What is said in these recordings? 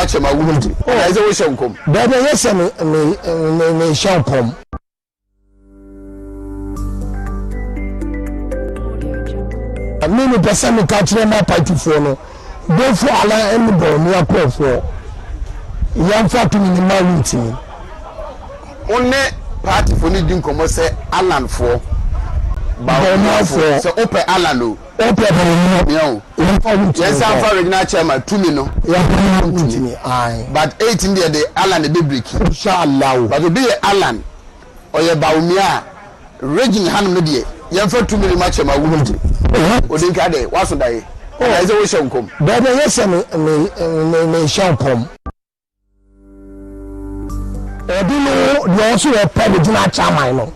match ma wundi na ze wo shenkom da da yesa me shenkom amini pesa me ka kire na party for no go for ala any boy me akọ for yan fa to ni ma wundi onne party for ni din komo se Alan for ba for se open Alan o open no yes I'm for regional chairman Wontumi no ya Wontumi ai but 18 there the Alan the big inshallah but be Alan oye baumia region han me de yan fa Wontumi ma chairman wundi odin ka de waso dai na ze wo shenkom da da yesa me shenkom Edino the also a private dinner chairman no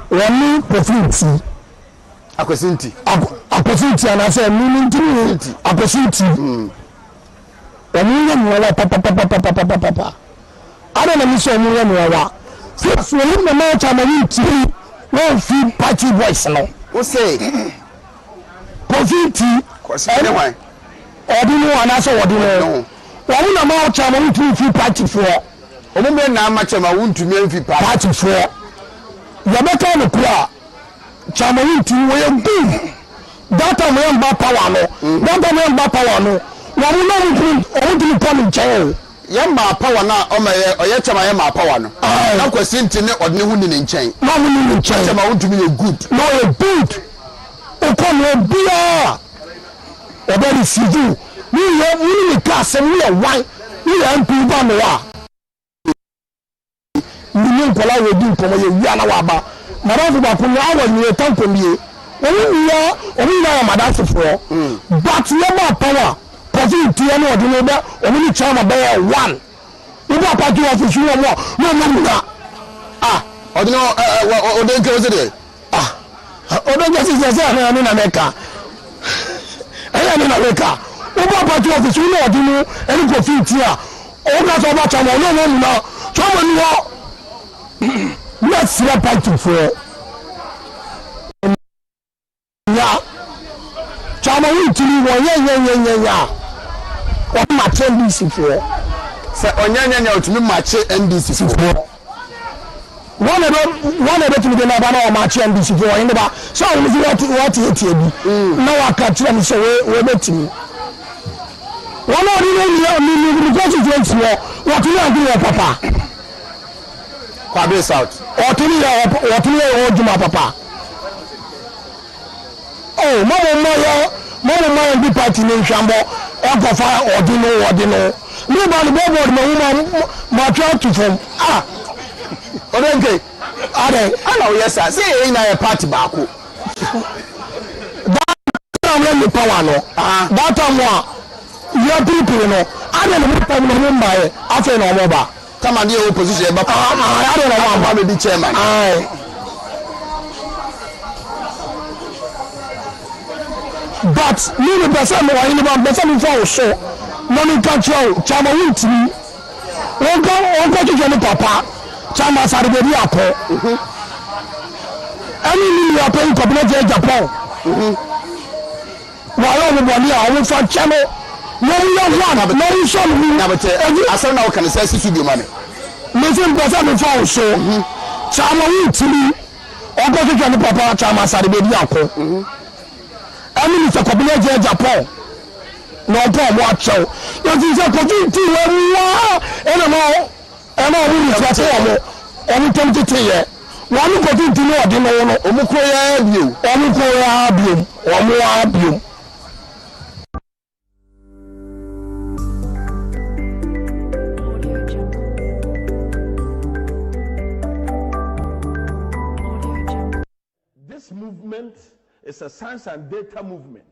one profinity akosinti and I say meaning to akosinti omunya mwala papa ada na miso omunya mwala so when the man chairman ti no feel party voice no o say profinity kwasane wan Edino and I say odino one na man chairman ti feel party for omumbe na amache ma Wontumi amfi party for yabeka no kura chairman ti we good that time we mba power no that time we mba power no na mo no we come chair yamba power na oye chama yamba power no na kwasinti ne odne hu ni nchen na mo ni nchen chama Wontumi ye good no ye good o come e bia o be receive ni class ni ye wan ni ye mp ba no wa ni nkola we di nkomo ye wi ana wa ba marafu ba ko ni awo ni e tanko mi oni ya madam for but you ma power person ti ene odi no ba oni ni chama ba 1 ibo apaju office wo no odi no odi nke ozede odi nke se na ni na meka aya ni na meka ibo apaju office wo odi no eni ko fi ti a o ga so ba chama no na chama ni wo let's rap party for chama Wontumi wo ya o ma NDC for se onyanya otumi match NDC for one about to be na ba na o match NDC for yin ba so o mi what etie bi na wa ka tira mi so we betimi one o ni constituency what you agree with papa Kwabe South what you o juma papa oh mama ndi party ni nshambo o fa odino ni ba ni bobo ma try to from odenke are ana o yesa say e na e party ba ko that time we power no that time your people no are no power no mbaye afa na omo ba kama ndi opposition e ba are no ba be chairman but me the person no wani ba person for so money control chama Wontumi won go to papa chama sarbe bi akọ any ni ya pay cabinet Japan wa yo mo boni a won fa chama no ya one no so mi na bete asa na o kan say studio man me say person for so chama Wontumi o go to papa chama sarbe bi akọ Minister cabinet Japan no go watch out you think say ko ti we ena we ni twate omo omo temtete ye wanu ko ti no odi no omo ko ya bio omo abio This movement is a science and data movement.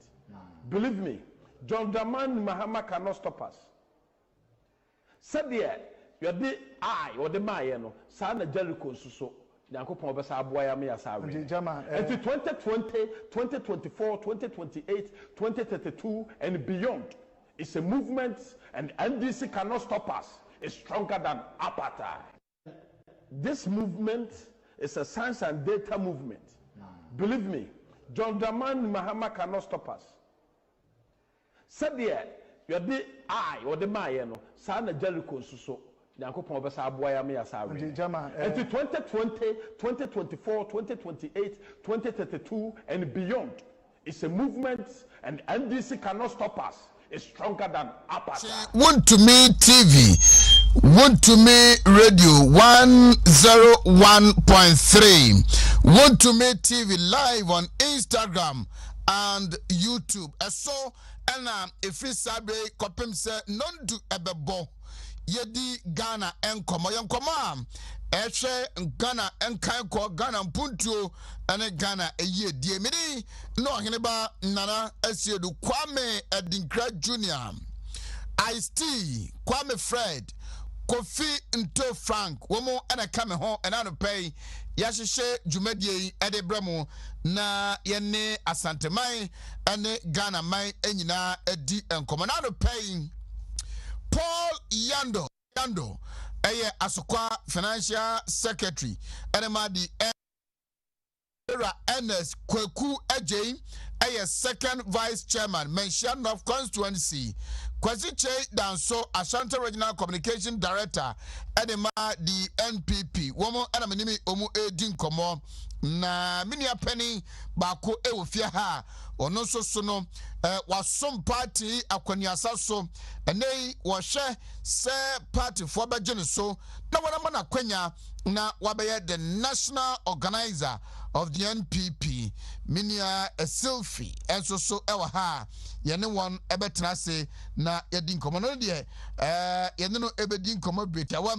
Believe me, John Dramani Mahama cannot stop us. Said there, you are the eye or the Mayano, Sana Jericho Suso, Yankopon Bessa Boya Mia Sari. And 2020, 2024, 2028, 2032, and beyond. It's a movement, and NDC cannot stop us. It's stronger than apartheid. This movement is a science and data movement. Believe me, John Dramani Mahama cannot stop us. Said there, yɛde I or the Maya no saa na Jericho nso Nyankopɔn obesa aboa ya me ya saa we. Until 2020, 2024, 2028, 2032 and beyond. It's a movement and NDC cannot stop us. It's stronger than apartheid. Wontumi TV, Wontumi Radio 101.3, Wontumi TV live on Instagram and YouTube. So, if you sabe, kopim se non do ebebo. Yedi Ghana enkomo yankomo ehwe Ghana enkan Ghana mpuntuo ene Ghana eye die mini no hene ba nana asiedu Kwame Edinkra Junior, Ice-T, Kwame Fred, Kofi Nto Frank womo ena kame ho ena no pay yahyehe dwumadie ede bremo na yene asanteman ene Ghana man enyina edi enkomo na no pay Paul Yando eye Asokwa Financial Secretary enema di era NS Kweku Ejei eye Second Vice Chairman Mention of Constituency Kwasiche Danso Ashanti Regional Communication Director enema di NPP womo enamenimi omu edi nkomo na minia penny bako ewofia ha ono so no wasom party akwaniasa so enei wo hwe se party for begin so na wana na kwanya na wabeye the national organizer of the NPP minia a selfie enso so ewa ha yene won ebetena se na yedi nkomo no de yene no ebedi nkomo beta wa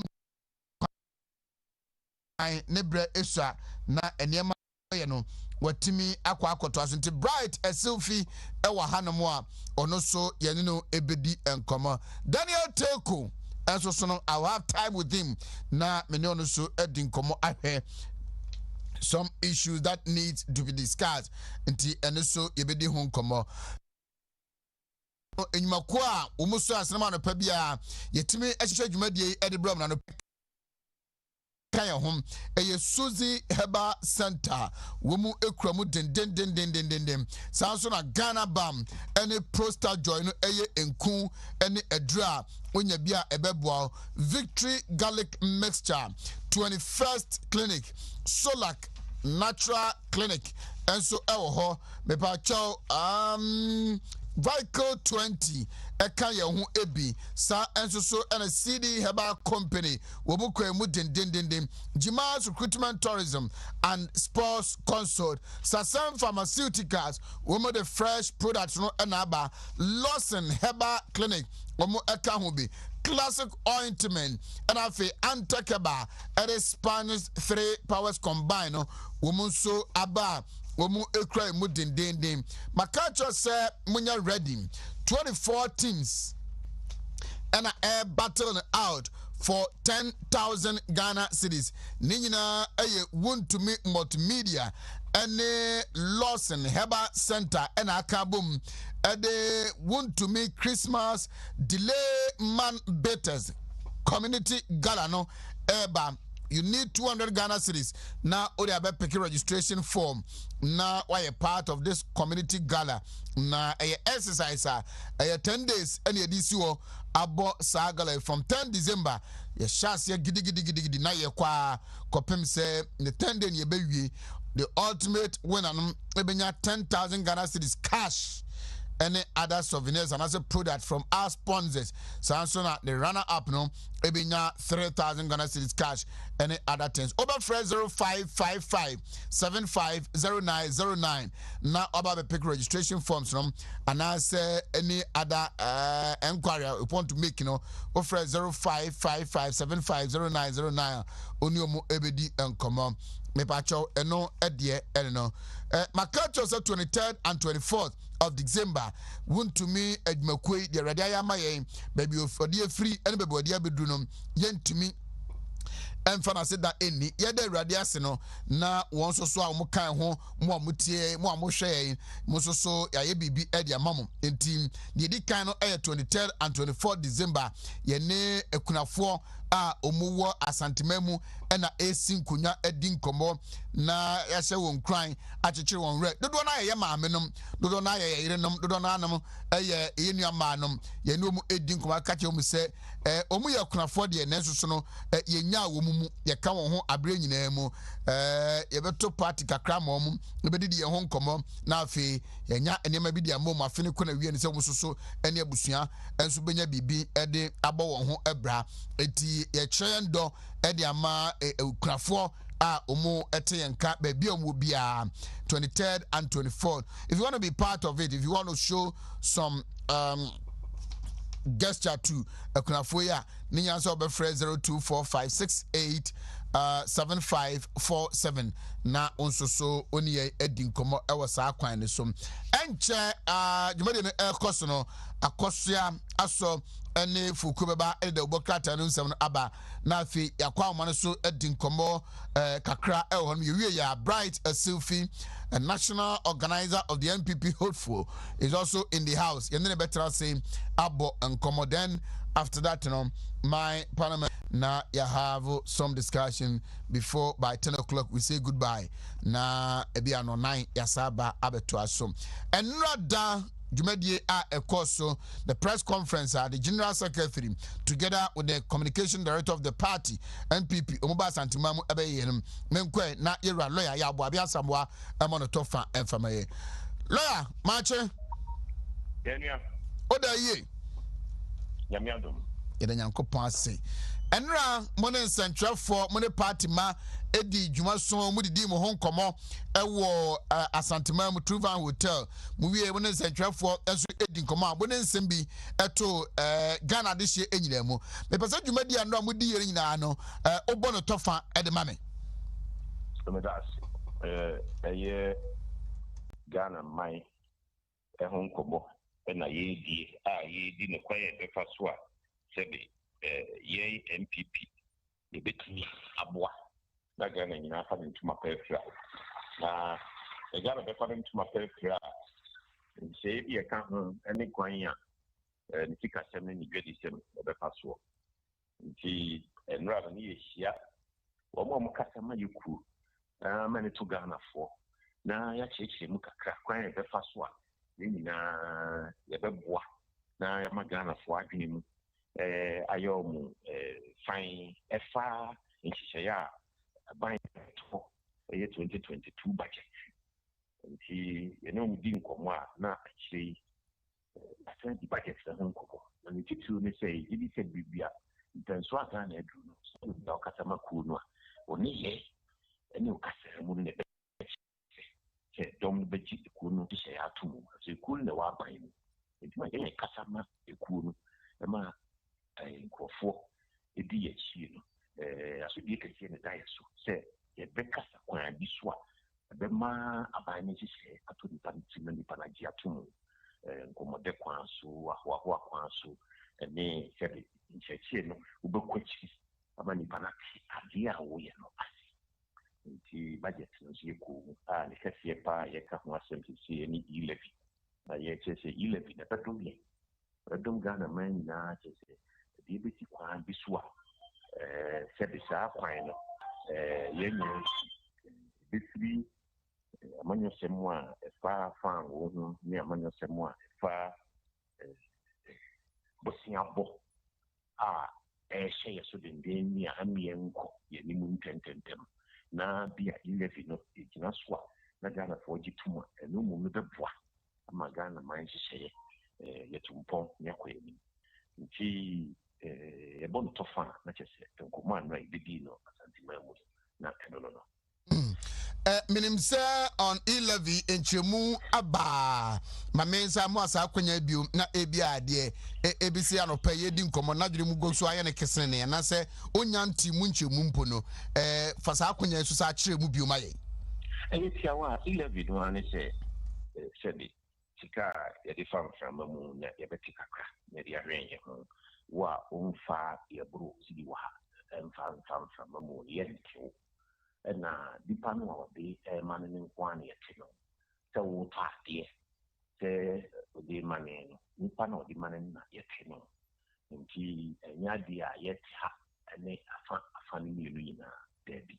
nebre esha na enema ye no watimi akwa akoto asente bright a selfie ewa hanamo a ono so yene no ebedi enkomo Daniel Teko enso so no I will have time with him na me no so edi nkomo ahwe some issues that need to be discussed nti ene so yebedi ho nkomo enyumakwa umuso asenama no pa bia yetimi ehhehwe dwumadie edebram na no kaya home eye Suzy Heba Center womu ekramu den sanso na Ghana Bam ene Prostar Joy no eye enku ene edra onya bia ebeboa Victory Garlic Mixture 21st Clinic Solak Natural Clinic enso ewo ho mepa chow Vical 20 eka ye hu ebi sa enso so ena CD Herbal Company wobukwa mu den Jimas Recruitment Tourism and Sports Consult Sasam Pharmaceuticals womo the fresh products no enaba Lawson Herbal Clinic womo eka hu bi Classic Ointment and afi Antakeba at Spanish 3 powers combined no womo so aba womu ekra mu den makacho say munya ready 24 teams and a battle out for 10,000 Ghana cedis ninyina eye Wontumi multimedia ene Lawson Heba Center and akabum ede Wontumi Christmas delay man betters community gala no eba. You need 200 Ghana cedis. Now, only about picking registration form. Now, why a part of this community gala? Now, a exercise. 10 days. Any DCO abo sagala from 10 December. Ye shas ye gidi. Na ye kwa kopem se the 10 day ye baby. The ultimate winner ebenya 10,000 Ghana cedis cash. Any other souvenirs and as a product from our sponsors. Samsung the runner up no ebinya 3,000 Ghana cedis cash. Any other things. Over fresh 0555 750909. Now about the pick registration forms from and I say any other enquiry you want to make over fresh 0555 750909. Onyomu ebedi and common. Me pacho eno edie eno. Makacho 23rd and 24th of December Wontumi adwumakoi de radia maye baby of odie free ene baby odie bedunum yentumi emfa say that eni yede radia se no na won so a mo kan ho mo amutie mo amohwe mo so ya ye bibi e de amamo enti de di kan no 23rd and 24th December ye ne ekunafo a omuwo asantememu ena esin kunya edi nkomo na yahye won kran akyekyere won re dodo na ye maamenom dodo na ye yerenom dodo na anam ye yenua maanom ye ne omu edi nkomo akache omu se omu ye kunafo de nenso so no ye nya wo mu ye ka won ho abre nyina mu ye beto party kakra ma omu ye bedidi ye ho nkomo na afi ye nya enema bi de amom afene kona wie ne se omu soso ene abusua enso benya bibi ede abo won ho ebra eti ye kyerendo ede ama kunafo omo ete yenka baby omo bia 23rd and 24th. If you want to be part of it, if you want to show some gesture to kunafo ya ninya so be free 024568 7547 na onso so oni edi nkomo e wasa kwan ne so enche jumade ne ekoso no akosua aso ene fuku beba ede obokrata no nsem no aba na afi yakwa amane so edi nkomo kakra e ho no yewie ya Bright a Sylvie, a national organizer of the NPP hopeful, is also in the house. And then better say abo nkomo. Then after that, you know, my parliament na you have some discussion before by 10 o'clock we say goodbye. Na ebi ano 9 yasaba abeto aso. And rather Jumedie Ekoso, the press conference, the General Secretary, together with the Communication Director of the party, NPP, Omuba Santimamu Ebeyenum, Menkwe, na Ira lawyer, Yabwabia Samwa, Amonotofa, and Famaye. Lawyer, Marche? Yenya. Oda ye? Yamiadum. Yedanyanko Pase. Enra Monen Central for Money Party Ma Edi Jumason Mudi Mo Hong Komo Ewo Asantima Mutruvan Hotel Muwie Monen Central for Esu Edi Koma Monen Sembi Eto Ghana this year Enyilemo. Me pesa Jumadi and Mudi Yerina no Obono Tofa Edemame. Eye Ghana mai Hong Komo na ye di ne kwaye be faswa sebe ye MPP ye betumi aboa na Ghana nyina fa ntuma pefra na Ghana be fa ntuma pefra nse bi e ka ho ene kwan ya ntika sem ni gwedi sem be faswa nti enra na ye hia wo mo kasa ma yiku ma ne to Ghana fo na ya cheche mu kakra kwan be faswa nyina ye beboa na ya magana fo adwene mu ayomu fine efa nhihyeya ban to 2022 budget nti ye no mudi nkomo a na akiri asan di budget sa nkomo na ntitu ne sei ibi se bibia ntanso aka na edu no so da okata maku no a oni ye ene okasa mu ne dom beji kunu se atumu se kunu ne wa ban ni ma ye kasa ma ekunu e ma nkofo edi ye chi no aso die keke ne dai so se ye be kasa kwan bi so a be ma aban ni se atu ni pan ti ni pan agi atumu nkomode kwan so ahwa kwan so ne se be nchechi no ubekwachi ama ni pan agi a wo ye no nti budget no sie ko ne kase pa ye ka ho asem sie ni 11 na ye chese 11 na tatum ye redom Ghana man na chese de be ti kwan bi so a se be sa kwan no ye nyu bitri amanyo semwa fa fa wo no ni amanyo semwa fa bosia bo sheye so de ni amie nko ye ni mu ntententem na bia 11 no igina so na Ghana for gituma eno mu me beboa ama Ghana man hyehyeye yetumpon nyakwani nti e bon tofa na chese nkomo anwa ibedi no asantima mu na no Minim say on 11 enchemu aba mamensa mo asa akwanya biom na ebia ade ebisi anopa yedi nkomo na dwere mu goso aye ne kesene ne na se onya nti mu nchemu mpo no fasa akwanya so sa kire mu biom aye tia wa 11 no ane se sebe tika ya de fam mu na ya betika kra na dia hwenye ho wa umfa ya bro sidi wa fam mu ye nti na dipa no wa be man ne nkwan ye ti no se wo ta de se de man no dipa no di man na ye ti no nti nya dia ye ti ha ɛne afa no mmienu nyinaa daabi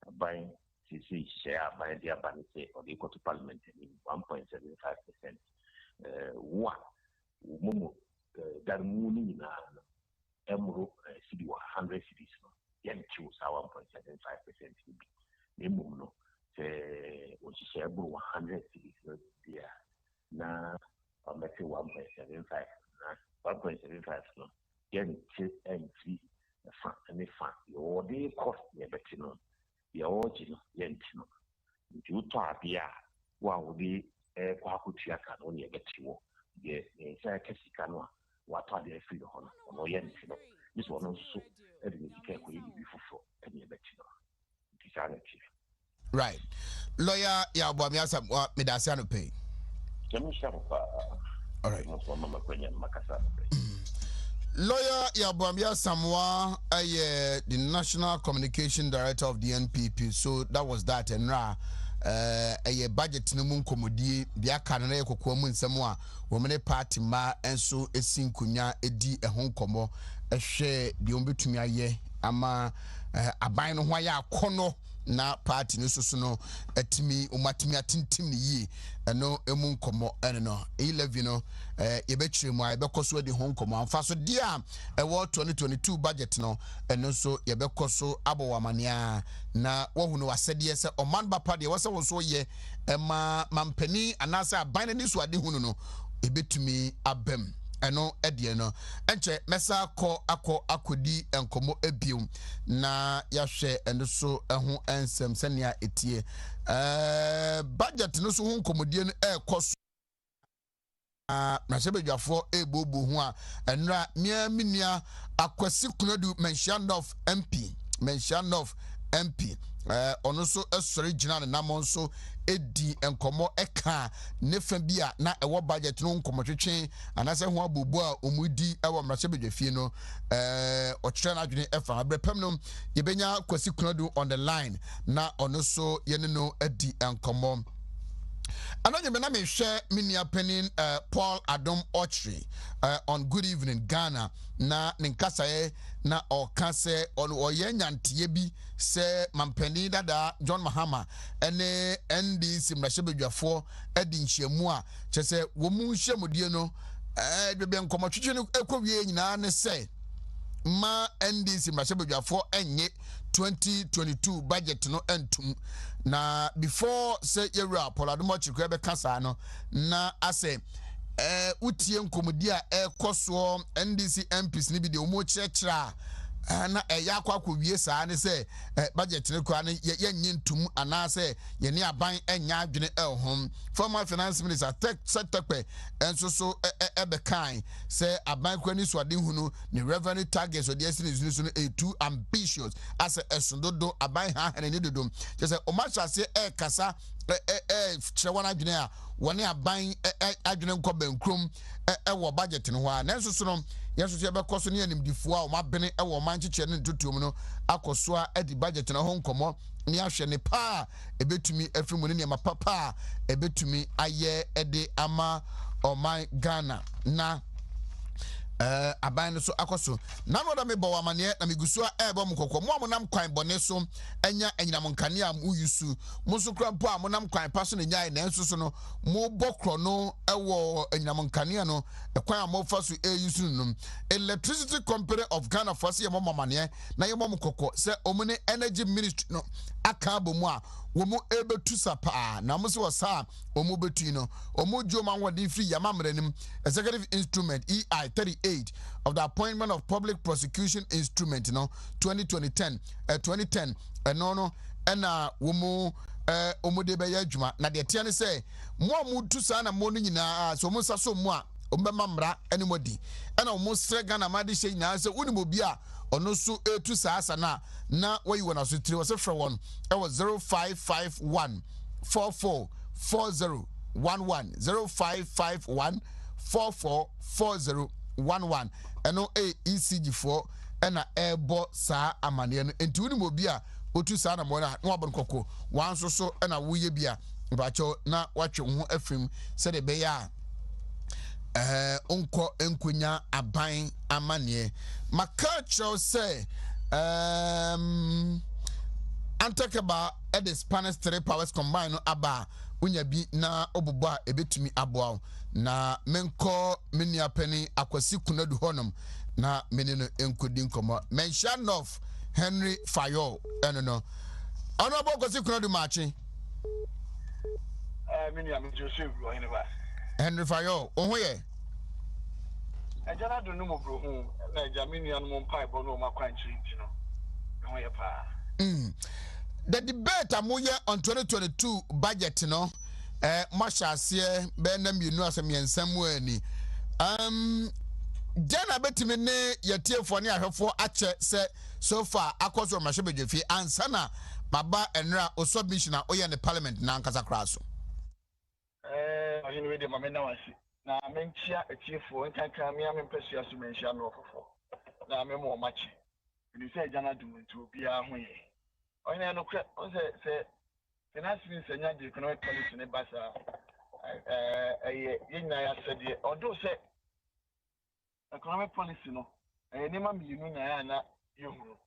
aban sisi hyɛ aban de aba no sɛ ɔde kɔto parliament anim 1.75%. Wo a mo darmu no nyinaa no ɛmoro cedi wɔ 100 cities no yɛnkyew saa 1.75% no bi na mmom no sɛ ɔhyehyɛ ɛboro 100 cities no bia na ɔmɛte 1.75 na 1.75 no yɛnkye ɛmfiri fa ne fa yɛwɔde cost yɛbɛte no yɛwɔgye no yɛnti no nti wotɔ adeɛ a wo a wode kɔ akɔtua ka no ne yɛbɛte wɔ deɛ nsa ka sika no a watɔ adeɛ afiri hɔ no ɔno yɛnti no ne sɛ ɔno nso ɛde ne sika ɛkɔyɛ biribi foforɔ ɛne yɛbɛte no nti saa na tie right lawyer Yaboami Asam medase anopɛ kɛmhyɛ mo paa all right mo mama kwanya makasa Lawyer Yaboami Asamoah, the National Communication Director of the NPP. So that was that. And a budget no mun komodi bia kanere kokwa mun nsɛm a wɔmene party ma enso esin kunya edi ɛho nkɔmɔ ɛhwɛ de ombetumi ayɛ ama aban no ho ayɛ akɔnɔ na party no so no atimi omatimi atintim ne yi ɛno emu nkɔmɔ ɛne no 11 no yɛbɛkyerɛ mu a yɛbɛkɔ so de ho nkɔmɔ amfa so deɛ a ɛwɔ 2022 budget no ɛno so yɛbɛkɔ so abɔ wamania na wɔhu no wasɛdeɛ sɛ ɔman bapa deɛ wɔsɛ wo so yɛ ɛma mampani anaasɛ aban ne so ade hu no ɛbɛtumi abam ɛno ɛdeɛ no ɛnkyɛ mɛsa akɔdi nkɔmɔ ebiom na yɛhwɛ ɛno so ɛho ɛnsɛm sɛnea etie budget no so ho nkɔmɔdie no ɛkɔ so na sebedwafoɔ ebobo ho a ɛnra minia akwasi kunadu mentioned MP ono so esori gina na namo nso edi enkomo eka ne fa bi a na ewo budget no nkomo twetwe anase ho abobo a omudi ewo mrase bedwafie no okire na adwene efa abrepam no yebenya kwasi kunadu on the line na ono so yene no edi enkomo anonye me na me hwe minia penin Paul Adom Ochre on Good Evening Ghana na ninkasaye na okase on oyenyantie bi se mampani dada John Mahama ene NDC mrashebedwafo edi nhyiamu a chese wo mu nhyiamudie no bebe nkomotwetwe no ekowie nyina ne se ma NDC mrashebedwafo enye 2022 budget no entum na before say yewra Paul Adom Ochre ko be kasa no na ase utie nkomodi a ekoso NDC MPs ni bi de omo kyerɛkyerɛ na eya akwakowie saa ne sɛ budget ne kwa ne yenye ntum anaasɛ ye ne aban enya adwene ɛhom former finance minister Tekpe enso so ebekan sɛ aban kwa ni so ade hunu ne revenue targets odi asini so no too ambitious as esododo aban ha hene ne dodom sɛ o ma hyase kasa kyerɛ adwene a wɔne aban adwene nkɔ bankrom ɛwɔ budget no ho a nanso so no yeso so yɛbɛkɔ so ne animdifo a ɔmabene ɛwɔ man kyekyɛ ne ntotom no akɔso a edi budget no ho nkɔmɔ ne ahwɛ ne pa ebetumi afiri mu ne nneɛma papa ebetumi ayɛ ɛde ama ɔman Ghana na aban no so akoso na no da me bawa mane na migusu a ebo mkokko mo amonam kwan bone so enya enyinam nkane a mu yusu mo so kra mpo a monam kwan pa so ne nyae na enso so no mo bokro no ewo enyinam nkane no ekwan a mo fa so yusu num Electricity Company of Ghana for se mo mamane na ye mo mkokko se omune Energy Ministry no aka bomu a wo mo ebetu sapa na mo se wosa omo betu no omo joma wodi free yamamrenim executive instrument EI 38 of the appointment of public prosecution instrument 2010 no ena wo mo omude be ya adwuma na de tie ne se mo amutu sa na mo no nyina so mo saso mo a ombema mra ene modi ena mo sre Ghana ma de hye nyina se woni mo bi a ono so etu sa asa na wayi wona so tiri wo se frɛ won e was 0551 444011 0551 444011 eno ECG4 ena ebo saa amane no enti woni mo bi a otu saa na mo na wabon kokko wanso so ena woye bi a bacho na watwe ho afrim se de be ya onko enkonya aban amane makacho say I'm talking about the Spanish 3 powers combined no aba unya bi na obubo a ebetumi aboa na menko menia penny akwasi kunadu honum na menino enkodi nkomo mention of Henry Fayo no honorable akwasi kunadu machi menia me Joseph bro anyway Henry Fayo ohoye ejana do no mo bro hu na ejamenia no mo pai bo no makwanchi ntino ohoye pa the debate amoye on 2022 budget no mashase be na mienu asem yensamu ani jana betimi ne yetiefo ne ahwefo ache se so far akoso mahwebedwefi ansana baba enra o submission a oye ne parliament na ankasa kraso ahini we de mamena wasi na menchia etiefo nkankan me amempesua so menchia no ofofo na memo machi ni se jana dumuntu bia hoye onye no kre on se finance minister nya the economic policy ne basa yenya ya said although say economic policy no ni ma mi nu na ya na yehuru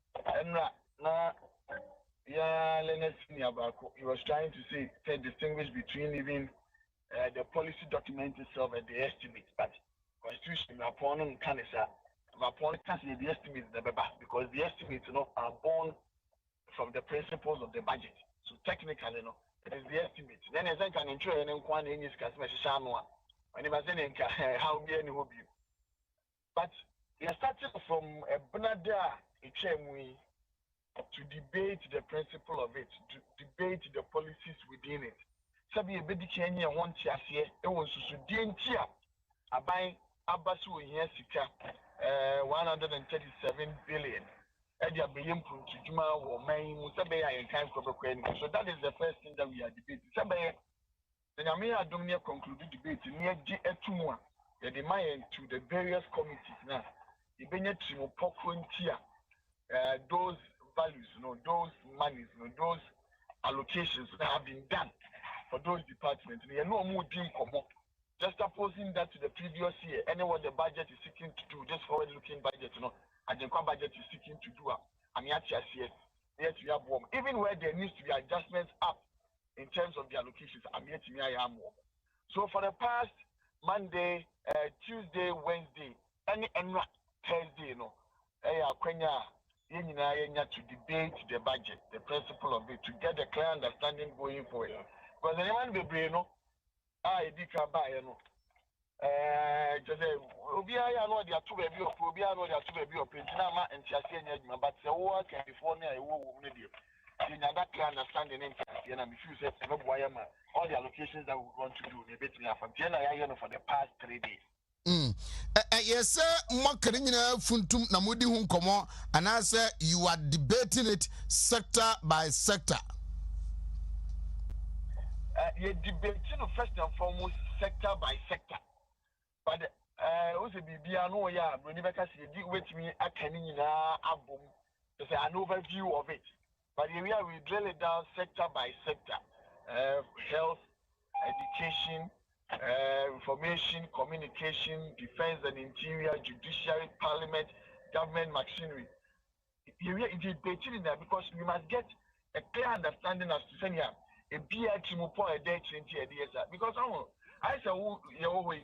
enra na ya learners senior bako he was trying to say distinguish between even the policy document itself and the estimate but constitution upon kanisa upon kanisa the estimate the beba because the estimates are born from the principles of the budget. So technically, no, it is the estimate. Then as I can ensure any one in his customer shanwa. When he was in how be any hobby. But we are starting from a Bunada Ichemwi to debate the principle of it, to debate the policies within it. Sabi a bedi Kenya one tia here, it was to dintia a buying Abasu here sika 137 billion. So that is the first thing that we are debating. The Namia Domia concluded debate near G2 the demand to the various committees now. The Benetrimo Pokuntia, those values, those monies, those allocations that have been done for those departments. We are no more doing just opposing that to the previous year. Anyone the budget is seeking to do, this forward-looking budget, and the budget is seeking to do. Yet we have warm. Even where there needs to be adjustments up in terms of the allocations, so for the past Monday, Tuesday, Wednesday, and Thursday, to debate the budget, the principle of it, to get a clear understanding going forward. Because anyone be brain, just say Obia no dia two baby of Obia no dia two baby of Pinama and Chassia, but the war can be for near a woman. In that clear understanding, and if you say all the allocations that we want to do, they bet me from Jena for the past 3 days. Yes, sir. Makarina Funtum Namudi Hunkomo, and I say you are debating it sector by sector. You're debating first and foremost sector by sector. But also be an oya, when you did with me, I can album to say an overview of it. But here we drill it down sector by sector. Health, education, information, communication, defense and interior, judiciary, parliament, government machinery. Here we are debating in that because we must get a clear understanding as to say a BH a day 20 years because I say your way.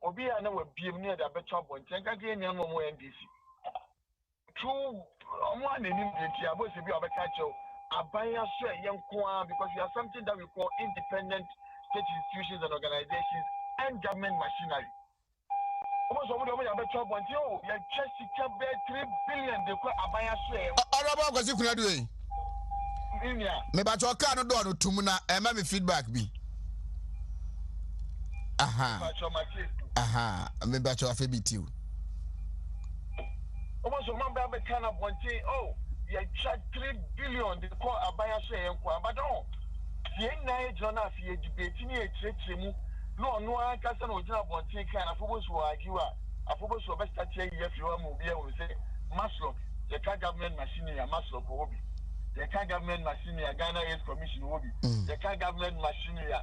Obi a na we biem near the better point. Tenka ge nya no mo NDC. True, omo anenim denti abo se bi obeka cho abaya so yenko because we are something that we call independent state institutions and organizations and government machinery. Omo so mo ya better point yo ya chesi ka be 3 billion de ko abaya so e. Araba kwasi kunadu e. Me ba cho ka no do no tum na e ma me feedback bi. Me back to a FBT. Almost a man be kind of one thing. Oh, you charge 3 billion. They call a buyer say, but don't. The night John, if you debating a church, no, I can't say no job one thing. Kind of fools who argue. A football so best at if you are movie, will say, Maslow, the government machinery, a Maslow hobby. The government machinery, Ghana Aid Commission hobby. The government machinery.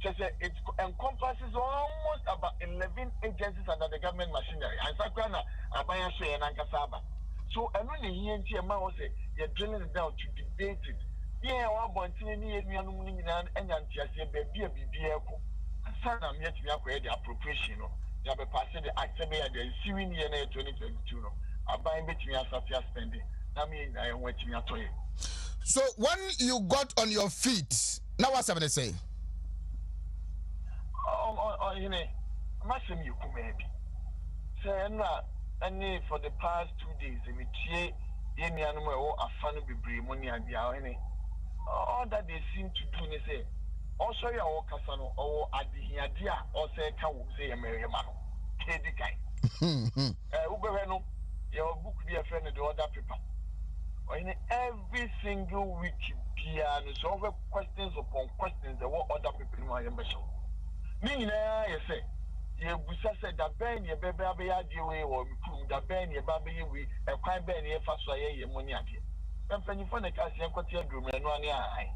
It encompasses almost about 11 agencies under the government machinery. And Sakrana, Abaya Shea and Ankasaba. So, and when any here and here, man, say, you're drilling it down to debate it. Yeah, one point, any and just a baby, and son, I'm yet to be the appropriation. You have a passed the act, the ensuing year 2022. I'm buying between us after spending. I mean, I went to me at you. So when you got on your feet, now what's happening? Say, you know, Massam, you come maybe. Say, and for the past 2 days, we cheer any animal or a fan of the money and the any. All that they seem to do, they say, also your Casano or at the idea, or say, can we say a merry man? Kedi guy. Uberano, your book be a friend of the other people. In every single week, piano, so over questions upon questions that what other people in my ambition. Meaning, I say, you said that Ben, your baby, way or that Ben, your baby, we a crime Ben, your fast way, money idea. And when you find a casting, what you do, and one eye.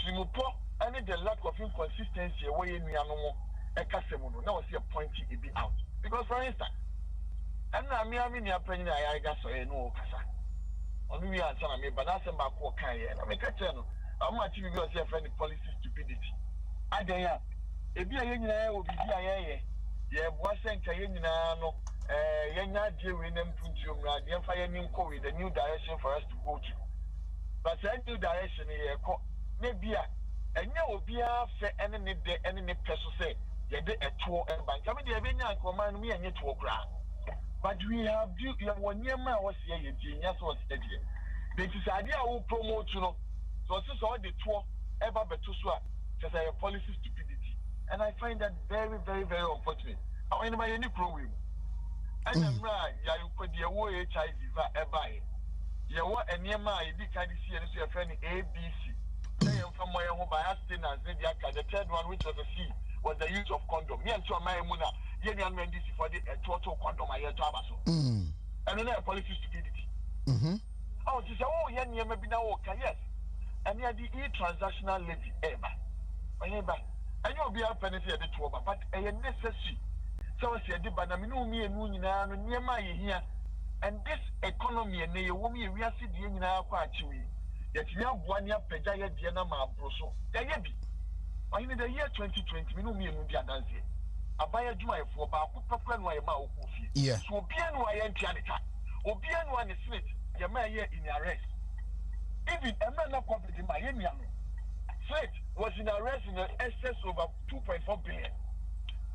Simupo, and the lack of inconsistency away in the animal, a Casamuno, now see a point to be out. Because, for instance, and I'm having a penny, I got so no Casa. Only we answer me, but that's about what kind of I make a channel. I'm not even going to say friendly policy stupidity. I dare if you are will be here. Yeah, wasn't no, you're not doing them to you, the fire new COVID, the new direction for us to go to. But that new direction here, maybe and you will be after any person say, you did a tour and bank. I mean, the Avena command me and you to a but we have one year man was here, genius was steady. This is idea who promote you know. So this is all the tour ever but to swap just a policy stupidity. And I find that very, very, very unfortunate. I mean, any problem. And I'm right, you could be a war HIV ever. You want a near my kind of see and see a friend ABC. Say from my home by abstinence, the third one, which was a C, was the use of condom. Me and so my muna. Young men, this is for the total condom. I hear Tabaso. And then a policy stupidity. Oh, she said, oh, yeah, maybe now, okay, yes. And yeah, the transactional levy, ever. And you'll be up and the two, but a necessary. So I said, but I know me and Moon near my here. And this economy and the woman, we are sitting in our party. Yet you have 1 year per day, Diana Mabroso. There be. In the year 2020, we know me and Mudia dance. I buy a joy for about why my yeah. So be an why and Tianica. Or be an one is split, your man here in arrest. Even a man not covered in Miami. Slate was in arrest in an excess of 2.4 billion.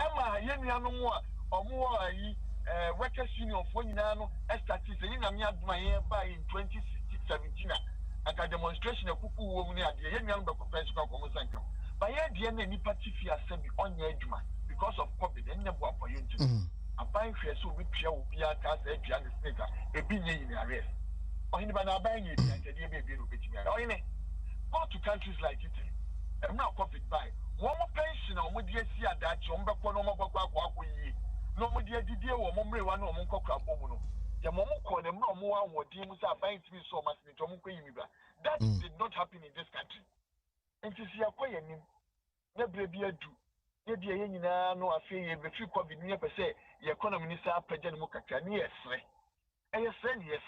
Emma Yemiano or more workers union for Yinano, Estatis, and my year by in 2017. At a demonstration of Kuku woman at the Yemian Professional Common. By the end, any party fear send on the edge man. Because of COVID, and never for you to. A buying fair so we pure will be a cast a piano sneaker, a billion in arrest. Or anybody buying it, and the baby will be me. Go to countries like Italy. I'm not COVID by. One more pension or more dear see at that, Jumba, no more dear Didier or Momre, one or Monco Crabono. The Momo, the more what demons are buying to me so much in Tomuko. That did not happen in this country. And to see a quiet name, never be a do. Yet the no affair with few COVID near per se, the economy minister President Mukaka, yes, and yes, yes,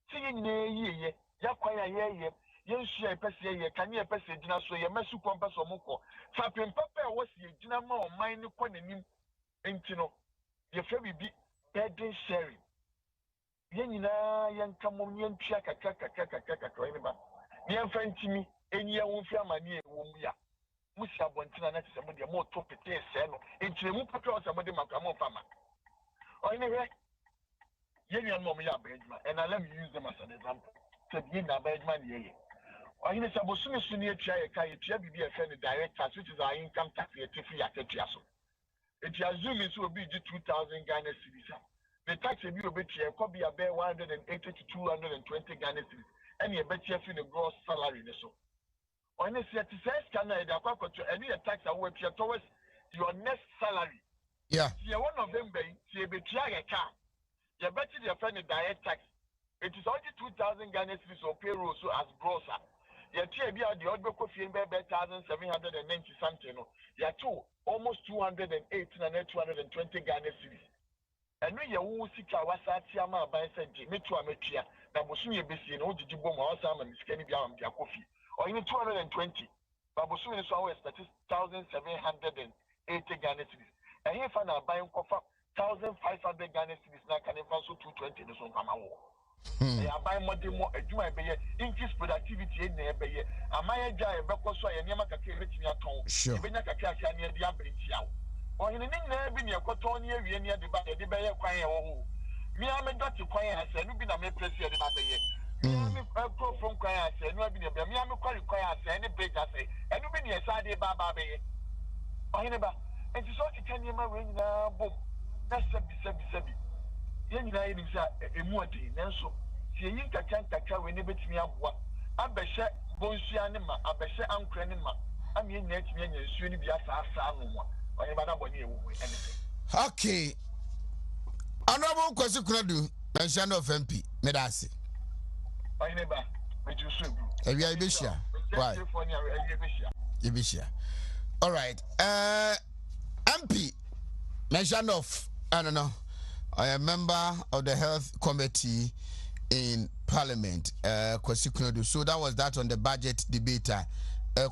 seeing ye, Yaquaya, yes, share per se, can you per se, dinner so your messu compass or moko. Fapping Papa was the dynamo or mine, quanim, intino, your family be bedroom sharing. Yenina, young Camunian Chaka, near friend to me, and your own family, womb. Musa Bontina is somebody more topic, into the Mupaka or somebody Macamo Fama. Or anyway, Yenian Momia Benjamin, and I let me use them as an example. Said Yina Benjamin, ye. Or in a Sabosuna Sunia Chia, be a friend director, which is our income tax, a tiffy at a chiaso. It assumes it will be 2,000 Ghana cities. The tax will be a copy of 180 to 220 Ghana cities, and you bet you the gross salary. On a certain Canada, any tax away towards your next salary. Yeah. See, one of them, see, be try a car. You bet your friend a direct tax. It is only 2,000 Ghana cedis or payroll, so as gross. Your TB are the other coffee in 1,790 something. You are almost 218 and 220 Ghana cedis. ɛno yɛ wo sika wasa atia ma aban sɛ gye metu a metua na bosom yɛ besie na wogye bɔ ma wasa ama ne sika ni bi ama de akɔ fie ɔyene 220 ba bosom ni so awɔ expect 1780 Ghana cedis ɛhe fa na aban kɔfa 1500 Ghana cedis na kan fa so 220 ne so mfama wo aban mɔde mo adwuma ɛbɛyɛ increase productivity na ɛbɛyɛ amaya gya ɛbɛkɔ so a yɛ nneɛma kakra ɛbɛtumi atɔn ɛbɛnya kakra ahyɛ ne de abrɛntia wo ɔhene ne nyinaa bi ne ɛkɔtɔn ne awie ne de ba yɛde bɛyɛ kwan ɛwɔ ho mia me dɔte kwan asɛ no bi na me presi yɛde na bɛyɛ mia me kɔ from kwan asɛ no bi ne bɛ mia me kɔ kwan asɛ ne bridge asɛ ɛno bi ne ɛsa de ba bɛyɛ ɔhene ba enti so ɔkeka nneɛma wɔ nyinaa bom na sɛbi yɛn nyinaa yɛ nim sɛ emu ɔden nanso si yɛyi nkakra wɔ ne bɛtumi aboa abɛhyɛ bonsua ne ma abɛhyɛ ankorɛ ne ma ami yɛn nyinaa tumi anya nsuo ne bi asaa no mu okay. Honorable Kwesi Kunadu, mention of MP, Medasi. Why? Ibishia. All right. MP, mention of, I don't know, I am a member of the Health Committee in Parliament, Kwesi Kunadu. So that was that on the budget debate.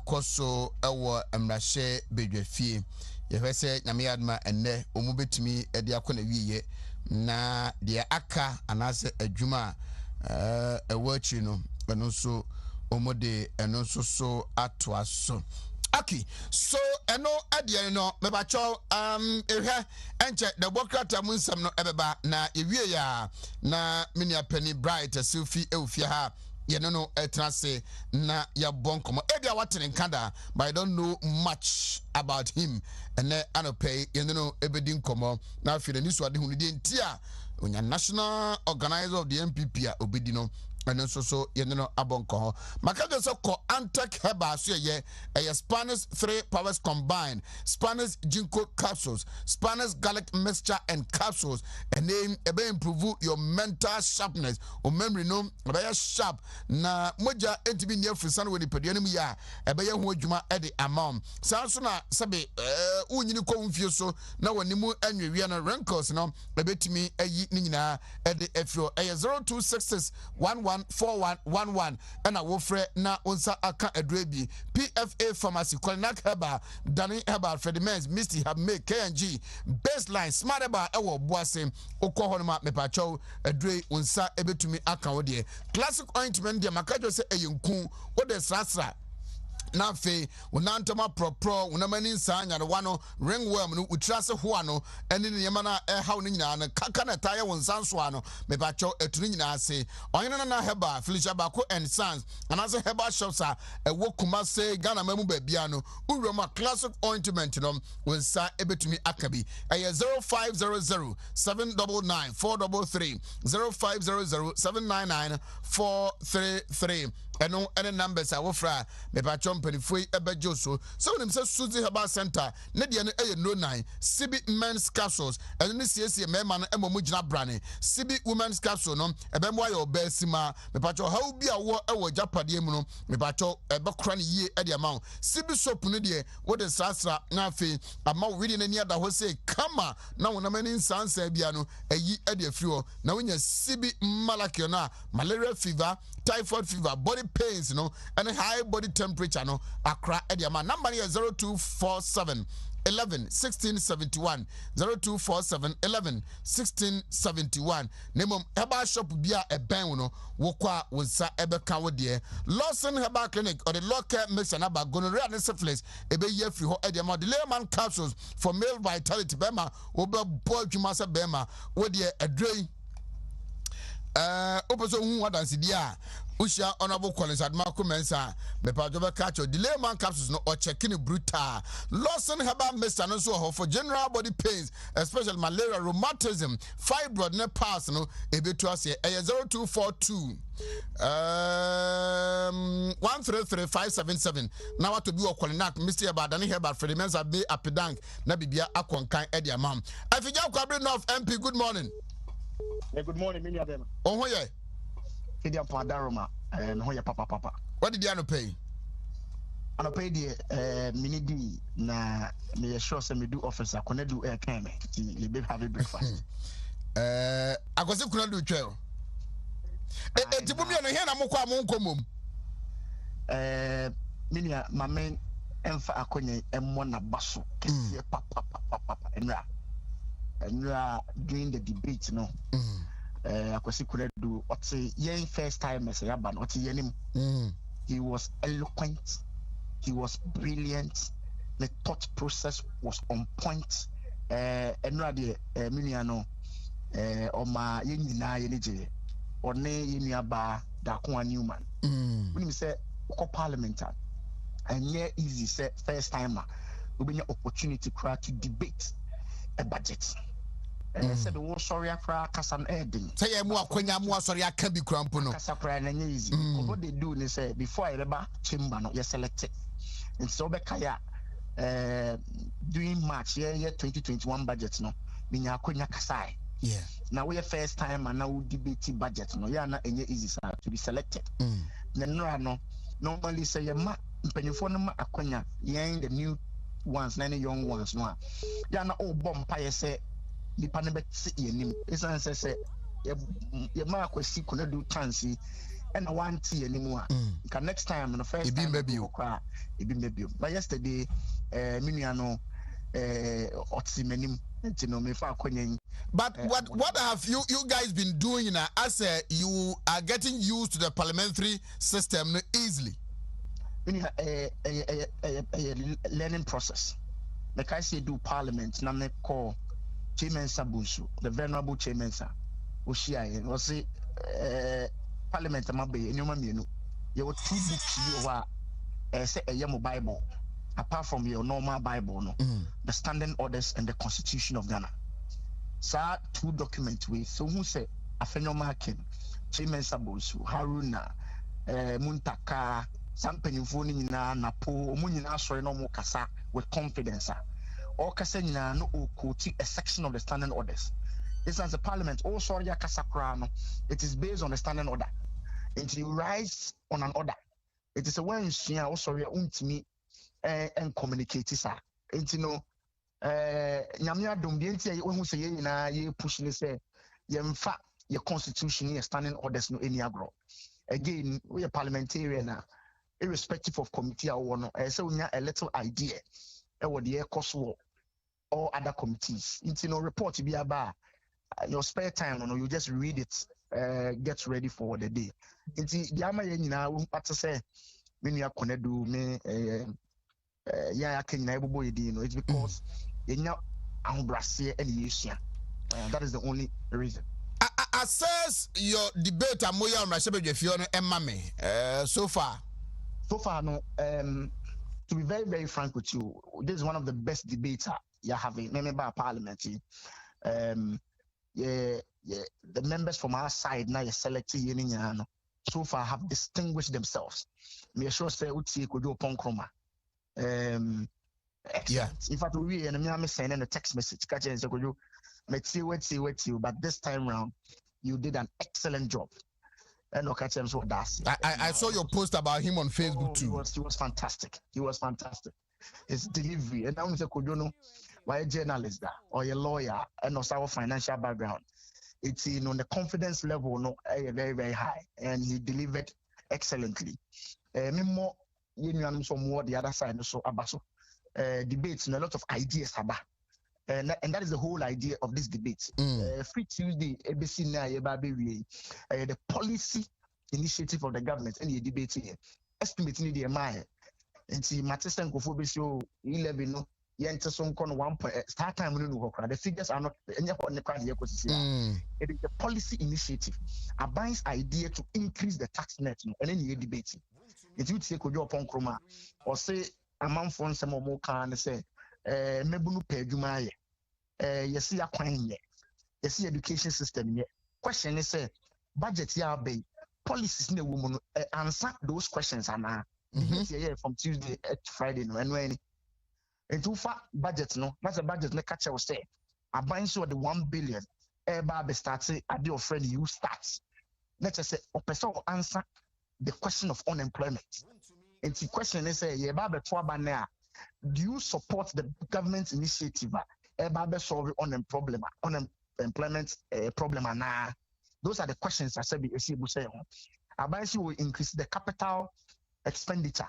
Koso ewo emrashe bedwafie ye se nyame adma enne omubetumi ede akona wiye na de aka anase adwuma ewo achi no eno so omode eno so ato aso. Okay, so eno ade no mebacho ehwe enche the bokrata munsam no ebeba na ewie ya na minia Penny Bright Sophie eufie ha no etrase na ya bonkomo ebia watene nkada but I don't know much about him and anope no ebedi nkomo na afire ni so ade hunu de ntia onya national organizer of the MPP a obedi no and so no abonko makajo so ko antek heba so ye Spanish 3 powers combined Spanish ginkgo capsules Spanish garlic mixture and capsules and then ebe improve your mental sharpness or memory no ebe sharp na moja entibi near frisan we nipadua nim ya ebe ye ho adwuma e de amount sanso na sebe unyini ko mfie so na wanimu anwewie na wrinkles no ebetimi ayi ni nyina e de afio 0266114111 and a wofre na unsa aka adrebi PFA pharmacy Kwalinak Heba Dani Heba Fredimens Misty have make KNG baseline smart eba ewo boase okọ honoma mepacho adre unsa ebetumi aka wode classic ointment de makajo se eyenku wode srasra na fe unantama propro unamani nsa nya no wano ringworm no utrase ho ano ene ne yema na haw no nyina na kaka na taye wonsan so ano mebacho etunu nyina ase onyene na heba Felicia Bako and Sons anase heba shops a ewo Kumase Ghana mamu babia no uroma classic ointment no wonsa ebetumi akabi 0500 799 433 0500 799 433 eno ene numbers a wofra mebacho mpanifoi ebejo so nim se Suzy Herbal Center ne de no eye no 9 CB men's capsules eno ne siesie mema no emomu gina brane CB women's capsule no ebemwa ye obasima mebacho how bi awo ewo japade mu no mebacho ebekra ne yie e de ama CB soap no de wo de sasra na afi ama wiri ne ada ho se kama na wonamani nsansa bia no ayi e de afiri na wonya CB malakio na malaria fever typhoid fever body pains no and high body temperature no akra ediama number is 0247 11 1671 0247 11 1671 nemom herbal shop bia eben no wokwa wonsa ebeka wo de Lawson Herbal Clinic or the local medicine about gonorrhea and syphilis ebe ye free ho ediama the layman capsules for male vitality bema oba boy dwumasa bema wo de adrei oposo hu wadansi dia Usha honorable Collins Admako Mensa Bepajoba Catcho delay man capsules no or checking brutal Lawson Herbal Mr. no so for general body pains especially malaria rheumatism fibroid ne pass no ebetu ase 0242 133577 now to be Okolinak Mr. Abadani Herbal Fredimens Abe Apedank na bibia akonkan e dia mam afija kwabre north MP good morning. Hey, good morning, Minya Dema. Oh, yeah. Idia Padaroma, and Hoya Papa. What did you pay? I pay the minidi na me sure say me do officer, I do air came. You be having breakfast. akwase kuna do twel etibumi no he na mokwa mo nkomom minia mamen emfa akonye emmo na baso kese papa enra during the debate no akwase kuna do oti yen first time as yaba no oti yenim he was eloquent, he was brilliant, the thought process was on point. Enra de minia no oma yenina yenije one yenia ba da ko Newman when me say ko parliament and yeah easy say first timer we be opportunity to debate a budget said the sorry akra kasam edin say ya mu akwanya mu sorry aka bi krampo no kasa kra na nya easy what they do they say before I remember chamber no you select it and so be kaya during March year 2021 budget no minya akwanya kasai. Yeah. Now we first time and now debate budget. No, yeah, not any easy to be selected. No, normally say a ma penifone ma akwanya. Yeah, the new ones, any young ones. No, yeah, na all bomb pie say the panabet sit in. It's answer say your mark was see could do chancy and I want tea anymore. Next time and the first time maybe you cry, it be maybe. But yesterday, Miniano, Otsimenim. But what have you guys been doing as you are getting used to the parliamentary system easily? Learning process. Like I say, do parliament. Now me call Chairman Sabusu, the venerable Chairman Sa. Oshia, was say parliament. Amabe, you have 2 books you are say a Yamo Bible. Apart from your normal Bible, no, the standing orders and the Constitution of Ghana. So 2 documents with so who say Afenyo Markin, Chairman Sabosu, Haruna, Muntaka, Sampenifoni na po Munina sorry no more kasa with confidence. Or Kasena no quote a section of the standing orders. This is the parliament, oh sorry, Kasakrano. It is based on the standing order. Until you rise on an order. It is a way in oh sorry, Wontumi and communicate sir. And you know, Nyamia Dumbientia, when say na ye pushing say, Yemfa, your constitution, your standing orders no any agro. Again, we are parliamentarian now, irrespective of committee or one, so we have a little idea what the cost war or other committees. It's no report to be about your spare time, you just read it, get ready for the day. It's the Ama what to say, when you are connected to me. It's because you know I'm Brazil and Asia. That is the only reason. Assess your debate amoya on Rashabe Fiona and Mame so far. So far, no. To be very, very frank with you, this is one of the best debates you're having. Member of Parliament. The members from our side now you're selecting so far have distinguished themselves. Me sure say Uti could do upon chroma. Yeah. In fact, we and I'm sending a text message. Catch and say, you, but this time round, you did an excellent job. And no catch him so that's I saw your post about him on Facebook too. He was fantastic. He was fantastic. His delivery, and now say, could you know why a journalist that or a lawyer and also our financial background? It's the confidence level very, very high, and he delivered excellently. Me more some more the other side so abaso debates and a lot of ideas about and that is the whole idea of this debate. Free Tuesday ABC na the policy initiative of the government and the debate here estimating the amount and see Matthew Kofo 11 no yente so nko 1 point start time no the figures are not on the card here it is the policy initiative a banks idea to increase the tax net and then you debate. If you take your upon chroma or say a month from some more can say, Mebunu Pedumaya, you see a coin yet, you see education system yet. Question is, budget ya bay, policies in the woman answer those questions are now from Tuesday to Friday, no, and when too far budget, no, that's a budget, like catcher was say, I bind so the 1 billion, Baby starts at your friend, you starts. Let's just say, or person answer the question of unemployment. And the question is, do you support the government initiative solve unemployment employment problem and those are the questions I said say Abansi will increase the capital expenditure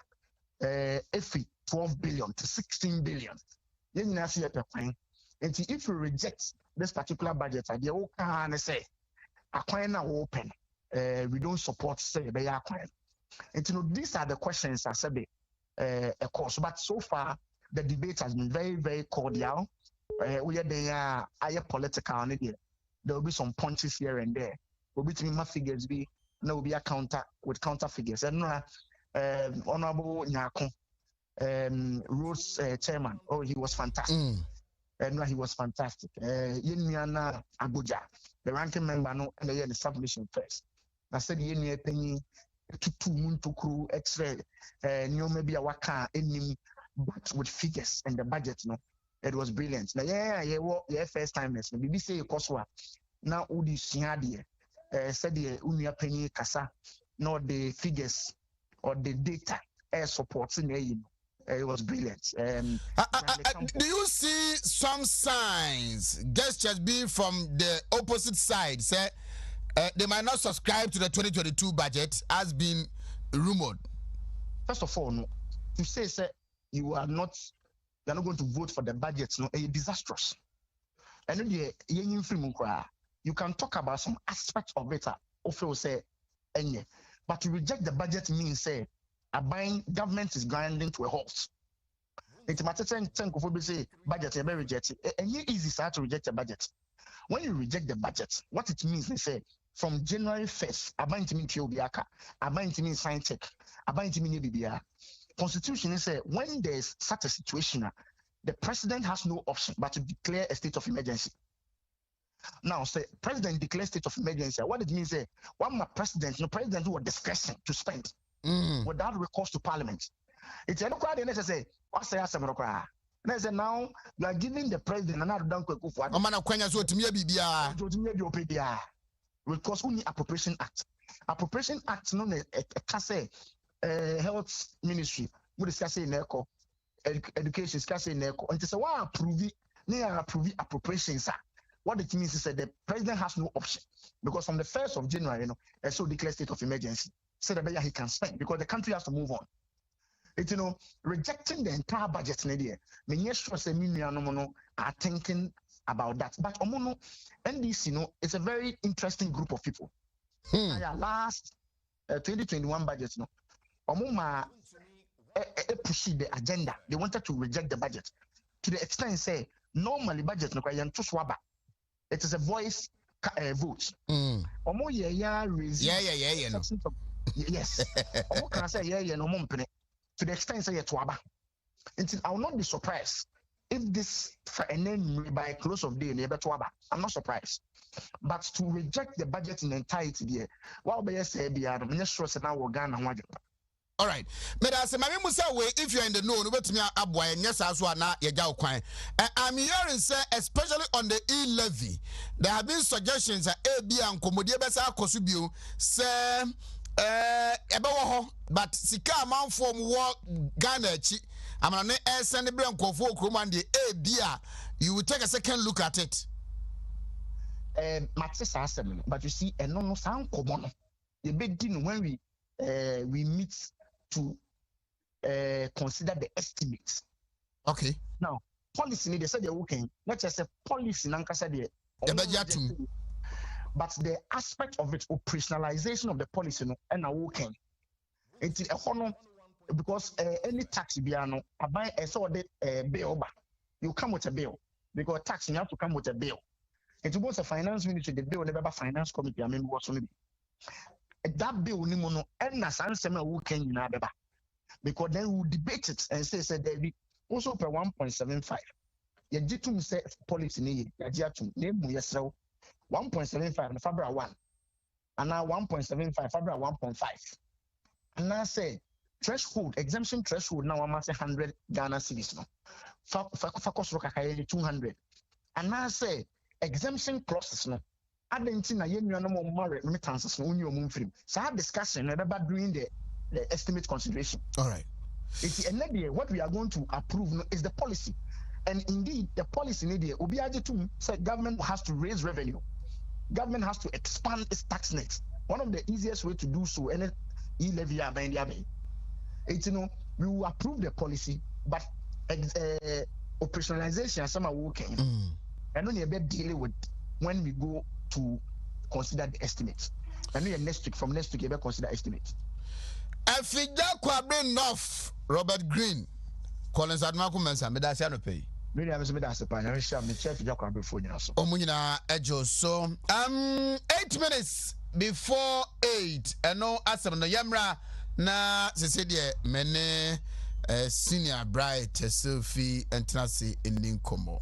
every 12 billion to 16 billion. Then you see and if you reject this particular budget, the can say acquire open. We don't support say they acquire. And these are the questions I said a course. But so far the debate has been very, very cordial. We are political. There will be some punches here and there. Will be my figures be there will be a counter with counter figures. And Honorable Nyako, Rose chairman, oh, he was fantastic. And he was fantastic. Yeniana Abuja, the ranking member, no, and the submission first. I said, Yenia Penny to Muntukru, X-ray, new maybe a waka in but with figures and the budget, no, it was brilliant. Now, yeah, first time, maybe say Koswa. Now, Udi Siadi said the Unia Penny Kasa, not the figures or the data air supports in it was brilliant. Do you see some signs, gestures being from the opposite side? Say they might not subscribe to the 2022 budget as been rumored. First of all, no, to say you are not going to vote for the budget, no, it's disastrous. And then you can talk about some aspects of it, but to reject the budget means say a buying government is grinding to a halt. It's matter say budget you reject it. And it's easy to reject the budget. When you reject the budget, what it means is say from January 1st, a buying to mean Kyobiaka, a buying to mean science tech, a buying to mean BBA. Constitution is when there's such a situation, the president has no option but to declare a state of emergency. Now, say president declares state of emergency. What it means is one president who has discretion to spend without recourse to parliament. It's a crowd and say, what say as a crowd? Now you are giving the president another down because only Appropriation Act. Appropriation Act no say health ministry would discuss in eco education discuss in eco and say why approve appropriations. What it means is that the president has no option because from the 1st of January, so declare state of emergency. So that he can spend because the country has to move on. It's rejecting the entire budget in the year. Many sure say are thinking about that. But NDC, it's a very interesting group of people. Last 2021 budget, push the agenda. They wanted to reject the budget to the extent say normally budget it is a voice vote. Yes. Can I say to the extent say I will not be surprised if this by close of day I'm not surprised. But to reject the budget in entirety there, what be say I'm sure now Ghana. All right. If you're in the know, I'm hearing say, especially on the e-levy, there have been suggestions that AB and Komodia Besa Kosubu say but Sika amount from what Ghana I'm an send the brand for the ABA. You will take a second look at it. But you see, and no sound common. The big thing when we meet to consider the estimates. Okay. Now, policy they said they're working. Not just a policy, but the aspect of it, operationalization of the policy, and are working. It's a honor because any tax I buy a sort of bill. You come with a bill because tax you have to come with a bill. It was a finance ministry, the bill, the finance committee. I mean, what's on it? That bill, and as I'm who can you beba because then we debate it and say there be also per 1.75. You did to say policy need you to name yourself 1.75 in February 1 and now 1.75 February 1.5 and now say threshold exemption threshold now I'm at 100 Ghana cedis no focus rock 200 and now say exemption clauses no Adentina no more remittances no new free. So I have discussion about doing the estimate consideration. All right. It's what we are going to approve is the policy. And indeed, the policy in India, Obiajitum said government has to raise revenue. Government has to expand its tax nets. One of the easiest way to do so, and e-levy, it's, we will approve the policy, but operationalization, some are working. And only a bit dealing with when we go to consider the estimates. And then next week, from next week, you better consider estimates. Afija Kwabre North, Robert Green, Collins Admaku Mensa, Medasiano Pay. Really, I'm a surprise. I'm sure the chef Jacob before you. Omunina Ejo. So 8 minutes before 8. And no asam no yamra na Cecilia mene senior bright Sophie and Tenasi in Ninkomo.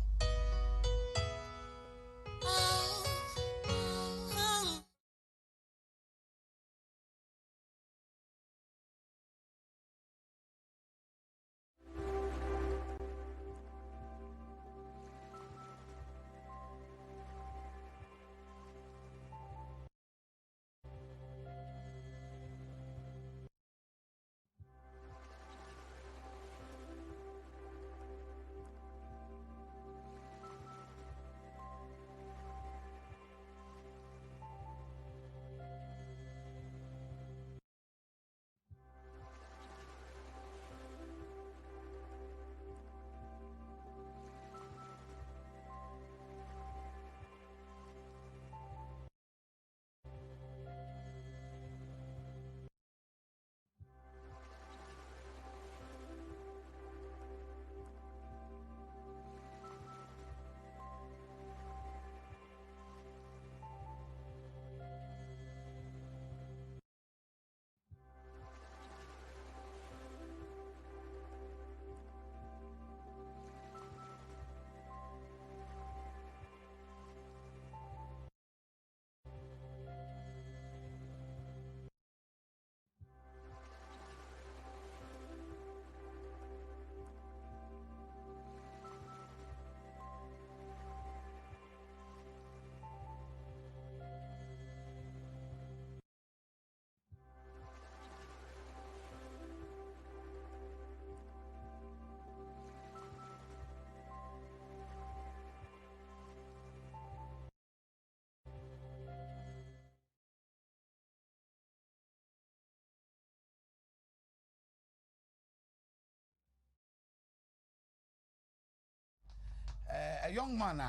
A young man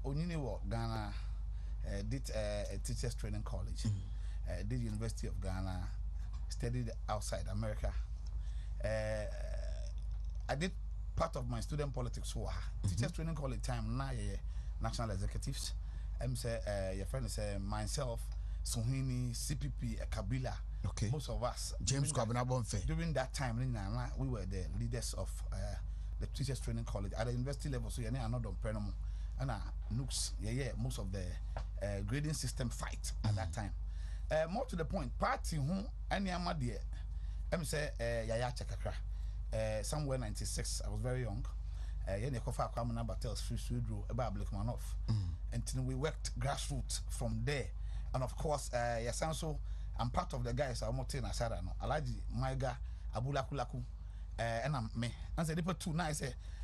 Onyini Ghana did a teachers training college, did University of Ghana, studied outside America. I did part of my student politics for teachers training college time now national executives. Say your friend is myself, Sohini, CPP, Kabila. Okay. Most of us James Kwabena Bonfe. During that time, we were the leaders of the teachers training college at the university level. So you know, not done Prenamo and Nooks. Most of the grading system fight at that time. More to the point, party who any amadia. Say Yaya Chakakra. Somewhere 96. I was very young. Kofa Kwamuna Battles Free Sudro about Blackmanoff. And we worked grassroots from there. And of course, Yasanso, I'm part of the guys. I'm not Asara no. Alaji Maiga Abula Kulaku. And I'm me. And say people too nice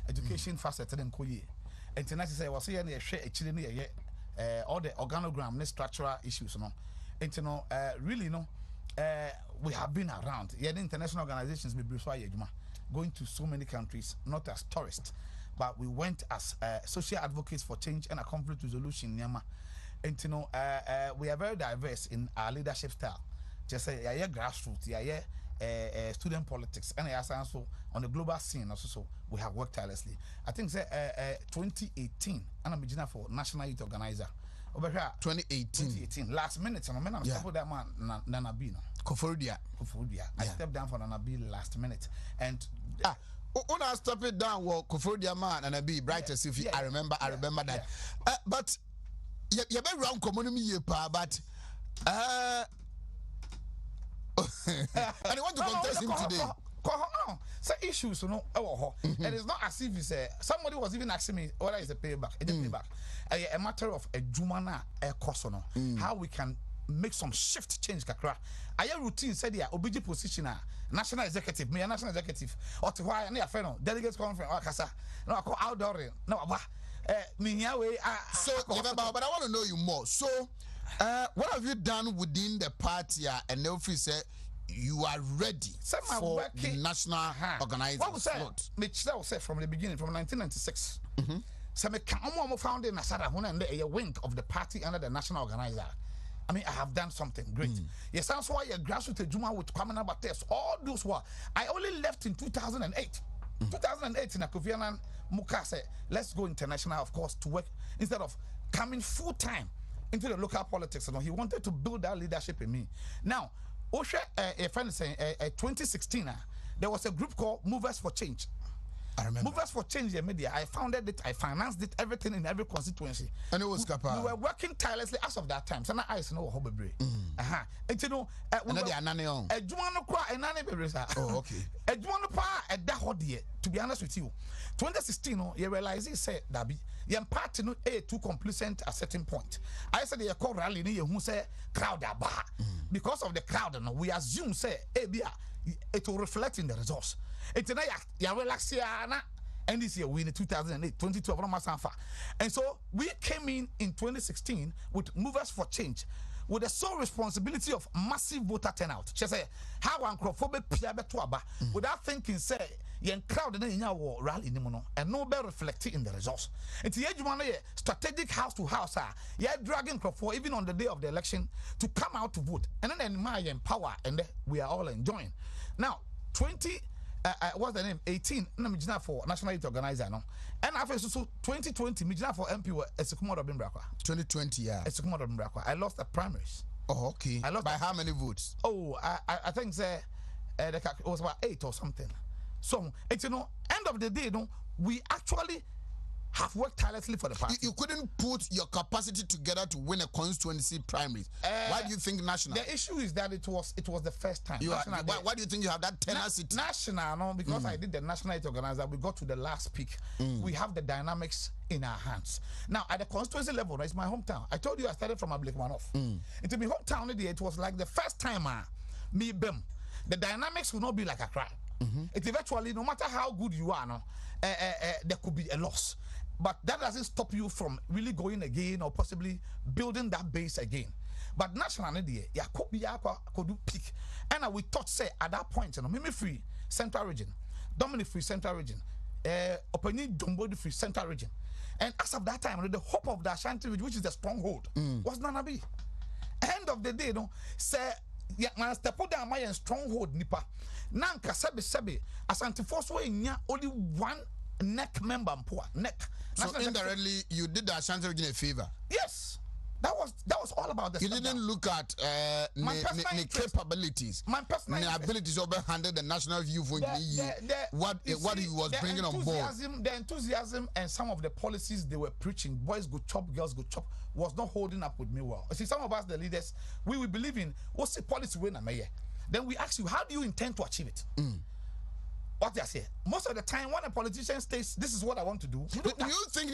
education facet and koye. And tonight say was here near share actually all the organogram, structural issues, no. And you know, really no, we have been around. Yeah, the international organizations be going to so many countries, not as tourists, but we went as social advocates for change and a conflict resolution. And you know, we are very diverse in our leadership style. Just say grassroots, student politics, and also on the global scene also. So we have worked tirelessly. I think 2018, and I'm beginning for National Youth Organizer. Over here, 2018, last minute, and I'm supposed that man Nanabi. Koforudia. I stepped down for Nanabi last minute, and when I step it down, well, Koforudia man and I be brighter Sophie. I remember that. But you better wrong community, but and I want to contest him today. So issues, you know, and it's not as if it's somebody was even asking me whether it's a payback. It's a payback. A matter of a jumana a cosono. How we can make some shift change kakra. I routine said yeah, obiji position national executive, me a national executive, or to why any affair no delegates conference or kasa. No, I call outdoor. No, me here way. So, but I want to know you more. So, what have you done within the party and the office said you are ready for the national organizing? What was that? Mitch said from the beginning, from 1996. So me come founded Nasara and a wing of the party under the national organizer. I mean, I have done something great. Yes, that's why a grassroots Juma with Kwame Bates, all those were. I only left in 2008. 2008 in Kofi Muka said, let's go international, of course, to work instead of coming full time into the local politics. You know, he wanted to build that leadership in me. Now, Osha, a friend saying, 2016, there was a group called Movers for Change. I remember. Movers for Change the media. I founded it, I financed it, everything in every constituency. And it was capable. We were working tirelessly as of that time. So now I know how to and you know, oh, okay. To be honest with you, 2016, you realize he said that your party no too complacent at a certain point. I said they call rally who say crowd about because of the crowd. No, we assume say it will reflect in the results. It's now ya relax and this year we in 2008, 2012, and so we came in 2016 with Movers for Change, with the sole responsibility of massive voter turnout. She say how uncrophobic without thinking say yen crowd in your rally and no better reflected in the results. It's the strategic house to house, dragging for even on the day of the election to come out to vote, and then my power, and we are all enjoying. Now what's the name? 18. No, for national youth organizer no. And after so 2020, Mijina for MP were Esekumodo Bimbrakwa. 2020, yeah. Esekumodo Bimbrakwa. I lost the primaries. Oh, okay. I lost by how many votes? Oh, I think it was about 8 or something. So it's end of the day, we actually have worked tirelessly for the party. You couldn't put your capacity together to win a constituency primaries. Why do you think national? The issue is that it was the first time. Why do you think you have that tenacity? National, no, because I did the national youth organizer. We got to the last peak. We have the dynamics in our hands. Now at the constituency level, it's my hometown. I told you I started from Ablikmanoff. Into my hometown, it was like the first time me bem. The dynamics will not be like a cry. It eventually, no matter how good you are, there could be a loss. But that doesn't stop you from really going again or possibly building that base again. But nationally, could do peak. And we thought, say, at that point, Mimi free Central Region, Dominic free Central Region, Openi Jumbo free Central Region. And as of that time, the hope of the Ashanti Region, which is the stronghold, was Nanabi. End of the day, say, man, step down my stronghold, Nipa. Nanka Sebi, Ashanti Force way only one neck member, poor neck. So indirectly, you did the Ashanti Region a favor. Yes, that was all about the. You didn't look at capabilities, my personal abilities over handle the national view for what he was bringing on board. The enthusiasm and some of the policies they were preaching, boys go chop, girls go chop, was not holding up with me well. See, some of us, the leaders, we believe in what's the policy when I'm here. Then we ask you, how do you intend to achieve it? What they say, most of the time when a politician states this is what I want to do, do you think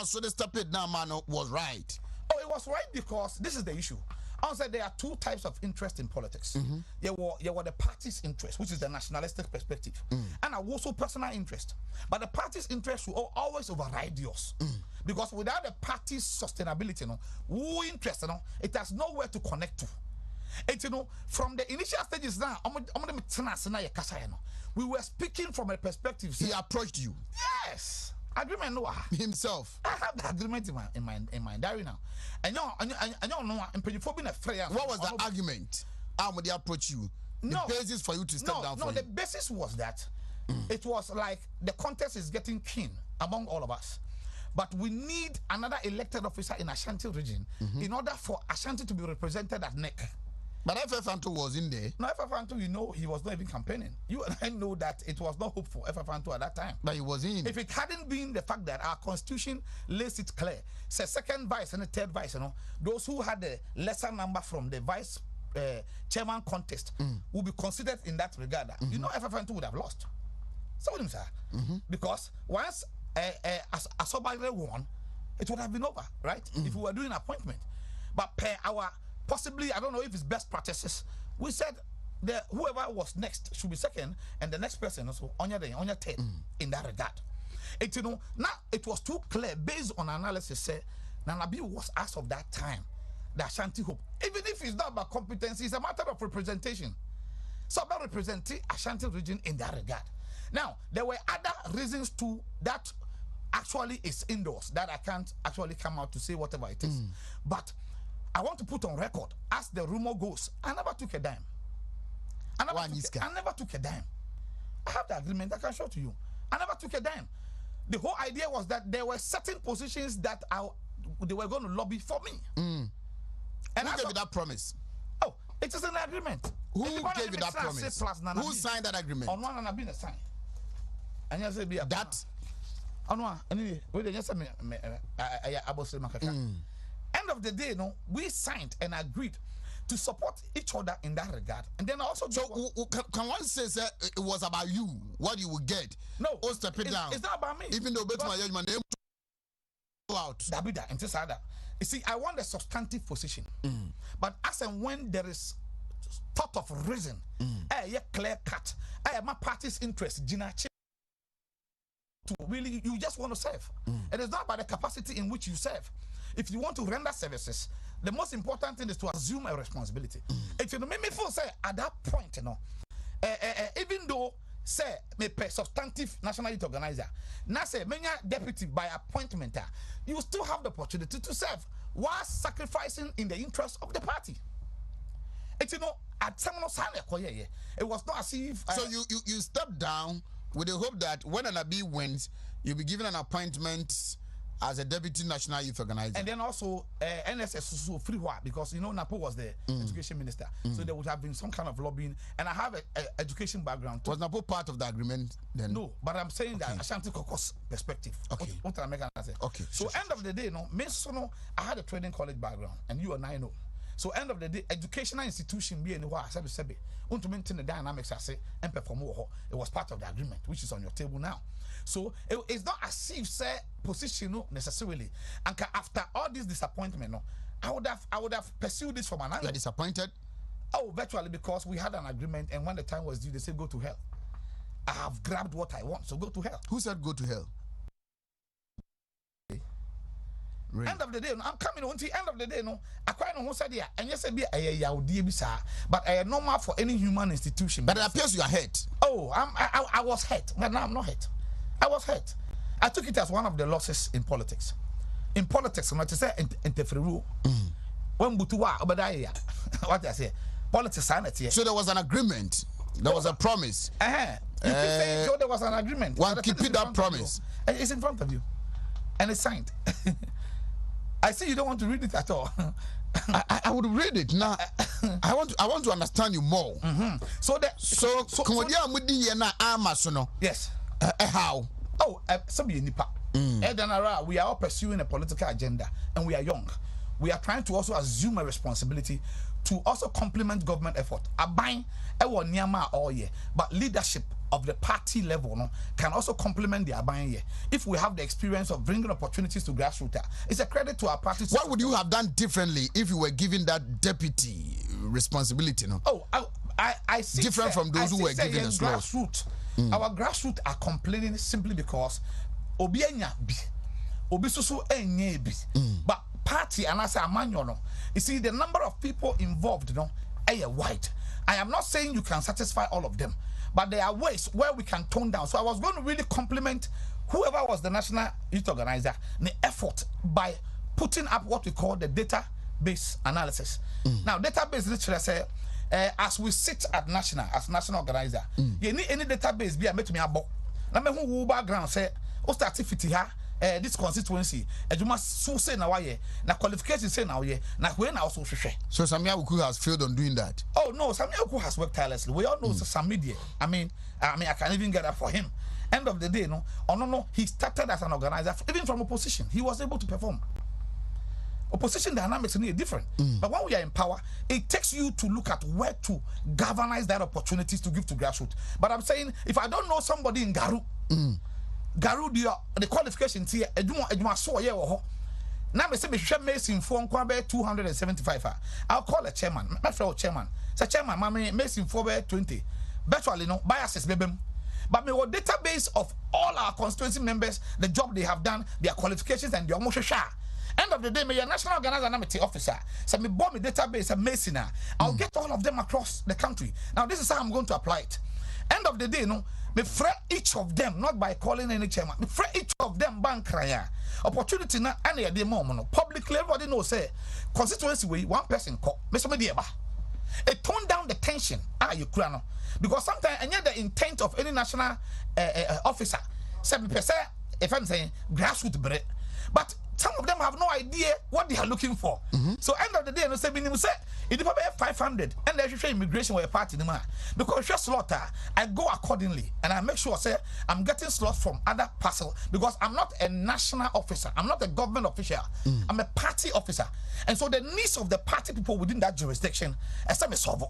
so the step it now man was right? Oh, it was right because this is the issue. I said there are two types of interest in politics. There were the party's interest, which is the nationalistic perspective, and also personal interest. But the party's interest will always override yours. Because without the party's sustainability, who interest, it has nowhere to connect to. And from the initial stages now, we were speaking from a perspective. He approached you. Yes, agreement no himself. I have the agreement in my diary now. And I don't know. What was the argument? How would they approach you? The basis for you to step down. The basis was that it was like the contest is getting keen among all of us. But we need another elected officer in Ashanti region in order for Ashanti to be represented at NEC. But FF was in there. No, FF he was not even campaigning. You and I know that it was not hope for FF at that time. But he was in. If it hadn't been the fact that our constitution lays it clear, say second vice and the third vice, those who had a lesser number from the vice chairman contest will be considered in that regard. FF would have lost. So what sir? Because once Asobagre won, it would have been over, right? If we were doing appointment. But per our possibly, I don't know if it's best practices. We said that whoever was next should be second, and the next person also on your third in that regard. It, you know, now it was too clear based on analysis. Say Nanabi was as of that time the Ashanti Hope, even if it's not about competency, it's a matter of representation. So about representing Ashanti region in that regard. Now there were other reasons too that actually is indoors that I can't actually come out to say whatever it is, but I want to put on record, as the rumor goes, I never took a dime. I never took a dime. I have the agreement, I can show to you. I never took a dime. The whole idea was that there were certain positions that they were going to lobby for me. And who gave you that promise? Oh, it is an agreement. Who gave you that promise? Who signed that agreement? On one and I've been a sign. And you say be a that. On one, anyway, we just say end of the day, no, we signed and agreed to support each other in that regard. And then also, so can one say it was about you, what you would get? No, or step it down. It's not about me. Even though my name out. You see, I want a substantive position, but as and when there is thought of reason, clear cut, my party's interest, to really, you just want to serve. It is not about the capacity in which you serve. If you want to render services, the most important thing is to assume a responsibility. If you make me feel say at that point, you know, even though say me pay substantive national youth organizer, now say many deputy by appointment, you still have the opportunity to serve while sacrificing in the interest of the party. It's, you know, at some it was not as if so you step down with the hope that when an AB wins, you'll be given an appointment as a deputy national youth organizer. And then also NSS so free because, you know, Napo was the education minister. So there would have been some kind of lobbying. And I have an education background too. Was Napo part of the agreement then? No, but I'm saying that Ashanti Caucus perspective. Okay. What am I going to say? Okay. So end of the day, no, I had a training college background, and you and I know. So end of the day, educational institution be anywhere, to maintain the dynamics I say and perform. It was part of the agreement, which is on your table now. So it's not as if say position necessarily. And after all this disappointment, I would have pursued this from an angle. You are disappointed? Oh, virtually, because we had an agreement, and when the time was due, they said go to hell. I have grabbed what I want, so go to hell. Who said go to hell? Really? End of the day, I'm coming on the end of the day, I quite know who said yeah, and yes, but I am normal for any human institution. But it appears you are hurt. Oh, I was hurt, but now I'm not hurt. I was hurt. I took it as one of the losses in politics. In politics, not to say interfere. When Butuwa, Obadiah, what I say, politics sanity. So there was an agreement. There was a promise. You keep saying there was an agreement. One keeping that promise. It's in front of you, and it's signed. I see you don't want to read it at all. I would read it now. I want to understand you more. So yes. How? Oh, we are all pursuing a political agenda, and we are young. We are trying to also assume a responsibility to also complement government effort. But leadership of the party level can also complement the Abaye. If we have the experience of bringing opportunities to grassroots, it's a credit to our party. What would you have done differently if you were given that deputy responsibility? Oh, I see. Different from those who were given the grassroots. Our grassroots are complaining simply because obi enya bi, obi susu enye bi. But party and as a manual, you see the number of people involved, wide. I am not saying you can satisfy all of them, but there are ways where we can tone down. So I was going to really compliment whoever was the national youth organizer, the effort by putting up what we call the database analysis. Now, database literally say, as we sit at national organizer, you need any database be a met me about. Now, me who background say, what's the activity here? This constituency, you must so say now na qualification say now na when also share. So Samia Uku has failed on doing that. Oh no, Samia Uku has worked tirelessly. We all know some media. I mean I can even get that for him. End of the day, he started as an organizer, even from opposition. He was able to perform. Opposition dynamics are different. But when we are in power, it takes you to look at where to galvanize that opportunities to give to grassroots. But I'm saying, if I don't know somebody in Garu, the qualifications here, Now me say me share Mason for 275. I'll call a chairman. My fellow chairman. Say chairman, my Mason for 20. Virtually no biases baby. But me what database of all our constituency members, the job they have done, their qualifications and their motion share. End of the day, me a national organizer and officer. So me bomb me database a Mason. I'll get all of them across the country. Now this is how I'm going to apply it. End of the day, no, me friend each of them, not by calling any chairman. Me friend each of them bank raya. Opportunity na any day more no. Publicly everybody knows say constituency way one person call. Me so me dey ba. It tone down the tension. You no. Because sometimes and yet the intent of any national officer 7% if I'm saying grassroots bread. But some of them have no idea what they are looking for. So end of the day, no say minimum say it is probably 500 and they should show immigration were a part in the man. Because just slaughter, I go accordingly and I make sure say I'm getting slots from other parcel because I'm not a national officer, I'm not a government official, I'm a party officer. And so the needs of the party people within that jurisdiction except me solve.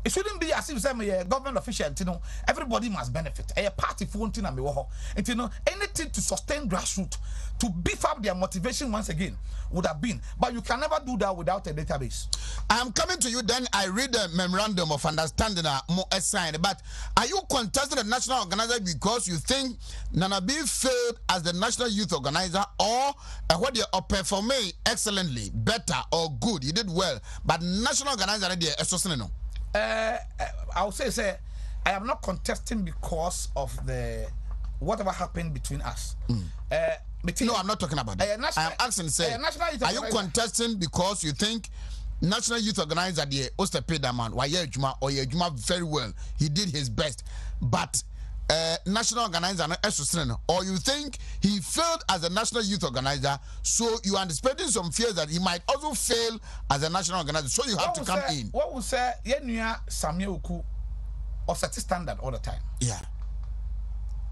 It shouldn't be as if say me a government official, you know, everybody must benefit. A party for one thing and me and you know anything to sustain grassroots, to beef up their motivation once again would have been. But you can never do that without a database. I'm coming to you, then I read the memorandum of understanding more assigned. But are you contesting the national organizer because you think Nanabi failed as the national youth organizer, or what you performing excellently, better or good? You did well, but national organizer no. I'll say I am not contesting because of the whatever happened between us. No, I'm not talking about that. I am asking, say, are you contesting because you think national youth organizer the Ostepe man, Juma or Juma very well, he did his best, but national organizer or you think he failed as a national youth organizer, so you are anticipating some fears that he might also fail as a national organizer, so you have to come in. What will say Yenuya Samuel Oku or set standard all the time? Yeah.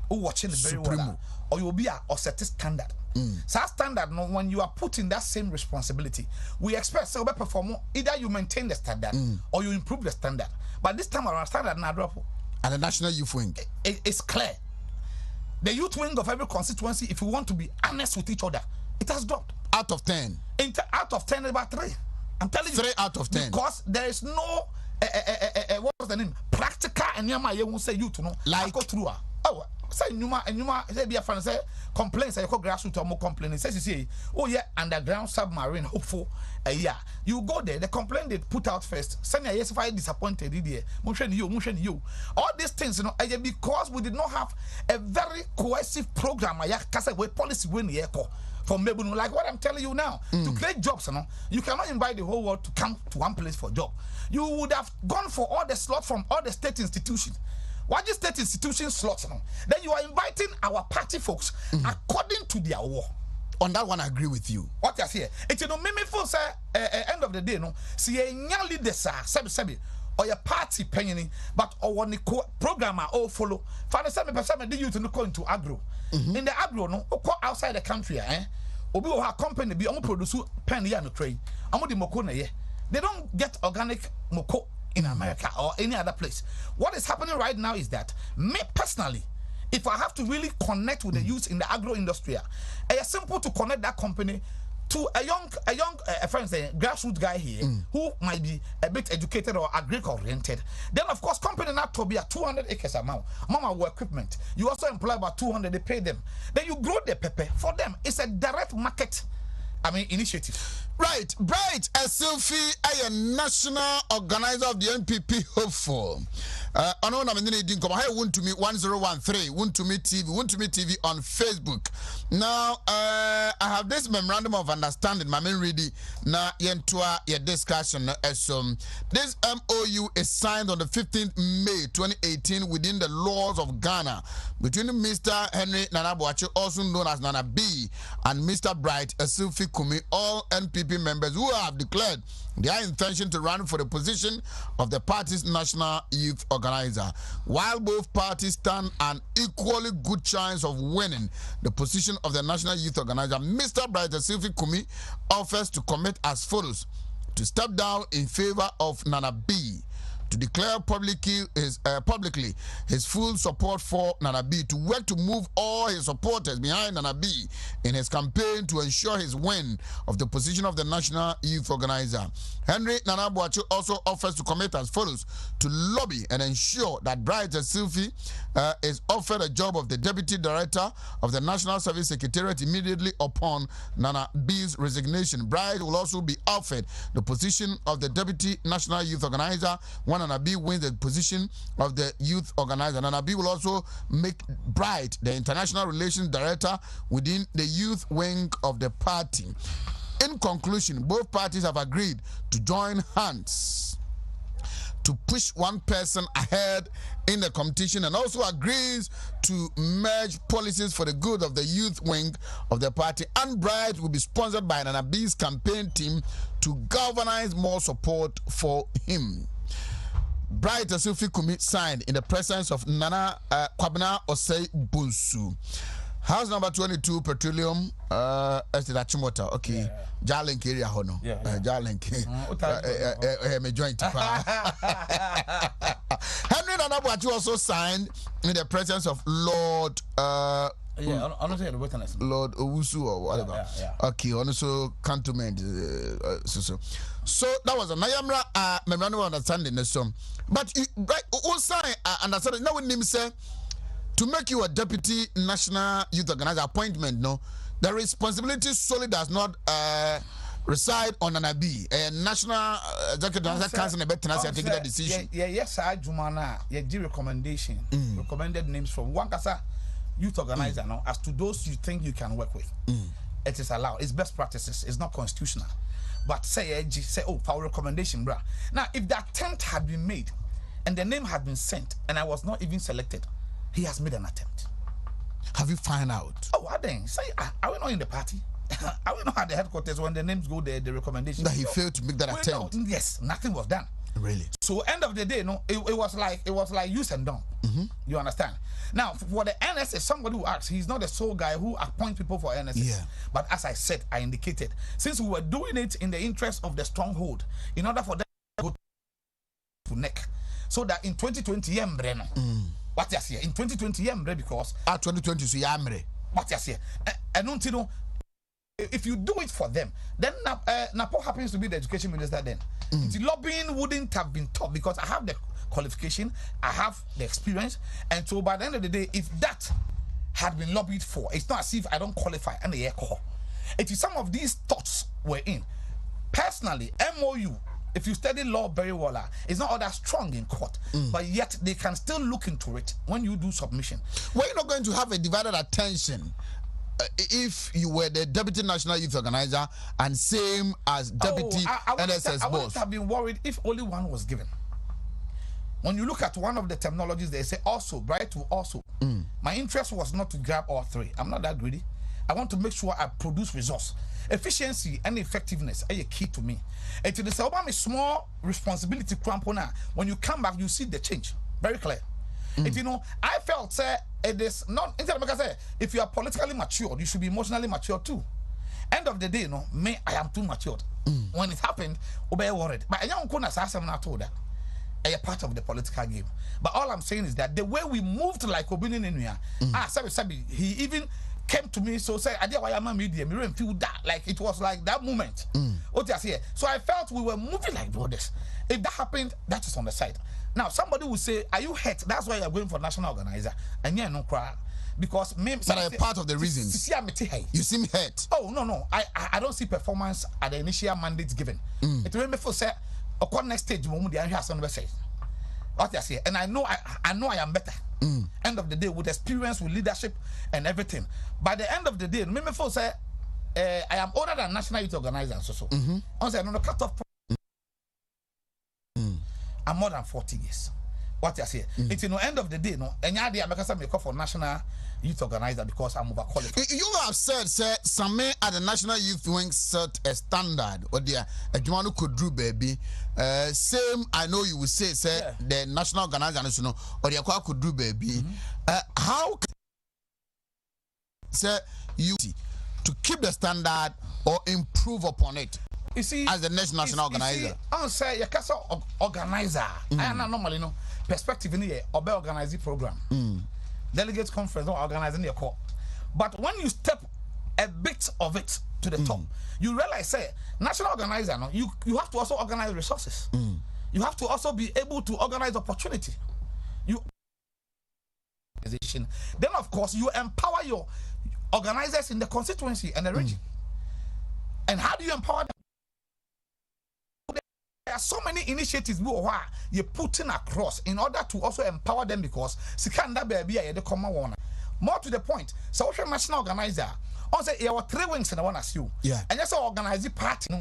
Who watching the very well, or you will be a set standard. So that standard, no, when you are put in that same responsibility, we expect so perform either you maintain the standard or you improve the standard. But this time around, standard now drop. And the national youth wing, it's clear. The youth wing of every constituency, if we want to be honest with each other, it has dropped. Out of 10. Out of 10, about 3. I'm telling you. 3 out of 10. Because there is no what was the name? Practical and you won't say youth, no. Like go through. Oh, say Numa say be a fan say complaints say grassroots or more complaining. Says you say, oh yeah, underground submarine hopeful yeah. You go there, the complaint they put out first. Send yes if I disappointed there. Motion you. All these things, you know, because we did not have a very cohesive program, policy when the echo. For maybe like what I'm telling you now, to create jobs, you know, you cannot invite the whole world to come to one place for a job. You would have gone for all the slots from all the state institutions. What is state institution slots, you know? Then you are inviting our party folks according to their war. On that one, I agree with you. What you say? It's you know, me for say end of the day, no. See a young leader, sebi. Or your party penny, but or one programmer or follow. For the 7% they use to go into agro. In the agro, no, or outside the country, Obi or her company be on produce penny and trade. Amodi moko na ye. They don't get organic moko in America or any other place. What is happening right now is that me personally, if I have to really connect with the youth in the agro industry, it's simple to connect that company to a young friend, say grassroots guy here who might be a bit educated or agric-oriented. Then of course, company not to be a 200 acres amount. Mama equipment. You also employ about 200. They pay them. Then you grow the pepper for them. It's a direct market. Initiative. Right, Bright Selfie, a national organizer of the NPP hopeful. I know I'm Wontumi 1013, Wontumi TV on Facebook. Now, I have this memorandum of understanding, my main reading. Now, your discussion. This MOU is signed on the 15th May 2018 within the laws of Ghana between Mr. Henry Nanabuachi, also known as Nana B, and Mr. Bright Selfie Kumi, all NPP members who have declared their intention to run for the position of the party's national youth organizer. While both parties stand an equally good chance of winning the position of the national youth organizer, Mr. Bright Selfie Kumi offers to commit as follows: to step down in favor of Nana B, to declare publicly his full support for Nana B, to work to move all his supporters behind Nana B in his campaign to ensure his win of the position of the National Youth Organizer. Henry Nana Boachi also offers to commit as follows: to lobby and ensure that Bright Sylvie is offered a job of the Deputy Director of the National Service Secretariat immediately upon Nana B's resignation. Bright will also be offered the position of the Deputy National Youth Organizer when Nana B wins the position of the Youth Organizer. Nana B will also make Bright the International Relations Director within the youth wing of the party. In conclusion, both parties have agreed to join hands to push one person ahead in the competition, and also agrees to merge policies for the good of the youth wing of the party. And Bright will be sponsored by Nana B's campaign team to galvanize more support for him. Bright Asylfi Kumi signed in the presence of Nana Kwabena Osei Bunsu. House number 22 Petroleum Estate Achimota. Okay. Yeah. Jarlink area hono. Yeah. Jarlink. Me joint. Henry Nana Boachi also signed in the presence of Lord Lord Owusu or whatever. Okay, also cantonment. So that was a Nayamra memorandum of understanding. But right, also understand now when him say to make you a Deputy National Youth Organizer appointment, no, the responsibility solely does not reside on an AB. A national executive council taking that decision. Yes, I Jumana, the recommendation, recommended names from one Kasa youth organizer now as to those you think you can work with. It is allowed. It's best practices. It's not constitutional. But say, oh, for recommendation, bruh. Now, if the attempt had been made and the name had been sent and I was not even selected, he has made an attempt. Have you found out? Oh, I didn't say. Are we not in the party? Are we not at the headquarters when the names go there, the recommendation? That he failed to make that attempt. Yes, nothing was done. Really? So end of the day, no, it was like use and done. You understand? Now for the NSS, somebody who asks, he's not the sole guy who appoints people for NSS. Yeah. But as I said, I indicated, since we were doing it in the interest of the stronghold, in order for them to go to neck, so that in 2020, what you say? In 2020, because 2020 so yamre. What you say? And don't you know? If you do it for them, then Napo happens to be the education minister then. The lobbying wouldn't have been tough because I have the qualification, I have the experience, and so by the end of the day, if that had been lobbied for, it's not as if I don't qualify and the call. If some of these thoughts were in, personally, MOU, if you study law very well, it's not all that strong in court, but yet they can still look into it when you do submission. Well, you're not going to have a divided attention if you were the Deputy National Youth Organizer and same as Deputy NSS boss. I wouldn't have been worried if only one was given. When you look at one of the terminologies, they say also, Bright to also. My interest was not to grab all three. I'm not that greedy. I want to make sure I produce results. Efficiency and effectiveness are key to me. And to the Obama small responsibility crampona. When you come back, you see the change. Very clear. And you know, I felt it is not if you are politically matured, you should be emotionally mature too. End of the day, I am too matured. When it happened, obey worried. But I don't told that. A part of the political game. But all I'm saying is that the way we moved like Obinin in here, Sabi, he even came to me, so say, I did why I'm a media, me and feel that. Like it was like that moment. So I felt we were moving like brothers. If that happened, that is on the side. Now somebody will say, are you hurt? That's why you're going for national organizer. And yeah, no cry. Because but a part of the reasons you seem hurt. Oh no. I don't see performance at the initial mandate given. It made me feel say upon next stage moment the answer somebody say. What I say, and I know I am better. End of the day, with experience, with leadership and everything. By the end of the day, me feel say I am older than National Youth Organizer. So. I say no cut off. I'm more than 40 years. What I say, it's the end of the day, any idea because I make up for National Youth Organizer because I'm overqualified. You have said, some at the National Youth Wing set a standard, or the Jumanu could do, baby. Same, I know you will say, the National Organizer, or the Aqua could do, baby. How can you to keep the standard or improve upon it? You see, as the next national organizer. I say you can organizer. I am normally perspective in here or organizing program. Delegates conference or organizing your call. But when you step a bit of it to the top, you realize say national organizer, no, you have to also organize resources. You have to also be able to organize opportunity. Then of course you empower your organizers in the constituency and the region. And how do you empower them? There are so many initiatives you're putting across in order to also empower them, because Sikanda baby the common one. More to the point, social national organizer, on say there were 3 wings in the one as you. Yeah. And just organize the party.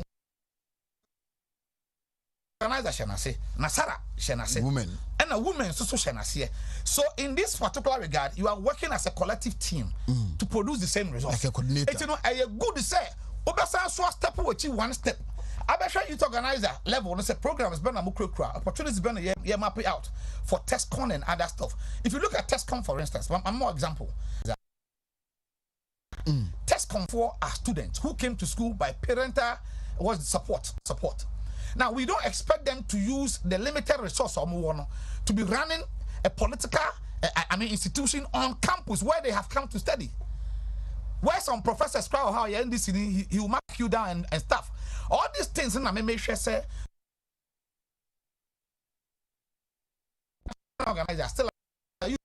Organizer Shanase, Nasara Shanase. Women. And a woman so Shanase. So in this particular regard, you are working as a collective team to produce the same results. Like a coordinator. It's a good say. Obasa so step with you 1 step. Abesha youth organizer level, no say programs been opportunities been a map it out for TESCON and other stuff. If you look at TESCON, for instance, one more example. TESCON for our students who came to school by parental support. Now we don't expect them to use the limited resource to be running a political institution on campus where they have come to study. Where some professors cry how you're in this, he will mark you down and stuff. All these things in make sure say organizer still we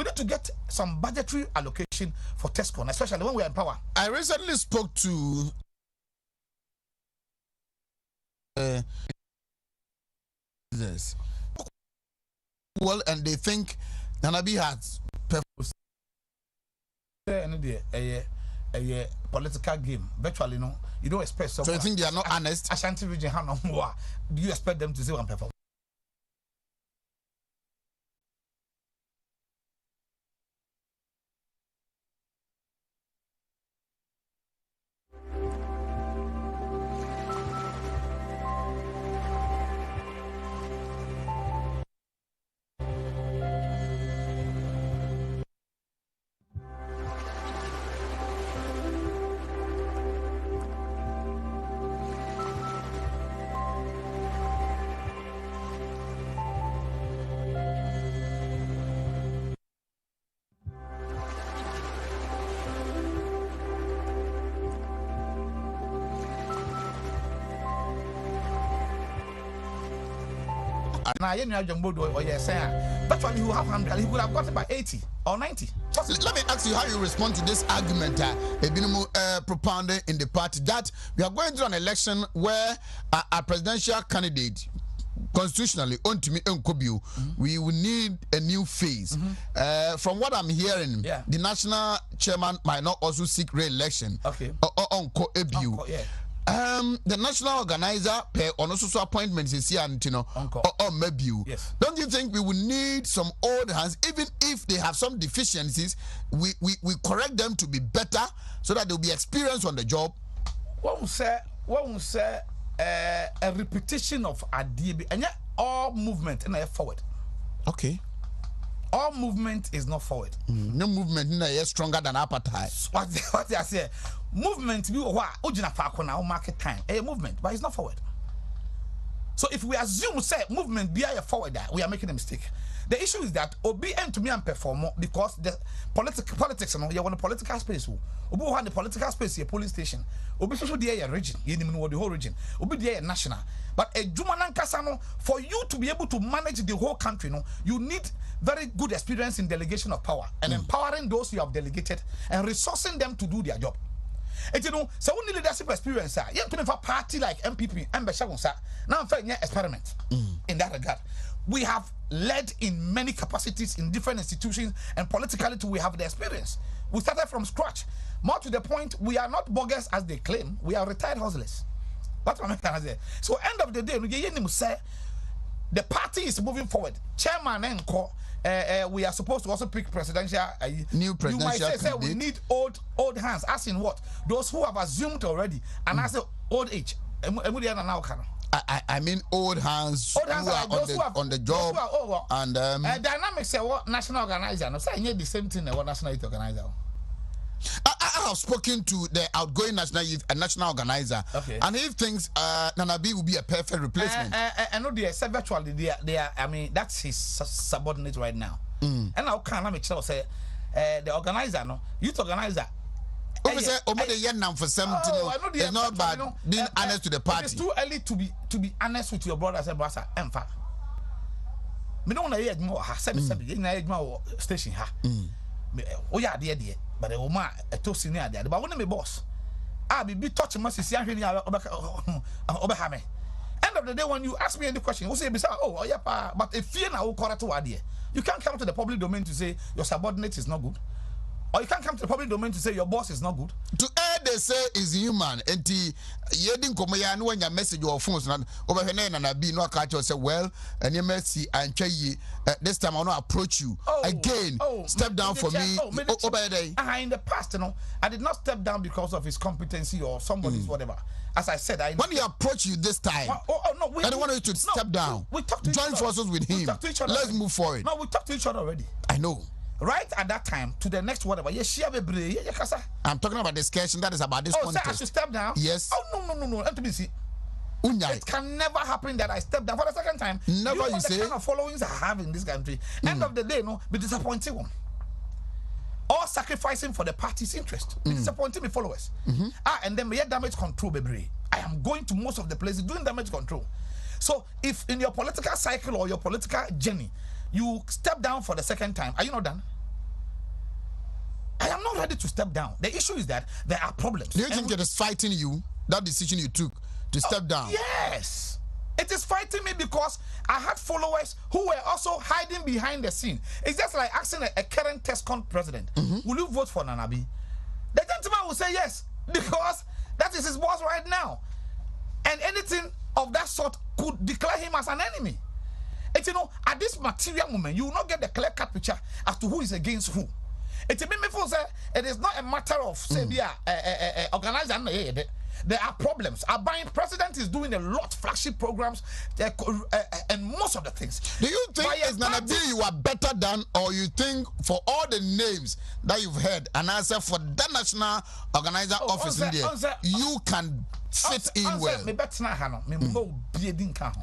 need to get some budgetary allocation for TESCON, especially when we are in power. I recently spoke to this. Well, and they think Nanabi has a political game. Virtually, no, you don't expect someone. So you think they are not honest? Ashanti region, how no more? Do you expect them to say one perform? Now, you know, or yes, that's why you have 100. He would have got it by 80 or 90. Let me ask you how you respond to this argument propounded in the party that we are going through an election where a presidential candidate constitutionally Wontumi Nkobiu, we will need a new phase. From what I'm hearing, the national chairman might not also seek re-election. Okay. The national organizer pay on also appointments is here and or maybe yes. Don't you think we will need some old hands, even if they have some deficiencies, we correct them to be better so that they'll be experienced on the job? What we say a repetition of a DB and yet all movement in a forward. Okay. All movement is not forward. No movement is stronger than apartheid. What they say, movement be what ojina fa na market time. A movement, but it's not forward. So if we assume say movement be a forward, we are making a mistake. The issue is that obi to me and perform because the politics you want a political space. Obi want the political space a police station. Obi social there a region, you know the whole region. Obi there a national. But a Jumanan Kasano, for you to be able to manage the whole country, you need very good experience in delegation of power and empowering those you have delegated and resourcing them to do their job. And so we need leadership experience. You have to have a party like MPP and Beshagonsa. Now, I'm saying experiment in that regard. We have led in many capacities in different institutions, and politically too, we have the experience. We started from scratch. More to the point, we are not bogus as they claim. We are retired hustlers. That's what I'm trying to say. So, end of the day, the party is moving forward. Chairman and we are supposed to also pick presidential. New presidential. You might say we need old hands. As in what? Those who have assumed already, and as old age. I mean old hands, who are on the job and dynamics say what national organizer no say the same thing what national youth organizer. have spoken to the outgoing national youth and national organizer, and he thinks Nanabi will be a perfect replacement. I know they are virtually they are. I mean, that's his subordinate right now. And now can I make sure say the organizer, no youth organizer. Officer, for something. It's not bad being honest to the party. It's too early to be honest with your brothers and brothers. In fact, me don't want to hear more. Sebi station ha. Oh yeah, dear. But the woman a toasting near there. But when me boss, I be touching my sister here Obahame. End of the day, when you ask me any question, you say, oh yeah, but if you now call it to idea, you can't come to the public domain to say your subordinate is not good. Or you can't come to the public domain to say your boss is not good. To air they say is human. And the yedin komaya no when your message or phones not over here and I be no catch you say well and you mercy and this time I want to approach you again. Step down for me. In the past, you know, I did not step down because of his competency or somebody's whatever. As I said, when he approached you this time, I don't want you to step down. We talked to join forces with him. Let's move forward. No, we talked to each other already. I know. Right at that time to the next whatever. I'm talking about the discussion that is about this contest. So I should step down? Yes. Oh no. It can never happen that I step down for the second time. Never, you say. The kind of followings I have in this country. End of the day, no, be disappointing one. Or sacrificing for the party's interest. Be disappointing me followers. And then we have damage control, baby. I am going to most of the places doing damage control. So if in your political cycle or your political journey, you step down for the second time, are you not done? I am not ready to step down. The issue is that there are problems. Do you think it is fighting you, that decision you took to step down? Yes. It is fighting me because I had followers who were also hiding behind the scene. It's just like asking a current TESCON president, will you vote for Nanabi? The gentleman will say yes, because that is his boss right now. And anything of that sort could declare him as an enemy. And you know, at this material moment, you will not get the clear-cut picture as to who is against who. It is not a matter of say organizing. There are problems. Our president is doing a lot of flagship programs and most of the things. Do you think it's Nanabi you are better than, or you think for all the names that you've heard and answer for that national organizer office in there, you can fit in well?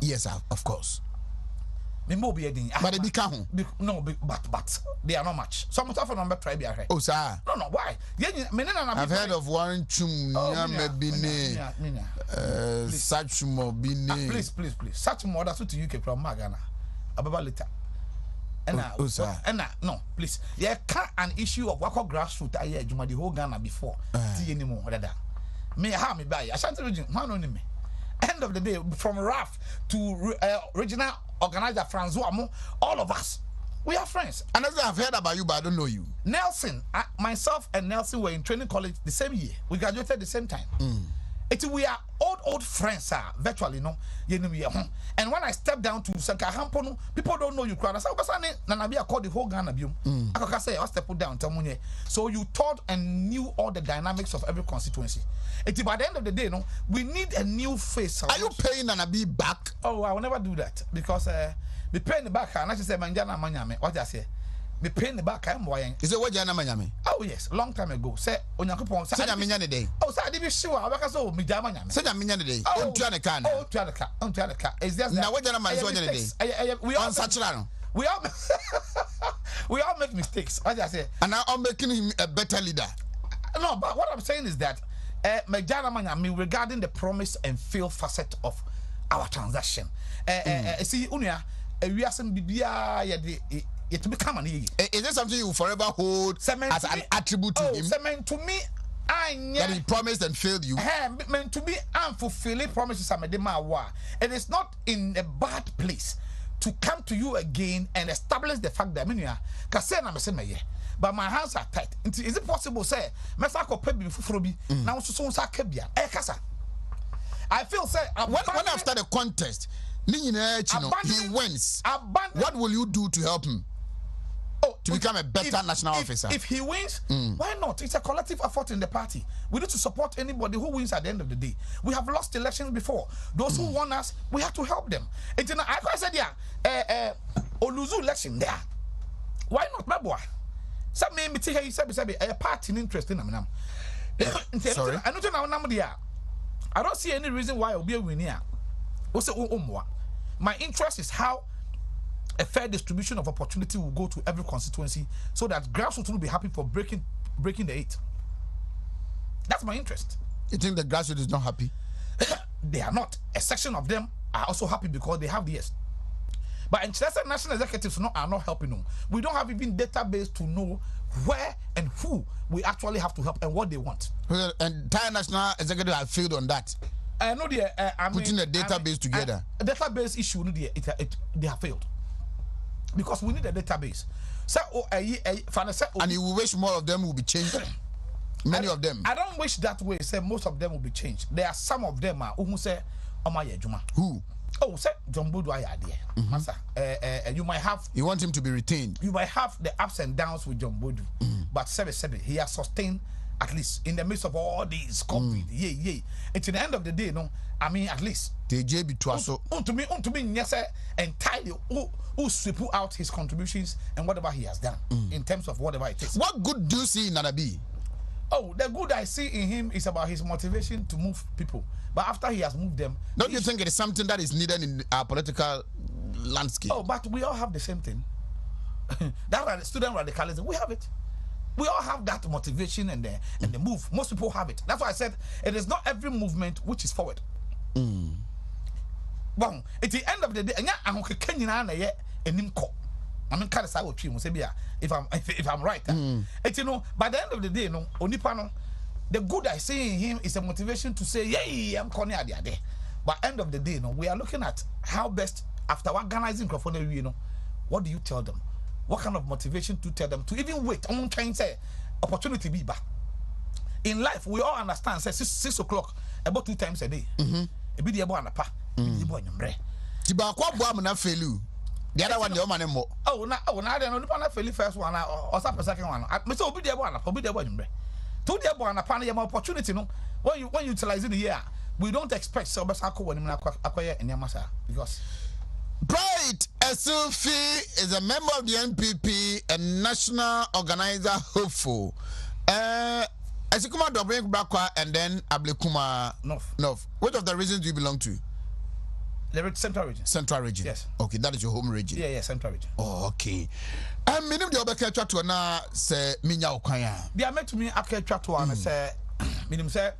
Yes, of course. But they become no, but they are not much. So I'm not for number try be. Oh, sir. No, why? I've heard of Warren Chum, Sachumo Bini. Please. Sachumo, that's what you can from Magana. About later. And no, please. Yeah, an issue of Wako grassroots. I hear the whole Ghana before. Anymore. Me, how me buy? I shan't region. Man on me. End of the day, from RAF to regional organizer Francois, all of us, we are friends. And as I've heard about you, but I don't know you. Nelson, myself and Nelson were in training college the same year. We graduated at the same time. We are old friends, virtually, no. And when I step down to Sankahampono, people don't know you. I said, Nanabi, I called the whole Ghana. I say, I'll step down. So you taught and knew all the dynamics of every constituency. By the end of the day, no, we need a new face. Are you paying Nanabi back? Oh, I will never do that because we pay the back. And I just say, Manjana Manyame. What I say? Me paying the back. I'm why. Is it what Jana Manyame? Oh yes, long time ago. Say Onyakopon. Say Jaminya day. Oh, say I didn't sure. I was so me Jamanyame. Say Jaminya day. On Tuanaka. Oh, Tuanaka. Is just now what Jana Manzo day? We all Saturano. We all make mistakes. What I say? And now I'm making him a better leader. No, but what I'm saying is that regarding the promise and fail facet of our transaction. See, Unia, we are some Bibia. It become an Is this something you forever hold as an attribute to him? To me, that he promised and failed you. Meant to be unfulfilling promises. It is not in a bad place to come to you again and establish the fact that but my hands are tight. Is it possible, say, now I feel say when after the contest, he wins. What will you do to help him? To become a better national officer. If he wins, why not? It's a collective effort in the party. We need to support anybody who wins at the end of the day. We have lost elections before. Those who won us, we have to help them. I said, Oluzu election there. Why not, my boy? Some men say a party interest in them. Sorry. I don't see any reason why I'll be a winner. My interest is how a fair distribution of opportunity will go to every constituency so that grassroots will be happy for breaking the 8. That's my interest. You think the grassroots is not happy? They are not. A section of them are also happy because they have the yes. But in Chester, national executives are not helping them. We don't have even database to know where and who we actually have to help and what they want. Well, entire national executive have failed on that. No, putting a database together. A database issue, they have failed because we need a database. So, and you wish more of them will be changed. Many of them. I don't wish that way. Say most of them will be changed. There are some of them who say, who? Oh, say John Bodu idea. Master, you might have. You want him to be retained. You might have the ups and downs with John Bodu, but 7 he has sustained at least in the midst of all these COVID. Yeah. And to the end of the day, at least. The JB Twaso. To me, yes, entirely who sweep out his contributions and whatever he has done in terms of whatever it is. What good do you see in Nanabi? Oh, the good I see in him is about his motivation to move people. But after he has moved them... Don't you think it is something that is needed in our political landscape? Oh, but we all have the same thing. That student radicalism, we have it. We all have that motivation and the move. Most people have it. That's why I said it is not every movement which is forward. Well, at the end of the day, I mean, if I'm right, by the end of the day, the good I see in him is a motivation to say, "Yay, I'm Connie Adiade." But end of the day, we are looking at how best after organizing crowdfunding, what do you tell them? What kind of motivation to tell them to even wait? I'm trying to say, opportunity be back. In life, we all understand. Say 6 o'clock, about 2 times a day. It be the able and a pa. The other one, the woman more. Now I don't know the fairly first one or some second one. I must be the one, probably the one. To the one, a opportunity. No, when you utilize it here, we don't expect so much when you acquire in your massa because. Bright Esufi is a member of the NPP and national organizer hopeful. Esikuma Dobring Bakwa and then Ablekuma North. Which of the regions do you belong to? The Central region. Central region. Yes. Okay, that is your home region. Yeah, Central region. Oh, okay. Minim the obeka to na se minya okwan. They are meant to me aketwa to and say minim say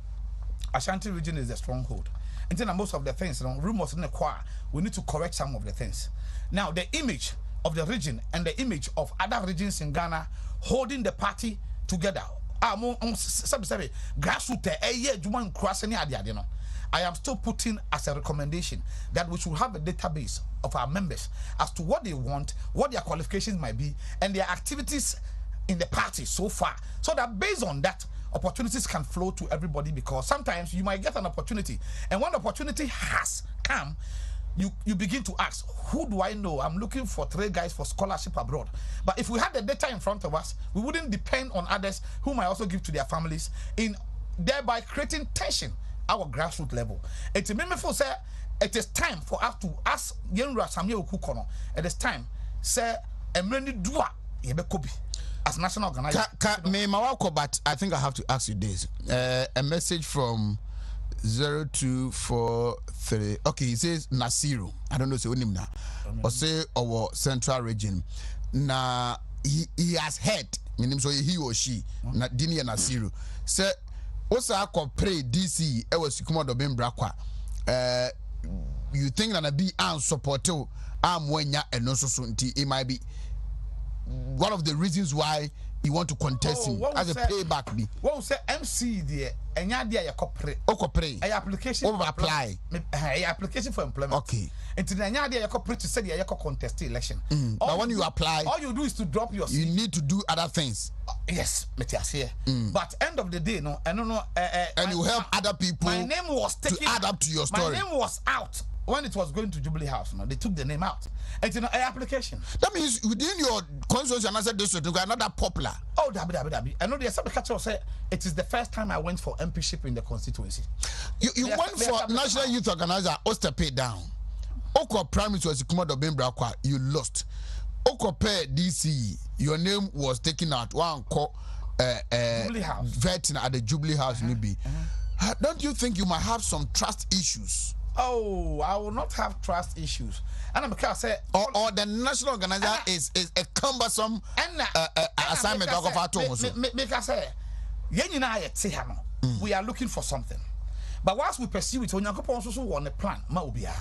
Ashanti region is the stronghold. And then most of the things, rumors in the choir, we need to correct some of the things. Now, the image of the region and the image of other regions in Ghana holding the party together. I am still putting as a recommendation that we should have a database of our members as to what they want, what their qualifications might be, and their activities in the party so far. So that based on that, opportunities can flow to everybody, because sometimes you might get an opportunity, and when the opportunity has come, you begin to ask, who do I know? I'm looking for 3 guys for scholarship abroad. But if we had the data in front of us, we wouldn't depend on others who might also give to their families, in thereby creating tension at our grassroots level. It's meaningful, say it is time for us to ask Yenra Samuel Kukono. It is time, say, Emreni Dua Yebekobi. As national organizer, but I think I have to ask you this. A message from 0243. Okay, he says Nasiru. I don't know say him now. Or say our central region. Na he has heard. Meaning so he or she. Na Dini Nasiru. Say Osa ko pray DC. Was Kumodo Bimbrakwa. You think that be unsupportive? Wenya and no so it might be one of the reasons why you want to contest him as a payback. What say MC there? And ya ya copre. Okopre. A application. Over apply. A application for employment. Okay. And to the ya ya copre to say ya contest election. But when you apply, all you do is to drop your. You need to do other things. Yes, Matthias here. But end of the day, no, I don't know. And you help other people. My name was taken to add up to your story. My name was out when it was going to Jubilee House. They took the name out. It's an application. That means within your constituency and answer district, you are not that popular. Oh, Dabi. I know there's some catcher say it is the first time I went for MPship in the constituency. You went for National Youth Organizer, Osterpay down. Oko Prime Minister was Kumodo Bimbrakwa, you lost. Oko Pay DC, your name was taken out. One call vetting at the Jubilee House, maybe. Don't you think you might have some trust issues? Oh, I will not have trust issues. And I'm because say or the national organizer is a cumbersome assignment of because we are looking for something. But once we pursue it, Onyankopon also want a plan. Ma obia.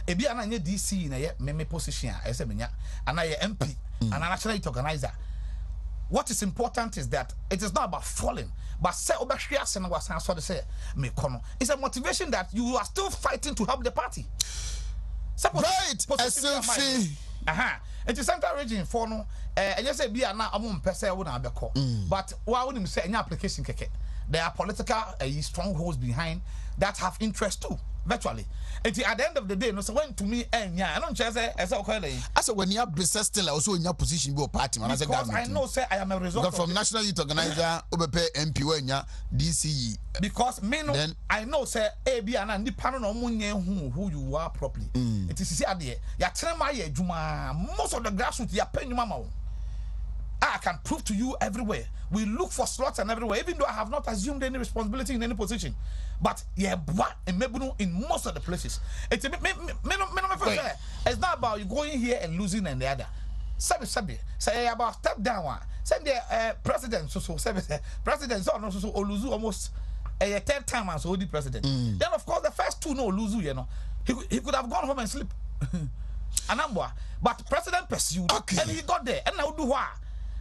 Ebi ana nye DC na ye me position a ese menya ana ye MP ana national youth organizer. What is important is that it is not about falling, but say obahwe ase na wasan so de say me kono. It's a motivation that you are still fighting to help the party. Right, SLC. It is central region for no and you say be na amon pese wo na abeko. But wa wonim say any application keke. There are political strongholds behind that have interest too, virtually. And at the end of the day, no, so when to me, and yeah, I don't just say, as I said, when you have business still also in your position, go party, man, as a government. I know, say, I am a result from National Youth Organizer, OBP, MP, DCE. Because me, no, I know, say, AB, and the panel of who you are properly. It is the ya tell my Juma, most of the grassroots, ya paying mama. I can prove to you everywhere. We look for slots and everywhere, even though I have not assumed any responsibility in any position. But yeah, in most of the places. It's not about you going here and losing and the other. Say about step down one. Say the president president so Oluzu almost a third time as the president. Then of course the first two no Oluzu, you know. He could have gone home and sleep. But president pursued and he got there. And now do what?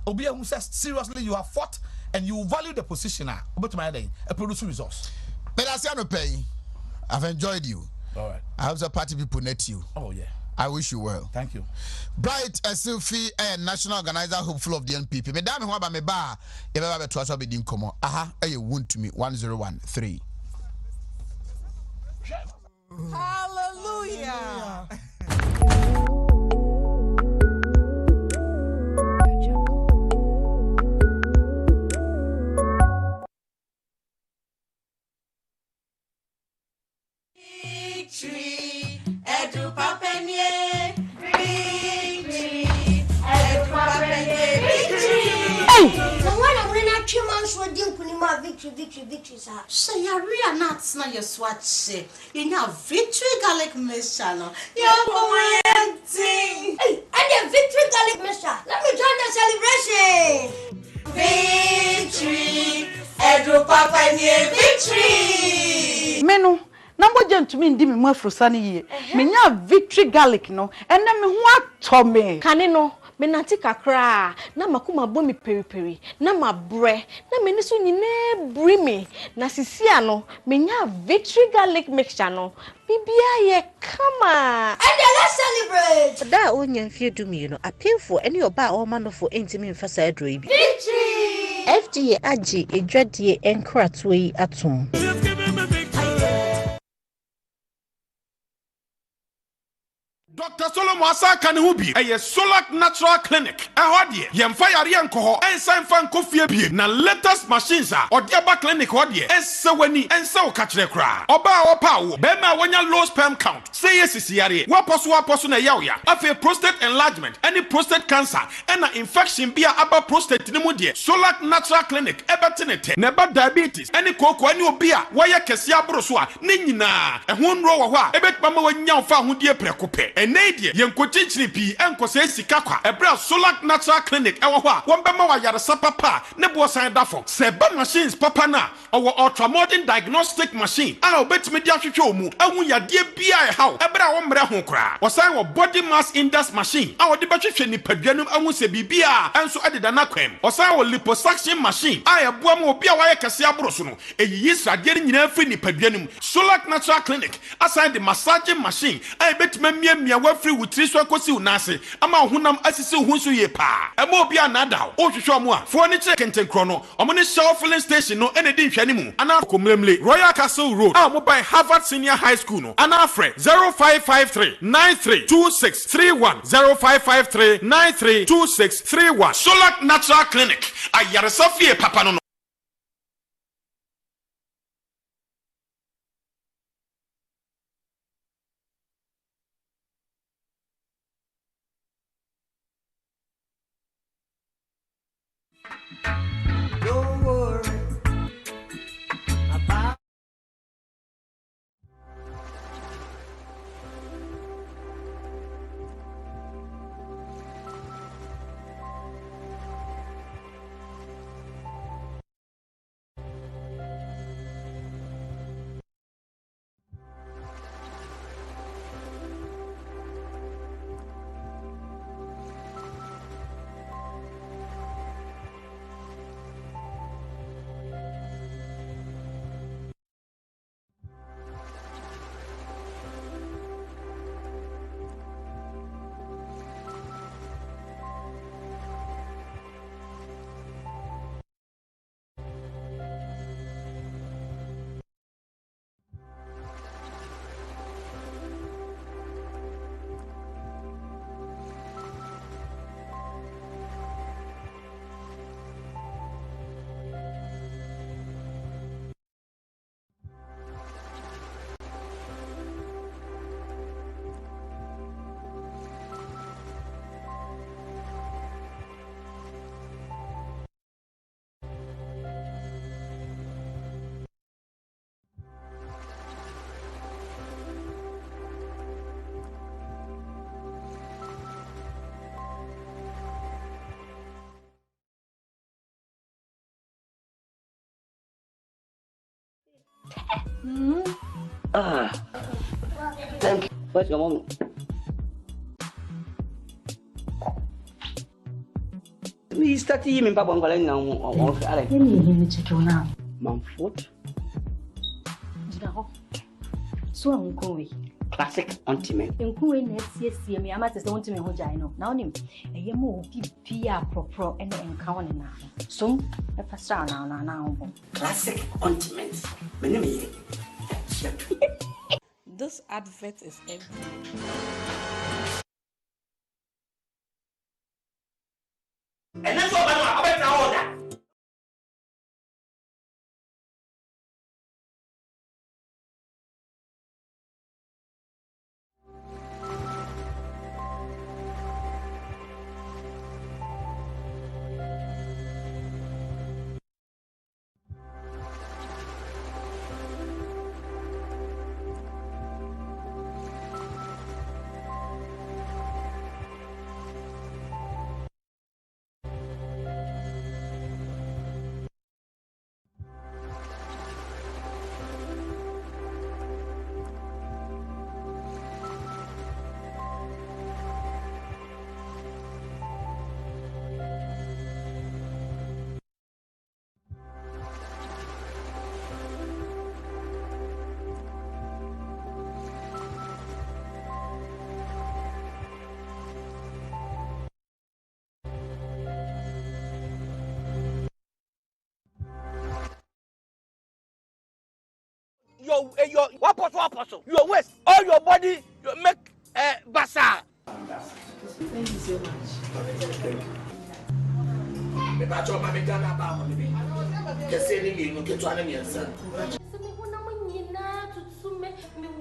Obia who says seriously you have fought and you value the position now. But my day, a producer resource. But I say no pay. I've enjoyed you. All right. I hope the party people net you. Oh yeah. I wish you well. Thank you. Bright Sylvie, national organizer, hopeful of the NPP. Madame, what about me bar? If I have a trust, I'll be doing come. Aha, you want to me 1013. Hallelujah. Victory, Edu Papanye, victory, Edu Papanye, victory. Hey, the one I'm running at 2 months for doing Punima victory, sir. So you're real nuts now, your swatch. You know, victory garlic mixture. You're going thing. Hey, and the victory garlic mixture. Let me join the celebration. Victory, Edu Papanye, victory. Menu. Number gentlemen ndi me mo afrosane ye. Me nya victory garlic no. And na me ho atome. Kane no, me nati kakra na makuma bo mi periperi na mabre na me niso nyine bri me na sisia no me nya victory garlic mixture no. Bibia ye kama. And let's celebrate. Da onye mfie dumi you know appeal for any oba or man for intimi mfasa edro ibi. Victory. FDA agi edwadie enkrato yi atom. Dr. Solomon Asaka ne ho bi eye Solak Natural Clinic ehode yemfa yare enko ensan fan kofie bie na latest machines a odiaba clinic hode ensewani ensew ka kire kra oba opa wo be ma wonya low sperm count say yes yare waposo na yawo ya afi prostate enlargement any prostate cancer and infection bia aba prostate ne mu de Solak Natural Clinic ebetenete na ba diabetes any koko any obi a woye kese aboro so a ne nyina ehwo nro wo ho a ebetuma wonya fa hodie prekope Nadia, Yankochichri P, Enkose Sikakwa, Ebra Solak Natural Clinic, Ewa, Wambama Yarasa Papa, Nebo Sandafo, Seba machines, Papa na, our ultra modern diagnostic machine, I'll bet media chomu, and we are dear BI how, Ebra Wambra Honkra, was our body mass index machine, our debatration in Pedranum, and we say BBA, and so added an aquam, was our liposuction machine, I have one more Biawaya Cassia Brosuno, a years are getting in every Pedranum, Solak Natural Clinic, aside the massaging machine, I bet me free with three kosi unase ama hunam asisi hunsu ye pa emo bia nada o hwehwe mo a fo ne kire kenten krono omo ne shelf filling station no ene di nhwane mu ana komlemle Royal Castle Road a mo by Harvard Senior High School no ana frɛ 0553 932631 0553 932631 Solak Natural Clinic ayare safie papa no. Thank you. Where's your mom? Me start me papa ngala na on ale. Ni check you now. Manfort. Jiraho. So am going. Classic Wontumi. Enkuwe na siesie me amate se Wontumi ho jai no. Na onim eye mo pipia propro ene enka woni na. So e fasta na ho. Classic Wontumi. Mene me. This advert is empty. And that's what I'm about to order. Your what apostle? Your waist, all your body, you make bazaar. Thank you so much. Thank you. Me ba cho ma me Ghana ba mo me. Kese ni mi no ke to anani ansa. Me hona mo nyina tutu me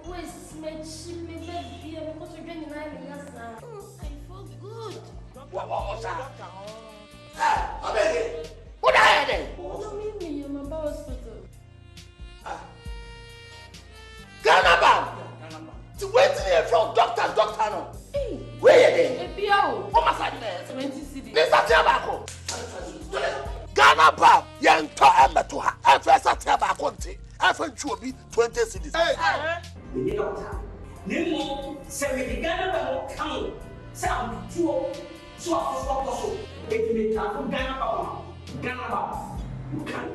waist me chi me baby me ko to dwen nyina me yasa. I feel good. What sa? Ah, abege. What are you? No me my boss to. Ghana ba. To wait here from doctor no. Where you there? Ebio. What massage there? 20 cedi. This is Tiabako. Ghana ba yento emeto ha. Efesa Tiabako nti. Efentu obi 20 cedis. Me doctor. Nemo se we Ghana ba mo kan. Se am tuo. So afoso. E me ta ko Ghana ba. Ghana ba. You can.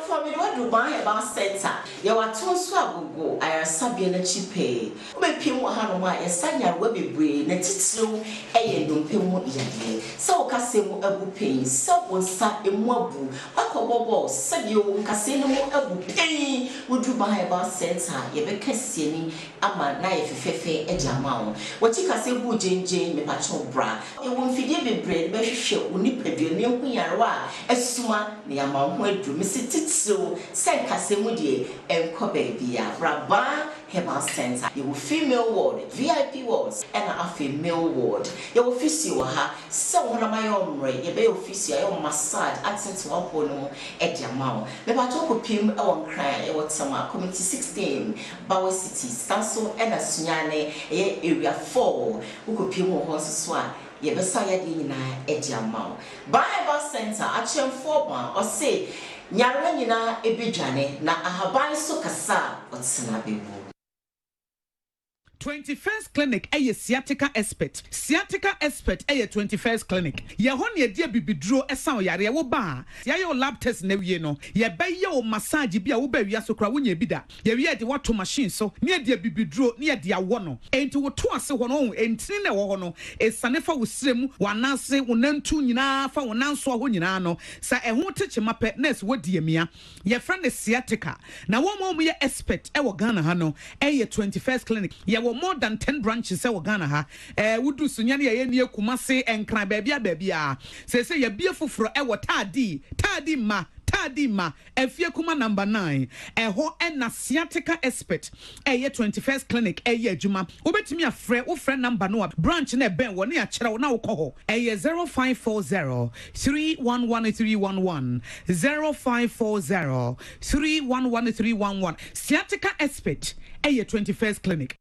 For me, what do buy about center? You are too swag I are Sabian cheapay. May pay 100 a sanya will be brave, net slow, a don't pay more yet. So Cassimo a pain, so one sat in Wabu, Aquabobo, said you Cassino a pain. Would you buy about center? You be Cassini, a man knife fefe a jamao. What you can say, Boo Jane, me patron bra. You won't feed me bread, but you shall nip your name when you are a suma near Mount Wedrum, Mrs. So, send Casimudi and Cobebia, Rabba, Herbal Center. You will female ward, VIP wards, and a female ward. You will physio ha, so one of my own rate, you be official, your massage, accent to one pono, at your mouth. The battle pim on cry, what summer, Committee 16, Bower City, Sanso, and a Sunyane, area 4, who could pim on horses swan. Yebesaya Dina, at your mouth. Bible Center, action 4 or say, Nyarwa nyina ebidwane na ahaban so kasa otsena bebu 21st clinic sciatica expert 21st clinic ye ho ne dia bibidro esan yare wo ba ya yo lab test na wie no ye be ye o massage bi a wo ba wi asokra wo nya bi da ye wie de wato machine so ne dia bibidro ne dia wo no enti wo to ase ho no enti ne wo ho no esane fa wo srem wanase wo nantu nyina fa wo nanso ho nyina no sa eho teche mape nurse wo die mia ye friend sciatica na wo mo ye expert e wo Ghana ha no 21st clinic ye wo more than 10 branches e Ghana ha wudu sunyane ye ne Kumase enkran baabia say ye bia foforo e wo tadi ma efie kuma number 9 eho na sciatica expert 21st clinic adwuma obetimi afre wo frɛ number no branch na ben wo ne a kyerɛ wo na wo kɔ hɔ 0540 311311 0540 311311 sciatica expert 21st clinic.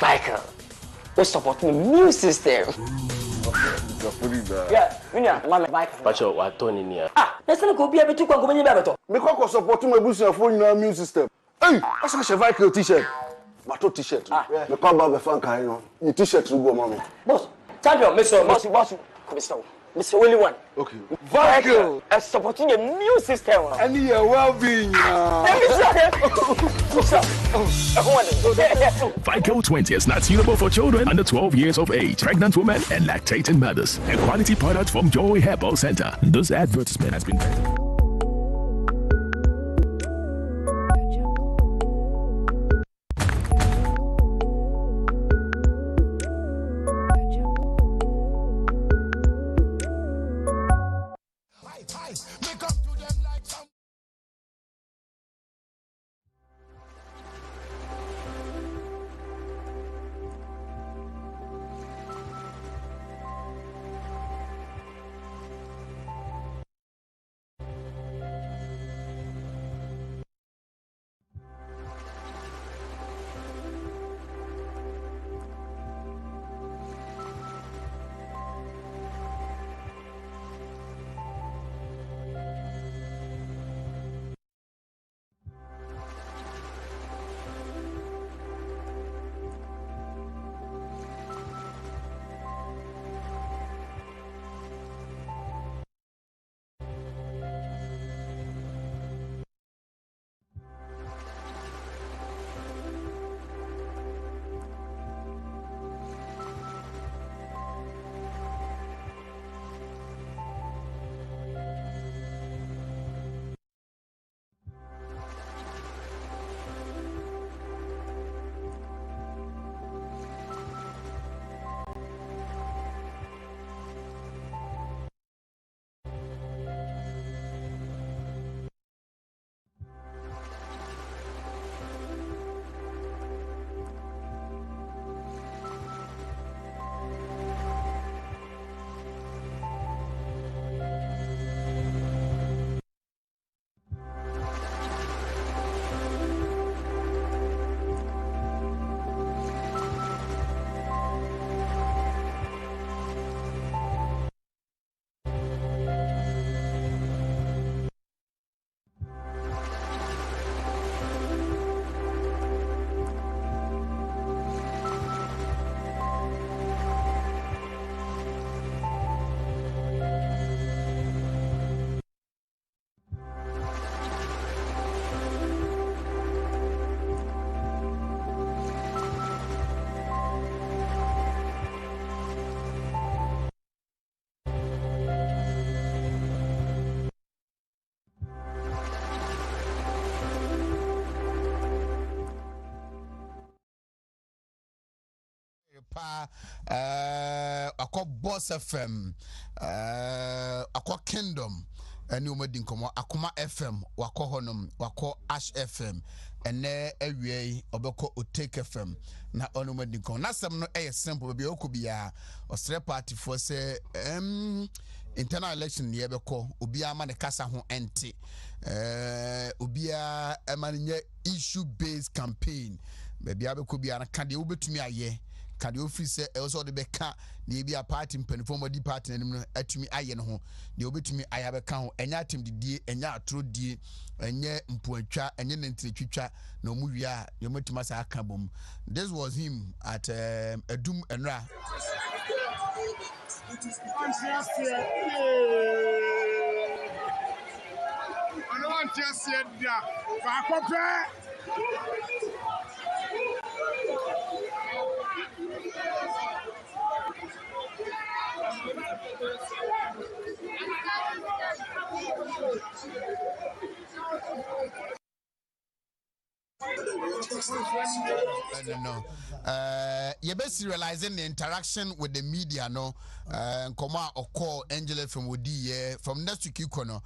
Michael, we support the immune system. Yeah, Mama Michael. But you are Tony near. Let's go be able to go and go. Me ko support my business for immune system. Hey, that's a Michael t-shirt. Mato t-shirt. Me ko ba be fan kan no. Ni t-shirt go mommy. Boss, champion, boss. Mr. Willie one. Okay. Michael, supporting the immune system. And your well-being. Vico 20 is not suitable for children under 12 years of age, pregnant women, and lactating mothers. A quality product from Joy Herbal Center. This advertisement has been akọ Boss FM, akọ Kingdom, eni umedi nkomo akoma FM, wako honom, wako Ash FM, ene ewie obeko Otake FM na onu umedi nkomo. Na sem no simple baby okubia ostre party for say internal election ni ebeko obi ama ne kasa ho ente obi ama nye issue based campaign baby abeko bia na kade obetumi aye kade office also de beka na ebi a party mpanifo di party nanim no atumi aye ne ho de obetumi aya beka ho enya atem didie enya atro die enye mpuatwa enye nentretwitwa na omuwia ye matuma sa aka bom. This was him at Edum Enra. I don't want to see it there. Back up there. No. You best realizing the interaction with the media, no. Koma oko Angela from Wodi from next week, you know.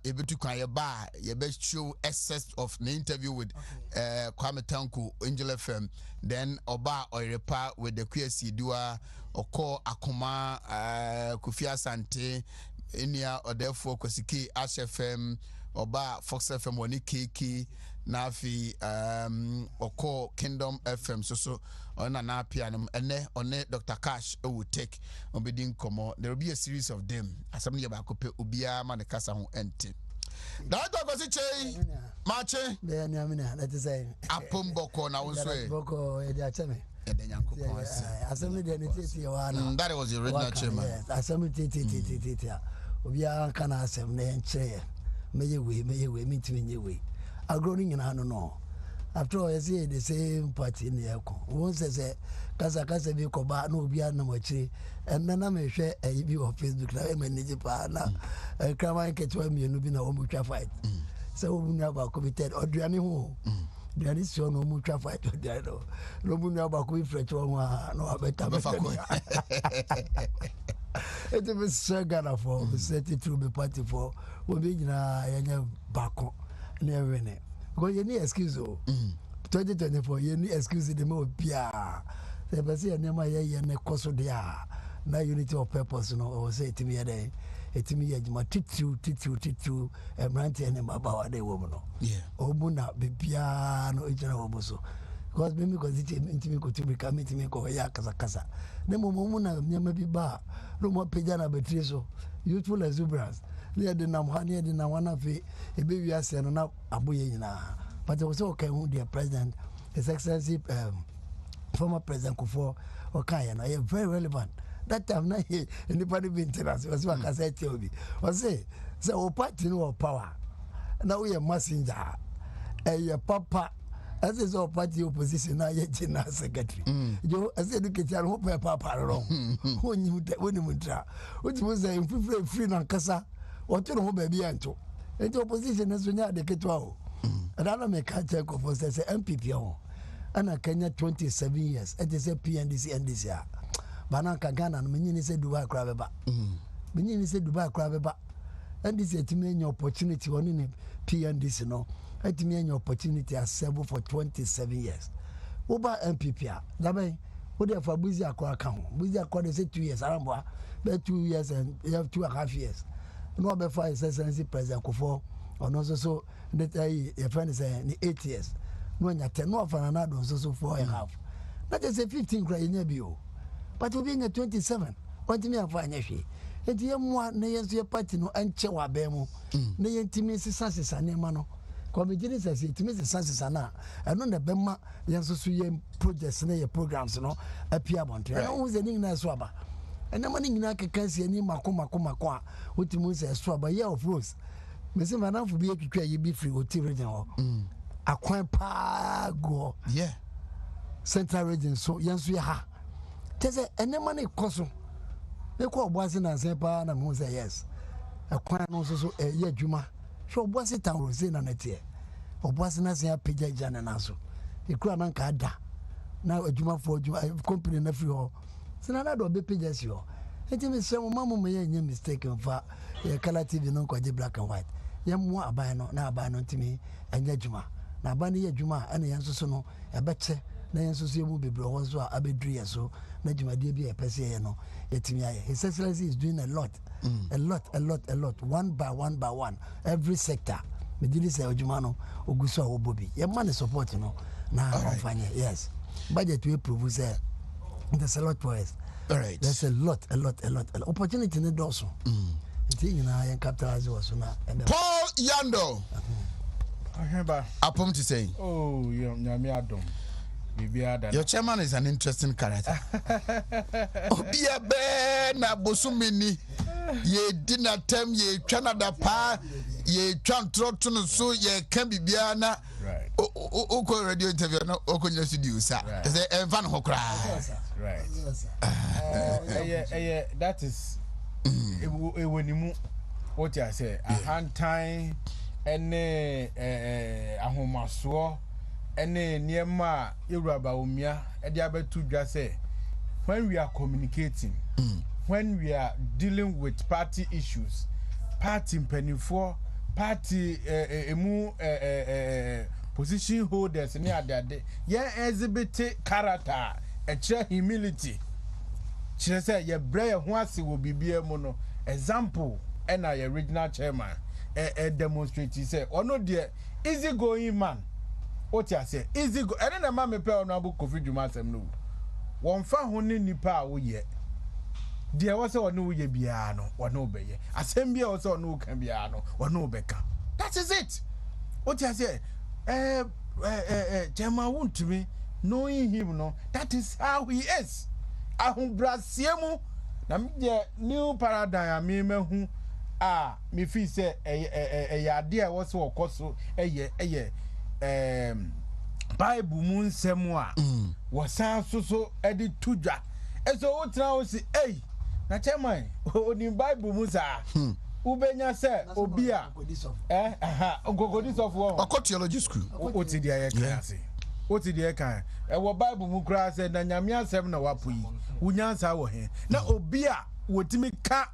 Able to come your bar. You best show excess of the interview with Kwame Tanku, Angela FM. Then Oba or repa with the QSC Dua oko Akoma Kufia Sante, Inia or therefore Kosiki Ash FM. Oba Fox FM woni keke na afi oko Kingdom FM so on na piano ene Dr. Cash will take obedin komo. There will be a series of them asem ye ba ko pe obia ma ne kasa ho ente. Dr. Gosiche Mache be na amina that is say apomboko na wonso e boko e dia cheme assembly that was the original chairman. Yes, assembly obia kana asem na enche meye we mitimi nye we agro ni na no after all say the same party in the echo won say kasa bi ko ba na obia na machi en na me hwe e bi on Facebook na e manage pa na krama nke twa mienu bi na o mutwa fight so o mu ba committed oduane ho duane so no mutwa fight oduane no mu na ba ko ifreche won ha no abeta be fa ko it was Ghana for the 32 be party for we be na yanya bako na ewene because you need excuse 2024 you need excuse the mo bia the person ya nema ye ne koso dia na unity of purpose no o say timi ya dey etimi ya juma titu emrante ene mabawa dey wo no obu na bibia no ejina wo boso because me because it intimi ko timi ka mitimi ko ya kasa ne mo na nyama bi ba no mo peja na betri so youthful exuberance ne de na mhane de na wana fe ebe wi ase no na aboye nyina but also okay who the president his excellency former president Kufuor okay na very relevant that time na anybody been tell us was what I said to you was say o party no power na we messenger papa as is our party opposition na ye general secretary jo as education ho papa ro ho nyi woni mutra o ti mo say free na kasa o to no ba bia nto enti opposition na so nya de ketwa o ana me ka check of say MPP ho ana Kenya 27 years it is a PNDC NDC a bana ka Ghana no menyi ni say Dubai kra beba menyi ni say Dubai kra beba NDC etime nya opportunity oni ni PNDC no etime anya opportunity assemble for 27 years oba MPP a dabe wo dey for buzi akwa ka ho buzi akwa dey say 2 years arambo be 2 years and you have 2.5 years no be for excellency president Kufuor ono so that your friend say ni 8 years no nya 10 no for na do so 4.5 that is a 15 cry nya bi o but we being 27 what me afa nya hwe enti yemwa na yeso ye party no anche wa ba mu na yentimi sisa ne ma no committee says yentimi sisa na eno na bema yenso so ye projects na ye programs no apia bonto na wo ze ning na so aba ena ma ning na kekansi ani mako a otimu se so aba year of rose me se manamfo bi etwitwa ye bi free oti region ho akwan pa go central region so yenso ye ha tese enema na ikoso e ko obuase na nse pa na mo say yes akwan no so ye adwuma so obuase tan rose na netie obuase na se apagya jana na so e kura na nka ada na adwuma fo adwuma company na free ho sina na do be pagya si ho enti me se mo mamu me ye mistake mfa ye kala TV no kwaje black and white ye mo aban no na aban no ntimi anya adwuma na aban ye adwuma ana yenso so no e beche na yenso so emu bebre ho so abedru ye so na dwumade bi e pese ye no yetimi aye his excellency is doing a lot one by one every sector me dili say adwuma no oguso a obobi ye man support no na fanya yes budget we prove say there's a lot for us. All right, there's a lot opportunity in the also you know I capitalize also na Paul Yando apom to say oh nyame adom. Your chairman is an interesting character. Obia be na bosumini ye dinner time ye Canada pa ye twan trot no so ye kan bibia na o ko radio interview na o ko studio sa say envan ho kra right that is ewonimu what you say a hand time ene ahomaso ene niema ewuraba omia e dia betu dwa say when we are communicating when we are dealing with party issues party mpanifo party position holders ni adade ye exhibit character e humility chere say ye bre ho ase wo bibia mu no example na your regional chairman demonstrate say ono de easy going man What you say? Easy go. And then the man me pay on abu Kofi Dwuma asem no. Won fa ho ne nipa a wo ye. Dia wo se ono wo ye bia no, ono be ye. Asem bia wo se ono kan bia no, ono be kan. That is it. What you say? Chema Wontumi, knowing him no, that is how he is. Ahumbrasiemu na me new paradigm me hu me fi say ade a wo se okoso Bible mu nsɛm a wɔsan so de tudwa eso wo tena wo si na chairman oni Bible mu sa ubenya sɛ obi a ogogodi of wo theology school o ti dia ye class o ti dia kan wo Bible mu kura sɛ na nyame asɛm na wapo yi wunyansa wo he na obi a wotimi ka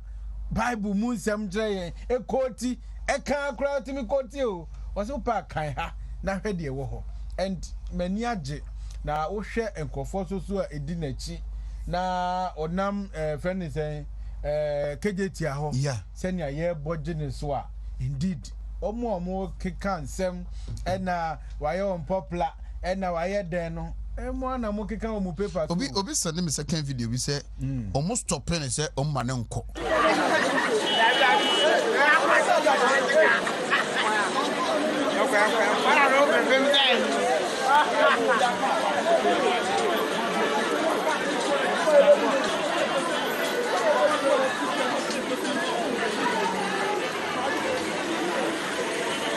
Bible mu nsɛm kyerɛ yɛn ekoti eka kura otimi koti o wo so pa kan ha na hwede wo ho and mani age na wo hwɛ enkofo so a edi nachi na onam friend say kejeti aho senia ye bodge ne so a indeed omo keka nsɛm ɛna waye on popular ɛna waye den no emo na mo keka o paper obi send me second video bi say almost stop ne say o ma ne nko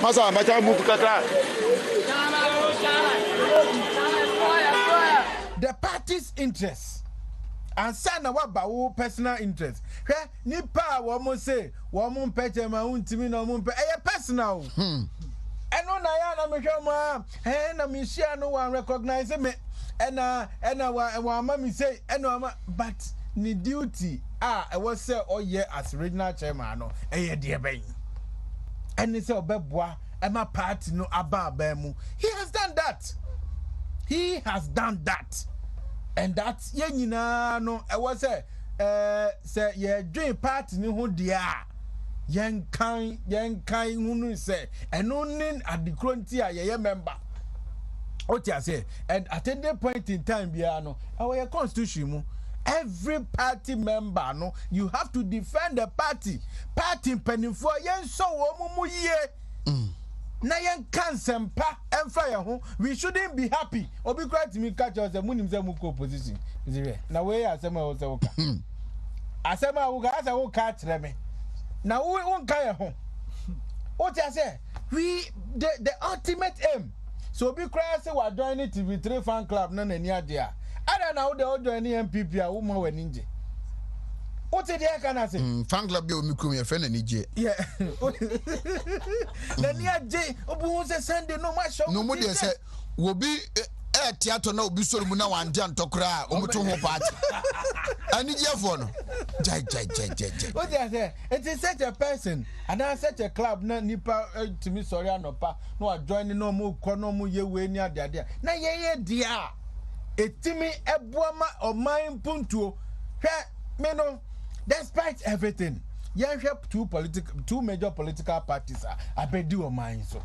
Masa macha move kaka. The party's interest and sign what about personal interest. Nipa wo mo say wo mo pete ma Wontumi na mo pe personal. And on I am a shama, and a mission no one recognize me. And wa mammy say, but ni duty. I was say, oh, yeah, as regional chairman, dear baby. And it's a bebois, and my party no about Bemu. He has done that. He has done that. And that's Yenina, no, I was say, yeah, dream party no who dear. Yen kind who say, and only at the frontier, ye member. What you say, and at that point in time, Biano, our constitution, every party member, no, you have to defend the party. Party penny for yen so ye. Na yen cancer pa and fire home. We shouldn't be happy. Or be glad to me catch us a moon muko position. Now where are some of those? Asema uga as I will catch them. Now we won't carry home. What I say? We the ultimate aim. So be cry say we joining TV3 fan club na any idea. I don't know the join MPP a woman we ninja. What did you can say? Fan club be o mi kum your friend ninja. Yeah. Na nia J obu say Sunday no ma show. No mo dey say wo bi theater na obi so mu na wan dia ntokra o mo to ho party. Ani je for no. Jai. What I say? It is such a person and I such a club na nipa to me sorry anopa no join no mo ko no mo ye we ni ade ade. Na ye dia. Etimi ebuama o mind puntuo. Hwe me no despite everything. Ye hwe two major political parties abedi o mind so.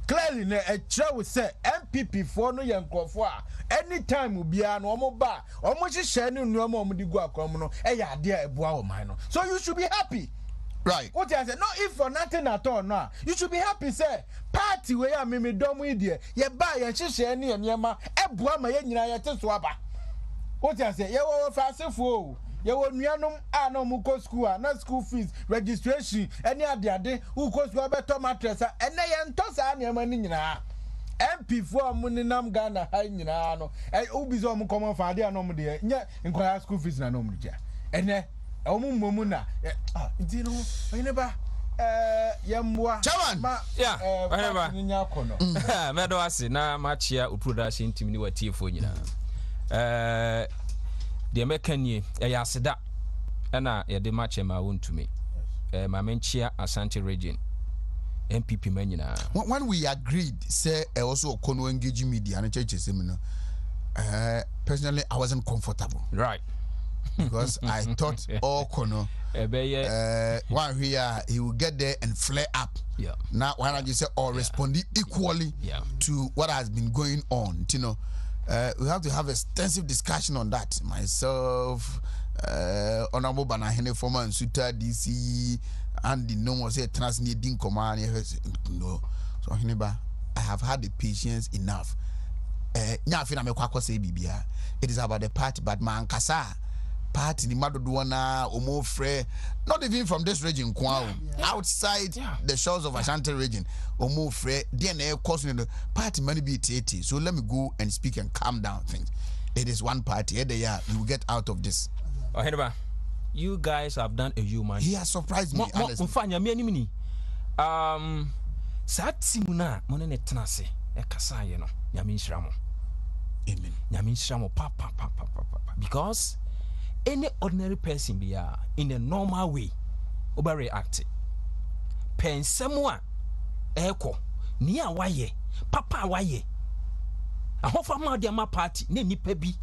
Clearly na a chair say MPP for no yankrofo a anytime ubia no omo ba omo hihye ne nnuama omo di gu akwam no e ya ade a eboa o man no. So you should be happy. Right. What I say, no, if for nothing at all, no, you should be happy, say, party where I me dom with you, ye buy and she any and yama, a boama yen ya swaba. What I say, ye were fast for ye were mianum, no muko school, not school fees, registration, any other day, who cost you better mattress, and they antosa any money. MP4 Muninam Ghana, Hainano, and Ubizom common father, no more, yeah, inquire school fees, no more, and Mumuna, you know, I never, Yamwa, yeah, whatever. Meadows, now much here, production team, you were tea for you. The American ye, a yasida, and I, the match my own to me. My menchia Asante region. MPP menina. When we agreed, say also Kono engaging media and church seminar. Personally, I wasn't comfortable. Right. because I thought all kono one here he will get there and flare up. Yeah. Now why not you say or responding equally to what has been going on? You know, we have to have extensive discussion on that. Myself, Honorable Banahene former and Suta DC and the no more say transneeding command. No, so Hineba, I have had the patience enough. It is about the party, but man kasa party ni madodoana omo frɛ not even from this region outside the shores of Ashanti region omo frɛ DNA cause the party money be 80. So let me go and speak and calm down things. It is one party we will get out of this. Heneba, you guys have done a human. He has surprised me. Satimuna monene tenase e kasa ye no nyame nhyira mo. Amen. Nyame nhyira mo pa. Because any ordinary person be in a normal way overreact. Pensemu a eko ni a waye papa waye. Ahofa ma de ma party na nipa bi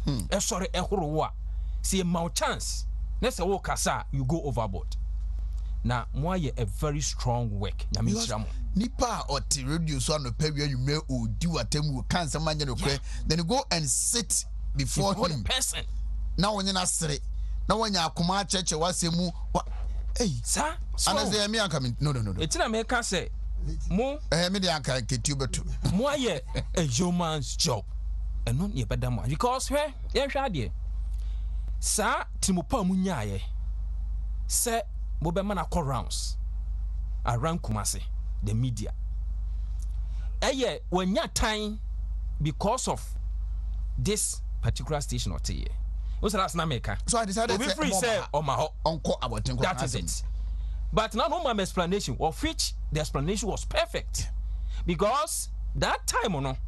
e sori ehoro wo a see a chance na se wo kasa you go overboard. Now, moye a very strong work. Nyame nhyira mo. Nipa or the radio so no pay where you may do atemu can some man then you go and sit before him. The person. Now when you na sere. Now when you akoma church wasemu hey sir. And I say me coming. No. It's na make say mo me dey anka ketu beto. Moye a human's job. And no ye better man because where ye hwa de. Sir Timopa munyaye. Say Bobema na rounds around Kumasi, the media. When you're time because of this particular station or tea. What's the last name? So I decided to say that is it. But now my explanation, of which the explanation was perfect. Because that time no,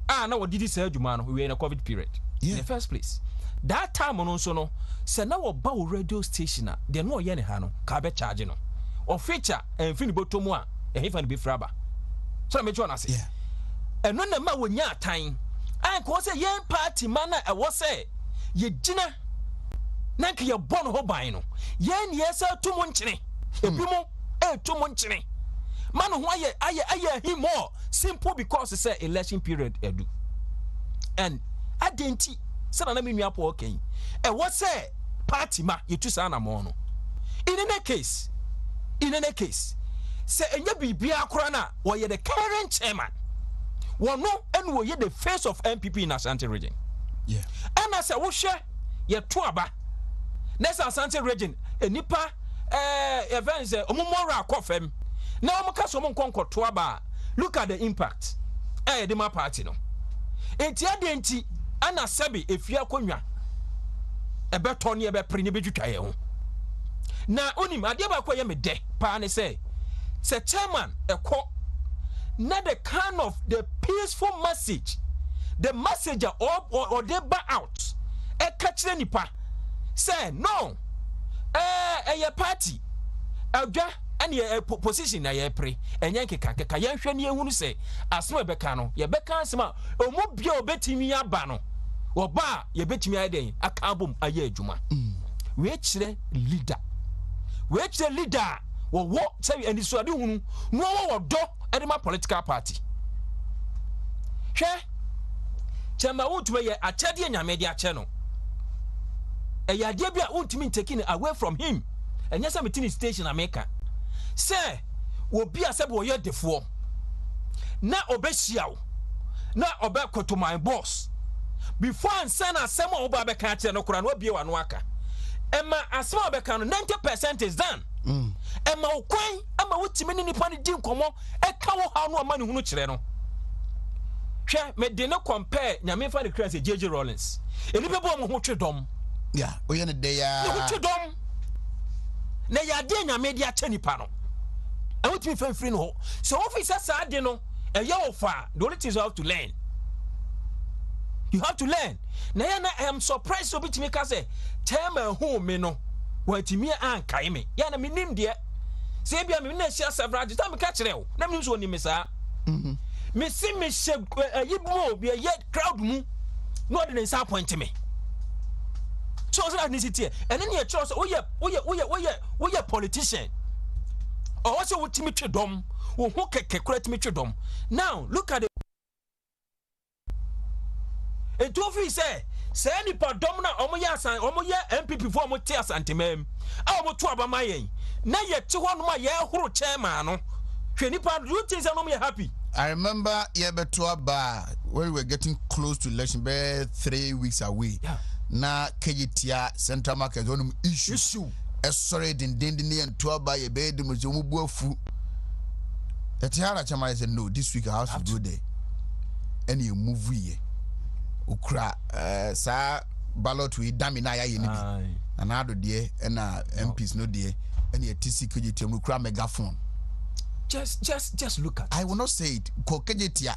now what did he say, Jumano? We were in a COVID period in the first place. That time on also no. Se na wo ba radio station de no ye ne ha no ka be charge no o feature en fini botomu a e hifa ne be fraba so me na say eno na ma wonya atan an ko se yen party man na e wo se ye gina na ke ye bon ho ban no yen ye se tumu nkyene ebi mo tumu nkyene man ho aye him more simple because say election period edu and identity say na me nua po okay e wo say party ma you choose an amono. In any case, say enya bibia akora na wo the current chairman. Wo no and wo the face of MPP in Ashanti region. Yeah. And I say wo hwe ye to aba. Next Ashanti region enipa events omomora akofem. Na omoka so mo nkonko to aba. Look at the impact. The ma party no. Enti adenti ana sebi efia konwa ebe toni ebe prini be twitwa ye ho na onim ade ba kwa ye me de pa ne say chairman ekọ na the kind of the peaceful message the messenger or they ba out e ka kire nipa say no ye party adwa and position na ye pre enye keka ye hwe ne ehunu say asema be ka no ye be ka asema omo bia obetimi aba no oba ye betimi aden akabom aye adwuma we kire leader wo say and so ade hunu no wo do edema political party hwe chema Wontumi ye achade nyame de ache no ade bia Wontumi taking away from him and yes meeting station America say wo bia se bo ye defo na obehia na obekoto my boss before and send asem oba be ka che no kura no bie wa no aka ema asem oba ka no 90% is done ema okwan ama Wontumi ni nipa ni di nkomo e ka wo ha no ama ni hunu kire no hwe me de no compare nyame fa de kra se JJ Rollins eni be bo mo ho twedom yeah oye ne de ya ho twedom na ya de nyame de ache nipa no e Wontumi fa free no so officer sa de no e ye ofa the only thing you have to learn. You have to learn. Na I am surprised so bitimi ka say chairman who me no watimi an kai me. Ya na me nim de. Say bia me na share several times me ka kire wo. Na me so ni me sa. Me si me she yibu bia ye crowd mu. No dey disappoint me. So chose ethnicity and then you chose we politician or also with Timothy Dom who can correct Timothy Dom. Now look at it. And two of you say any domina omoya MPP for mo tears antimem. I will to my now yet to one my whole chairman. You think I'm happy? I remember Yebetua when we were getting close to election, 3 weeks away. Yeah. Na Kejitia Central Market on issue. Sorry, dindini and Tuaba ye bed mubufu. The Tiara Chama said no, this week I have to go there. And you move ye. Ukra sa ballot we damina ya yenibi. And I do dear and MPs no dear and ye TC Kejitia Mukra megaphone. Just look at it. I will not say it. Kokejetia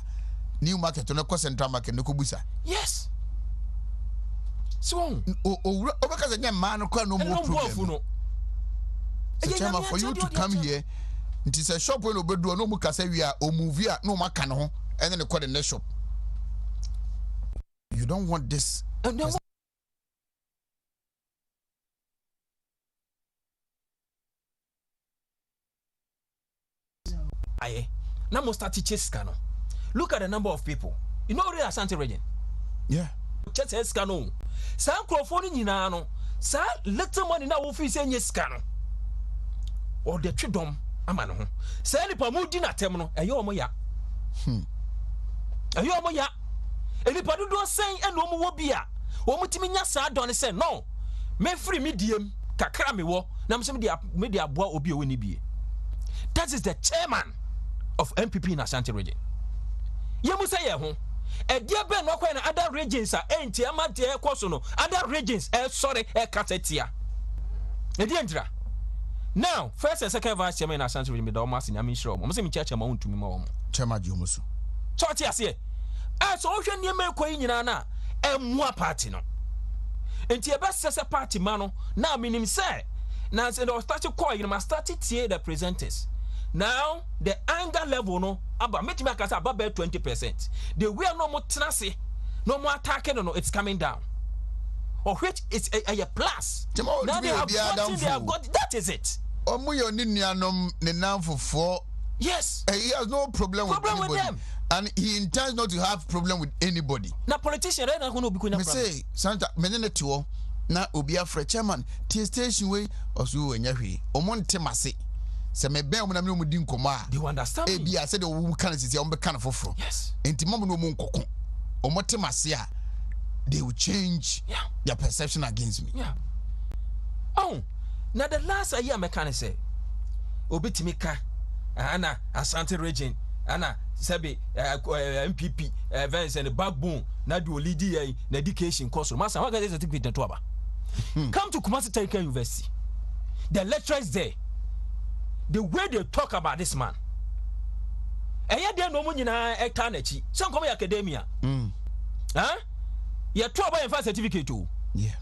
new market on a Central Market no kubusa. Yes. So because again man no problem. So chairman, for you to come here, it is a shop when obedu no muka say we are o movie no maka no and then they call the next shop. You don't want this. Aye. Now must start teaching scanner. Look at the number of people. You know the Asante region. Yeah. Just scanner. Some crowdfunding in ano. Sa little money now office any scanner. Or the tridom amano. Say any pamudi na terminal. Ayo moya. Ayo moya. Any padu do saying and no more beer. Omutiminya sa don say no. Me free medium kakra me wo. Nam some media boa obi weni bie. That is the chairman of MPP in Ashanti region. Yemu say ho. E dia ben no kwa na other regions are enti amate e koso no. Other regions sorry e katetia. E dia ndra. Now, first and second vice chairman in Ashanti region be do mas nyame hiro mo. Mo se mi chairman Wontumi ma wo. Chairman Jomusu. Choti ase. So hwe niam ekoi nyina na emua party no. Enti e be sese party ma no na minim say na say they start to call you must start to tie the presenters. Now the anger level no about make me akasa about 20%. The way no more tenase, no more attacking no it's coming down. Or which is a plus. Now they have got that is it. Yes. He has no problem with anybody. With them. And he intends not to have problem with anybody. Na politician right now me say Santa menene tuo na obi afre chairman T station way osu enya hwe omonte mase se me ben mo na me di nkoma do you understand me e bia say the wo kan sisi o be kan foforo yes enti mo no mo nkoko omote mase a they will change their perception against me. Yeah. Oh, now the last year mechanic say obi timika ana Asante region ana sabi MPP events and the backbone na do lead na education course master what get certificate to aba come to Kumasi Technical University the lecturers there the way they talk about this man eya dey no mo nyina eta na chi so come academia ye to aba yenfa certificate o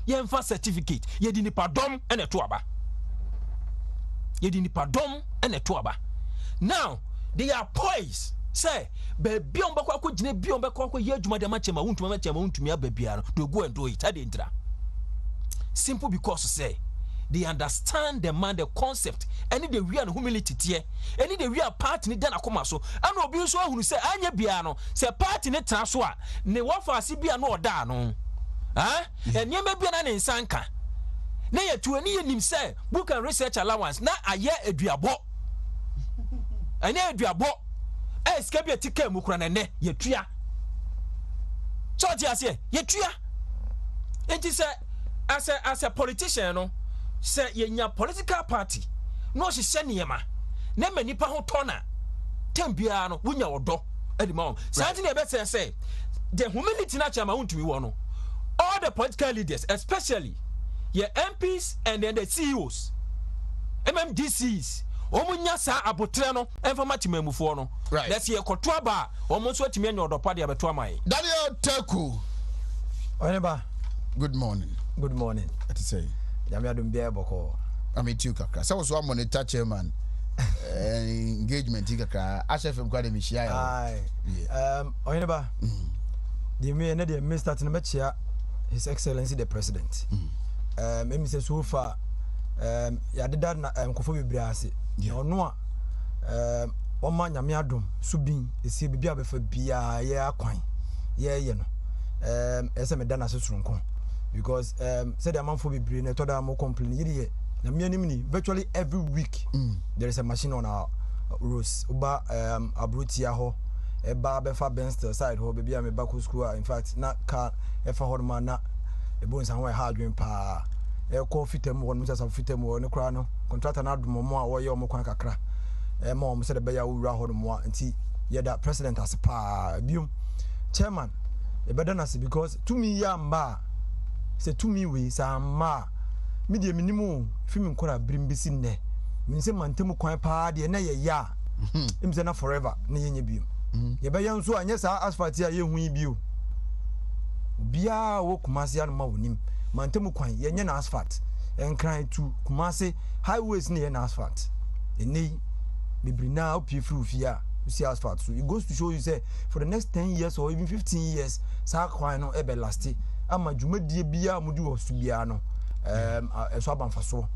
yenfa certificate ye di nipa dom ene to aba ye di nipa dom ene to aba now they are poised say baby on bakwa ko gine bi on bakwa ko ye adwuma de ma chema Wontumi ababia no do go and do it adintra simple because say they understand the man the concept any the real humility tie any the real part ni dan akoma so ana obi so ahunu say anya bia no say part ni tra so a ne wafa ase bia no oda no enya ma bia na ne nsanka na ye tu ani nim say book and research allowance na aye aduabo anya aduabo ska bia tika mu kura na ne ye tua church ase ye tua enti say as a politician no say yenya political party no she niema na manipa ho tona tambia no wunya odo edima something e better say the humility na chama Wontumi wo no all the political leaders especially your MPs and then the CEOs MMDCs omunya sa abotre no enfama timamufo no let's hear kotoa ba omo so atimi anya odopa de abeto amai Daniel Teku Oneba good morning at say Yamia dum bia boko amitu kakra say so monitor chairman engagement kakra HFM kwa de mishia ya Oneba the me na the Mr. Tinabechia His Excellency the President emi se so far ya deda na nkofo bebre ase ono a oma nyame adom subin esi bibia befa bia ye akwan ye no ese me dana se soronko because said the amanfo bebre na toda mo complain yiri na me anim ni virtually every week there is a machine on our roads uba abrutia ho eba befa Benster side ho bibia me back school in fact na car efa ho ma na ebo nsan ho ha adwen pa e ko fitem won msa fitem won kra no contractor na adom mo a wo ye o mo kwan kakra ma o mo se de be ya wura ho mo anti ye da president as pa bium chairman e better na because to me ya mba se to me we sa ma media minimum film nkora brimbisi ne min se mantem kwan pa de na ye ya im se na forever na ye nya bium ye be yan so anya sa asphalt ya ye hu yi bio bia wo kumase anu ma wonim mantem kwan ye nya na asphalt enkran tu kumase highways ne ye na asphalt eni bibrina opie frufia see asphalt so it goes to show you say for the next 10 years or even 15 years sa kwan no e be last ama dwumadie bia mudi wo su bia no eso abanfaso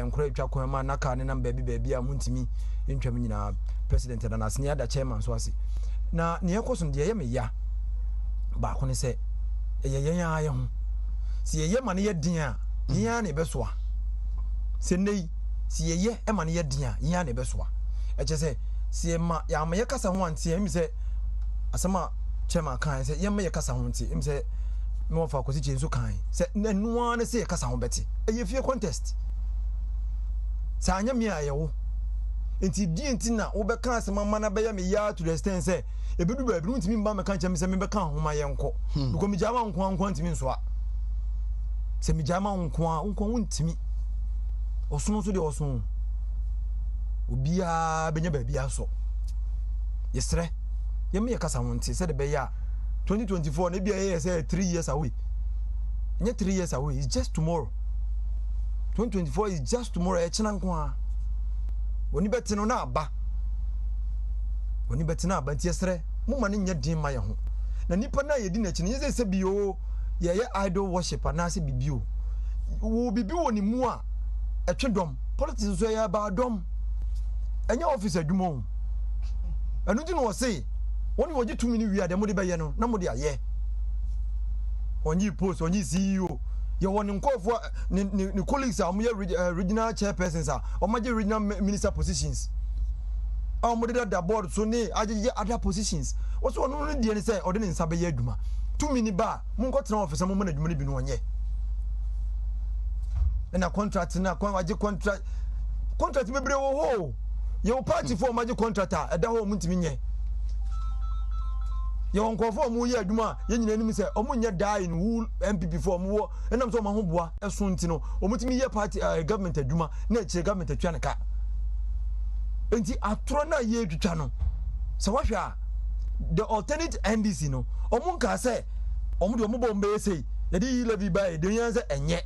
nkura twa kwan ma naka ne namba bi a muntimi ntwam nyina president na nasne ada chairman so ase na ne yekoso de ye me ya ba ko ne se ye ya ho si ye ma ne ye din a yin na be so a se nei si ye ma ne ye din a yin na be so a e che se si ma ya ma ye kasa ho antie em se asama chairman kan se ye ma ye kasa ho antie em se me wa fa ko si chenso kan se nanu an se ye kasa ho beti e ye fie contest sa anya mi ayewo enti di enti na wo be kan asama mana be ya me ya to the extent say e bedu ba bi ntimi mba me kan chem se me be kan ho ma ye nko because mi jama nko ntimi nso a se mi jama nko ntimi osun so de osun obia benya ba bia so yesre ye me kasa wonte se de be ya 2024 na bia ye say 3 years away nye 3 years away it's just tomorrow 2024 is just tomorrow e china nko a oni betino na aba oni betina aba nti yesre mo ma ne nya din ma ye ho na nipa na ye di na chine ye se bio ye idol worship na se bibio wo bibio ni mu a etwedom politics so ya ba dom enya office adwuma anu di no say woni woji 2 minutes wi ade mo de be ye no na mo de aye onyi post onyi CEO ye woni nkofo ni colleagues am ye regional chairpersons a o maje regional minister positions mo de da board so ni aje other positions wo so no de ni say o de ni nsa be ye adwuma 2 minutes ba mo nko tena office mo na adwuma ni bi no onye na contract na kwa waje contract bebre wo ho your party for magic contractor eda ho muntimi nye your nko for mu ye adwuma ye nyina nim se omunye die in wool MPP for mu wo enam so ma ho boa eso nti no omutimi ye party government adwuma na eche government atwa ne ka enti atro na ye adwutwa no se wahwa the alternate NDC no omunka se omu de omu bombe sei yedi levy by de yan se enye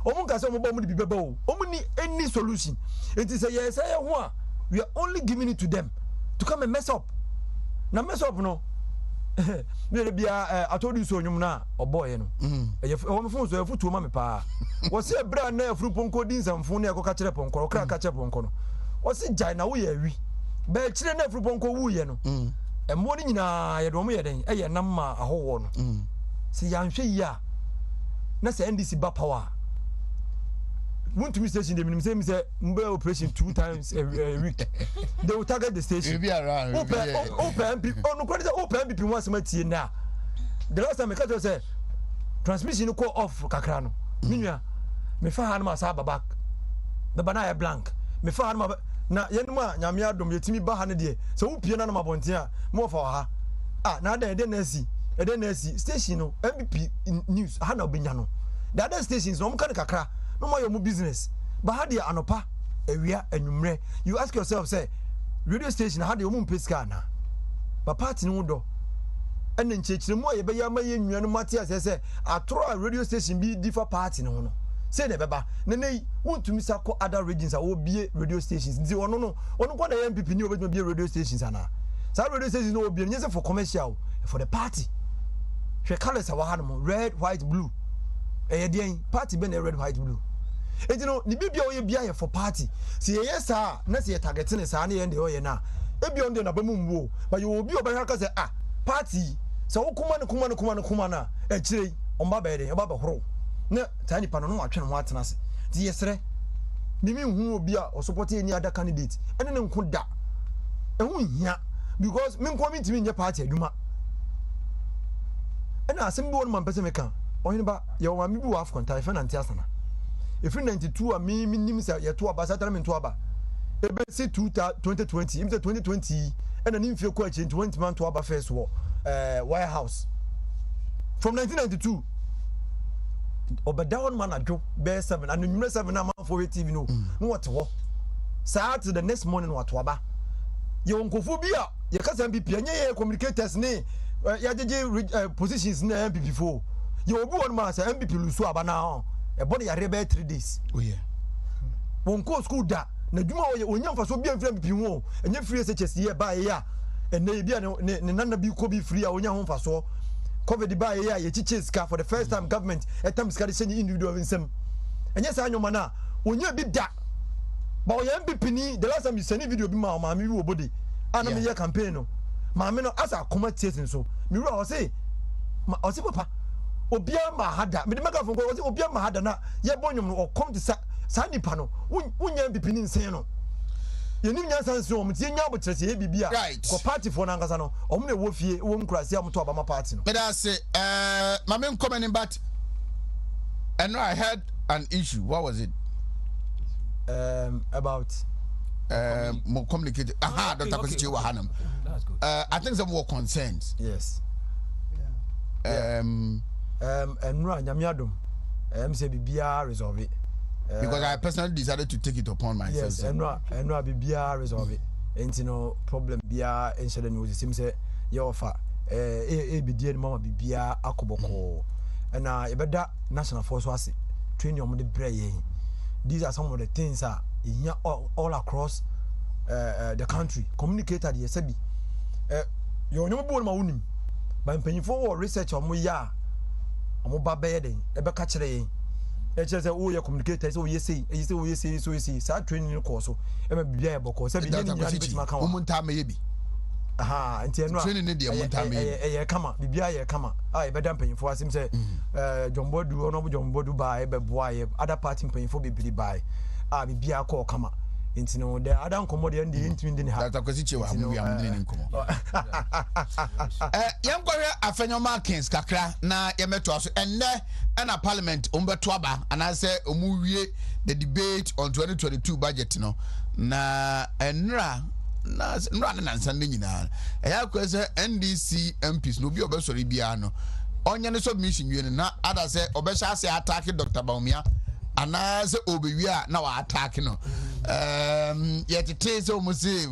omunka se omu bomu de bibeba o omu ni any solution enti se ye say ho a we are only giving it to them to come and mess up. Na mess up no. Me bia I told you so nyum na oboye no. E wo phone so afutu ma me pa. Wo se bra na afuru ponko din samfo na ekoka kire ponko, okra ka kire ponko no. Wo se jai na wo ye wi. Ba kire na afuru ponko wu ye no. E mo ni nyina ye do mo ye den e ye nam ma ahowo no. Se ya nhwe yi a na se NDC ba power. Wontumi station they mean say mbe operation 2 times a week. They will target the station. Open people. Oh no, quite open people once a tie na. The last time I catch say transmission ko off kakra no. Minua me fa han ma sa babak. The bana blank. Me fa han ma na yenuma nyame adom yetimi ba han de. So wo pie na ma bonten a mo fa ha. Ah na da na si station no MPP news ha na obenya no. The other stations no mo kan kakra. No more your business. But how do you anopa area enumre? You ask yourself, say, radio station how do you pesca na? But party no do. And then church no more ye be ya ma ye nwan Matthias say atro radio station be different party no. Say the baba. Nene Wontumi sako other regions a obie radio stations. Nti ono kwa na MPP ni obetuma be radio stations ana. Sa radio stations no obie nyese for commercial for the party. Hwe colors a wa ha no red, white, blue. party be na red white blue enti no ni bibia o ye bia for party si ye sa na si ye targeting sa na ye ndey o ye na ebi on dey na ba mu mwo but you obi obehwa ka say party so wo kuma na e kire on ba be dey ba horo na tani pa no no atwe no atena se ti yesre mimi hu obi a o support any other candidate ene ne nko da e hu hia because me nko mi timi nye party adwuma ena asem bi won man pese me kan ohin ba ye wa mi bi wa afcon ta fe na ntia sana if 92 a mi nim se ye to aba satara me to aba ebe se 2020 im se 2020 ena nim fie ko achi 20 man to aba first war White House from 1992 obeda on man adwo be 7 and number 7 na man for TV no what ho saa to the next morning what aba ye onkofu bi a ye kasa MPP anye ye communicators ne ya jeje positions na MPP for ye obi won man say MPP lusu aba na e body ya rebe 3 days oh yeah won ko school da na dwuma onya mfaso bi amfira MPP ho enye free SHS ye ba ye ya ene bi ne nana bi ko bi free a onya ho mfaso COVID ba ye ye chiche ska for the first time government etam ska de send individual nsem enye sa anyoma na onya bi da ba o MPP ni the last time you send video bi ma ma mi wo body ana me ye campaign no ma me no asa koma tietin so mi ru o say papa obia ma hada me de mega fon ko o say obia ma hada na ye bonyom no o come to sa nipa no wonya MPP ni nsen no yenim nyansa nso om tie nya abokyerese bibia ko party for na nkasa no om na wo fie wo nkurase am to abama party no but I say my main comment but and I had an issue. What was it? About more complicated. Aha, Dr. Kosichi Wahanam. I think some more concerns. Yes. And no nyamiadom say bibia resolve it. Because I personally decided to take it upon myself. Yes, and no bibia resolve it. Ain't no problem bia enshede no sim say ye offer bidie mama bibia akoboko. And ebeda national force was training on the brain. These are some of the things all across the country. Communicated yesebi. You know bo ma unim. But mpanyifo research on ya omo ba be den ebe ka kire yen. E che say o ye communicator say o ye say so you see sa training course so e ma bibia e boko say bi ni nya bit ma kan wa. Umunta me bi. Aha, nti eno training ne de umunta me. E kama bibia ye kama. E be dan mpanyifo asim say Jombodu ono bo Jombodu ba e be boa ye other party mpanyifo bibiri ba bibia ko kama. Nti no the other nkomo de ndi ntimi ndi ne ha. Dr. Kosichi wa mu wi am ndi nkomo. Yam kware afenyo markings kakra na yemeto aso enne na parliament umbeto aba and say omuwie the debate on 2022 budget no na enra na nansande nyina eya kwese NDC MPs no bi obesori bia no onye ne submission wie na ada say obesha say attack Dr. Baumia ana say obewia na wa attack no yetete so mo say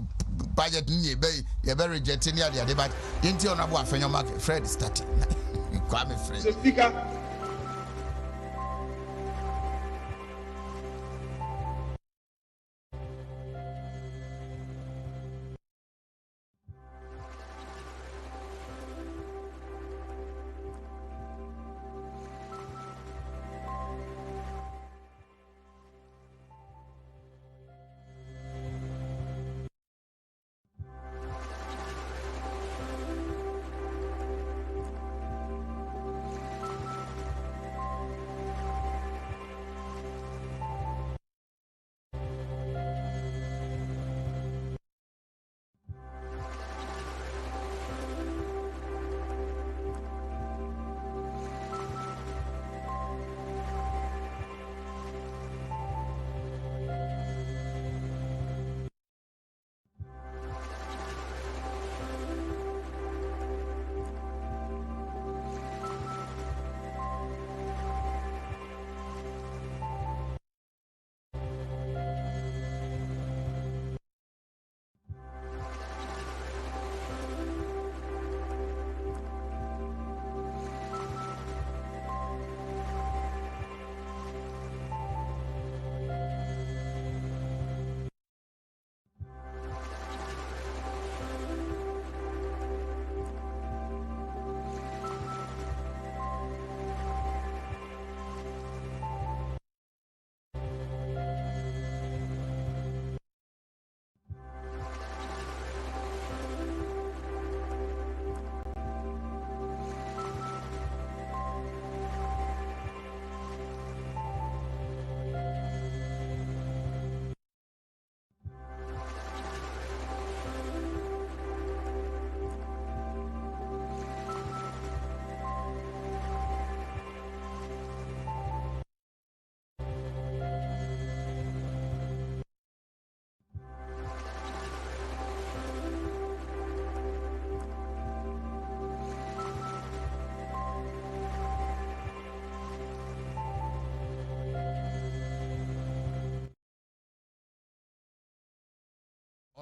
budget ni ye be reject ni ade but yenti onabo afenyo mark Fred start kwame Fred speaker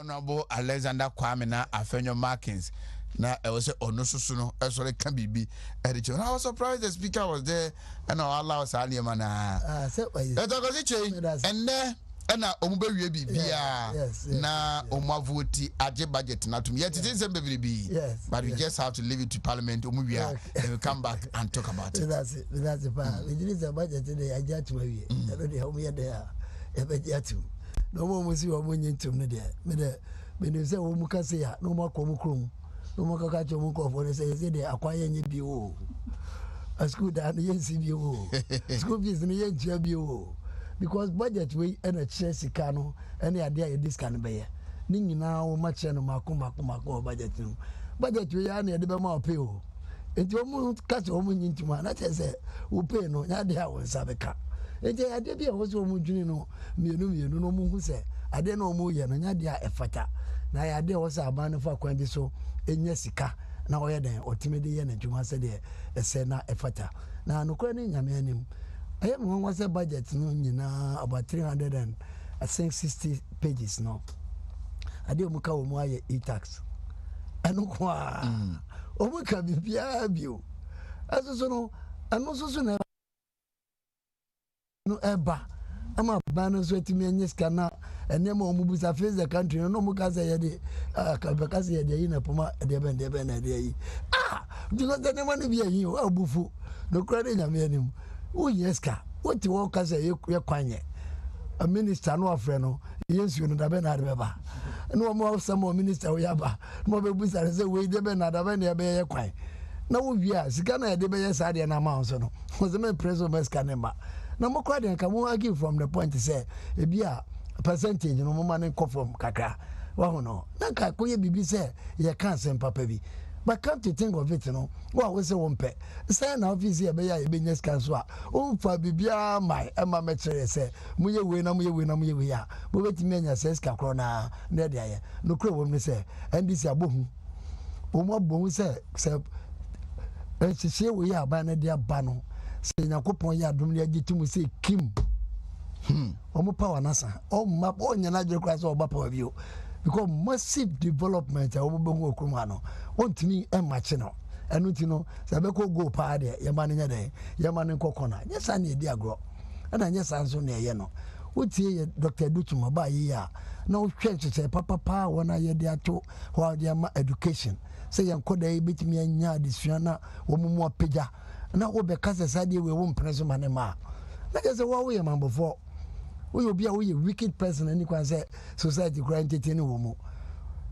Honorable Alexander Kwame na Afenyo Markins. Na I was ono susu no sorry can be editor. I was surprised the speaker was there and allow us ali mana. And then na omube wie bibia na omavoti age budget na tum yet it is baby but we just have to leave it to parliament omubia then we come back and talk about it. That's it we did the budget today age to we I don't know how we there e be atu no mo musi wo mo nyintum ne de me say wo mu kase ya no mo akom krom no mo kaka che mo ko for say de akwaye nye bi wo a school da ne yensi bi wo school fees ne yentia bi wo because budget we and a chess cano and the idea this can be ning now much and mako budget we are near the bema pay o enti omu catch omu nyintuma na say we pay no nya de awon sabeka enti ade bia wo so omu dwini no mienu no mu hu say ade na omu ye no nya de efata na ya de wo say aban fa kwan bi so enya sika na wo ye den otimede ye na dwuma say de ese na efata na no kwa ni nyame anim I am was a budget no nyina about 360 pages no. Ade omuka wo mu aye e-tax. Anu kwa. Omuka bibia bio. Asoso no, anu soso na no eba. Ama ba no so etimi anye scanner ene ma omubusa face the country no muka say ye de ka be ka say ye de yi na poma de ben na de yi. Because the money be yi o abufu. No credit nyame anim. Oh yes ka what you walk as a kwanye a minister no afre yes you know da ben adbeba no more some minister we aba mo be busa say we de ben adaba na be ye kwan na wo wia sika na de be ye sa de na ma so no was me preso me sika ne ma na mo kwa de ka mo argue from the point say e bia percentage no mo man ko from kakra wa ho no na ka ko ye bibi say ye kan sem papa bi. But come to think of it, what was a wompe? Say now, if you see a bear, business cancer. Oh, for Bibia, my Emma Metro say, Muya win, we are. But wait, men says Cacrona, Nedia, no crow woman say, and this a boom. Uma boom say, and she say we are by Nadia Bano, saying a coupon ya dumia to say Kim. Omo power nasa, oh, map on your natural class or bapa of you. Because massive development obobo okumano ontimi emache no enu ti no sabeko go pa de yemane nya de yemane kokona nyesa na edi agro na nyesa nso na eye no wotie Dr. Dutuma ba yi ya na wo hwe cheche papa wona ye de ato ho de ma education say yankoda e betimi anya adesua na wo mu apagya na wo be kase sade we wo mpreso mane ma na je se wo ye mambofo we will be a wicked person and you can say society crying entertaining woman.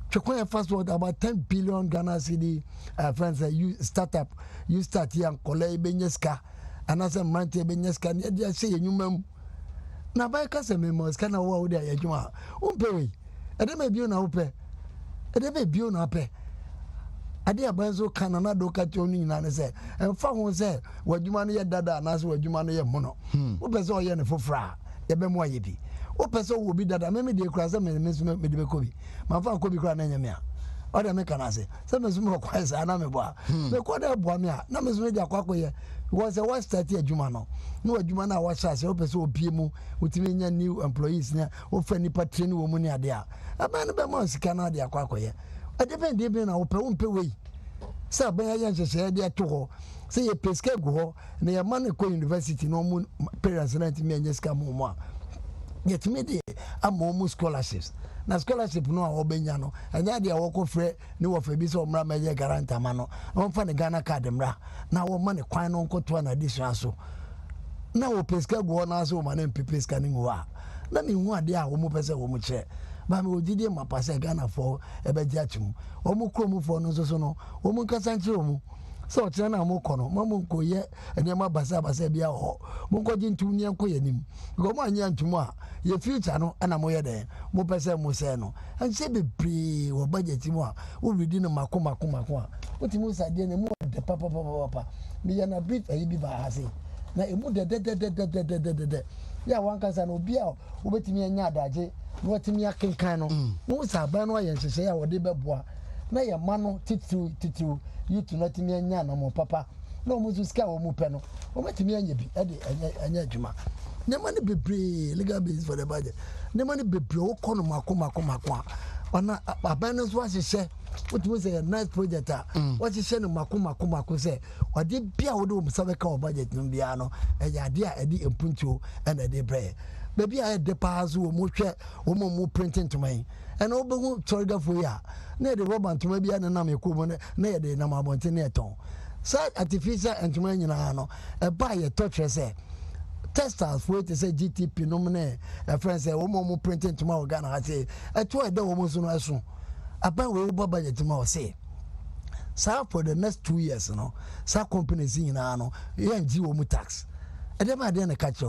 Chekwa first world about 10 billion Ghana cedi friends you startup you start here and collect benyeska and as a month benyeska they say you mem na buy kase memos kana wo dey adwuma umpewe ade me bio na upe ade be bio na upe ade abanzo kana na do ka tioni nyina ne say emfa ho say wadwuma no ye dada na so wadwuma no ye mono wo pese o ye ne fofra ebe mo ayebi o pese wo bi dada me de kura se me de be kobi ma fa kobi kura na nyame a o de me kana se me sumo kwa se ana me bo a me ko de bo me a na me sumo de akwakoye because e was start adwuma no no adwuma na wa sha se o pese opie mu utimi nya new employees na o fa nipa training wo mu ne ade a aba ne be mo sika na de akwakoye ade be de be na o pe wo mpe we sa ba ya nche de to ho say ye peske go ho na ye man ko university no mu parents na ntimi anya ska mu mu a yet me de amomu scholarships na scholarship no a obenya no anya de wo ko frɛ ne wo fa bi so mra ma ye guarantee ma no on fa ne Ghana card mra na wo ma ne kwan no nkoto na addition so na wo peske go na so ma ne peska ne wo a na me hu ade a wo mu pese wo mu kyerɛ ba me odidi ma pase Ghana for ebe giachum wo mu krom for no so no wo mu kasanche wo mu so tena na mo kono mo ko ye ene ma basa bia ho mo ko jintu ni enko yanim go mo anya ntumu a ye future no ana mo ye den mo pese mo se no an se be pre wo budget mo a wo redi no makoma a wo ti mo sade ne mo de papa mi ya na brief ayi bi ba hase na emu de ya wan kasa no bia wo betimi anya adaje no timi akenkan no mo sa ba no aye nhyehyɛ ya wo de beboa na ye ma no titiw you to not me anya no mo papa no mo su ska wo mu pe no o metimi anya bi e de anya adwuma ne money bebre legal basis for the budget ne money bebre wo kono makoma ona abana so ahyehyɛ wotumi sɛ a nice project a wɔhyehyɛ no mako sɛ ɔde bia wode wo msa bɛka wɔ budget no biara no ɛyɛ ade a ɛde mpuntuo ɛna ɛde brɛ baabi a ɛde paa so wɔ mu hwɛ wɔn mu printing ntoma yi ɛna wobɛhu tɔregafo yi a na yɛde rɔba ntoma bi a nenam ɛkɔɔ mu na yɛde nam abɔnten ne ɛtɔn saa artificial ntoma nyinaa no ɛba a yɛtɔ kyerɛ sɛ textiles for it say GTP no me a friend say wo mo printing tomorrow Ghana ha say eto e da wo mo so no eso aba we wo budget tomorrow say so for the next 2 years no sa companies nyina no yenji wo mu tax e dem ade na catch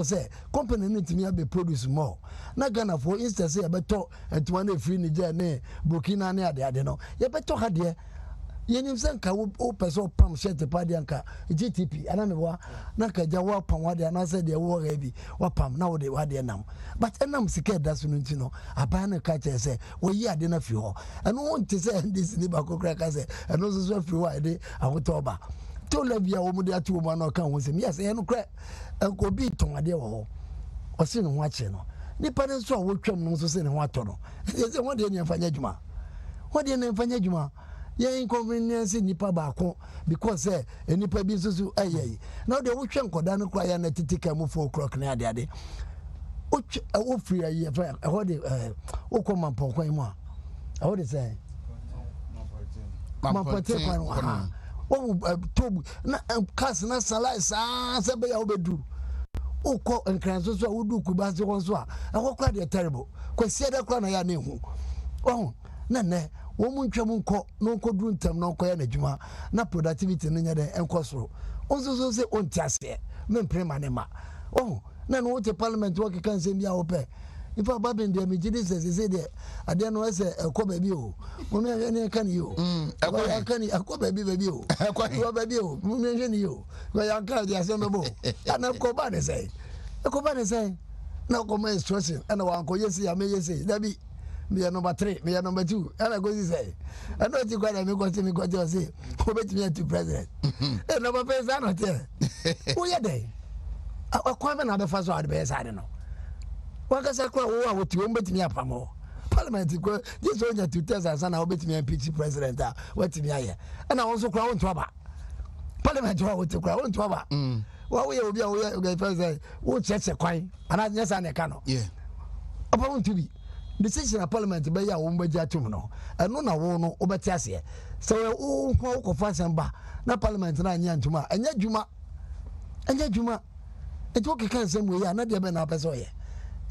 say company no timi be produce more na Ghana for instance say e beto entuma na free Niger ne Burkina ne ade no ye beto ha de yenim sɛ nka wo pɛsɛ opam hyɛ pa de anka GTP ana me wa na ka gya wo pam wade ana sɛ de wo ga bi wapam na wo de wade nam but enam sika da so no ntino aba na ka kyerɛ sɛ wo yi ade na fi hɔ ɛno won te sɛ ndisi ne ba kokra ka sɛ ɛno so so fi hɔ ade ahotɔ ba to la bia wo mu de atu wo na ka ho sɛ yes ɛno kra ɛnko bi ton ade wɔ hɔ ɔse ne ho akye no nipa ne so a wo twam no so sɛ ne ho atɔ no sɛ wo de ne mfanya dwuma wo de ne mfanya dwuma ye inconvenience nipa baako because nipa bi nso ayeye now de wo hwe nkoda no kra ya na titika mu 4 o'clock na ade o free ayi fa ho de o ko mampon kwan mu a ho de say mampon kwan o to na kas na salai sa se be ya obedu o ko nkran so wo du ku ba se won so a ho kra de terrible kwasi da kra na ya na ehu oh na ne wo mu ntwam nkɔ no nkɔduru ntam no nkɔyɛ n'adwuma na productivity no nyɛ dɛ ɛnkɔ soro onso so se onti ase me mprema ne ma oh na no wote parliament wo keka nsɛm bia wo pɛ ifa baben de me gidi se de ade no ɛsɛ ɛkɔ baabi o mo me ne ka ni o ɛkɔ ka ni ɛkɔ baabi o ɛkɔ baabi o mo me hwɛ ni o ko ya ka de asɛm bɛbɔ ana ko ba ne sɛ ɛkɔ ba ne sɛ na ko ma instruction ana wa nkɔ yesi ya me yesi dabi me ya number 3 me ya number 2 and go say I know you got me go say who bet me to president e no be say no te who ya dey akwa me na be fa so ade be say I don't know wa ka say kwa wo a wo ti wo bet me apamo parliament ko this one to test as na wo bet me impeach president a what me aye and I also kwa won to aba parliament wa wo ti kwa won to aba wa wo ye obi a wo ye president wo cheche kwan ana nyesa na ka no yeah apa won to be decision of parliament be ya wo mbaji atum no eno na wo no obeti ase so wo ko fa samba na parliament na anya ntuma anya dwuma eto ke kan sem we ya na de be na pese oye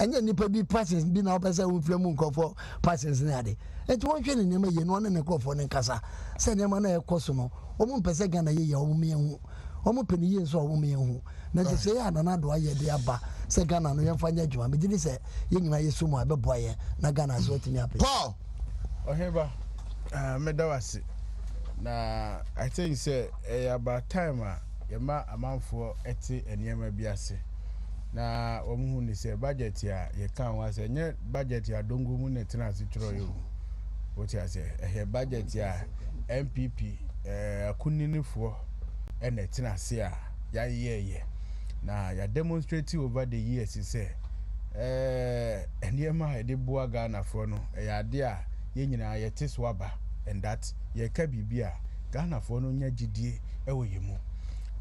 anya nipa bi passions bi na pese wo flemu nkofo passions na ade eto won hwe ne nema ye no ne nkofo ne nkasa se nema na ekoso no wo mu pese Ghana ye ya wo mu yehu wo mu peni ye so wo mu yehu na je se ya na do aye de aba se Ghana no yemfa nya dwuma me didi se ye nyina yesu mu abebo ye na Ghana so timi ape Paul oheba me da wase na I think say about time yema amanfo eti eniyama bi ase na omuhu ni se budget ya ye kan wa se nye budget ya dongo mu na tena ase tro yo oti ase budget ya MPP akuninifo ene tena ase a ya ye na ya demonstrate over the years say eniyama de boa Ghana for no ya de a ye nyina ye teswaba and that ye ka bibia Ghana for no nya gidie ewo yemu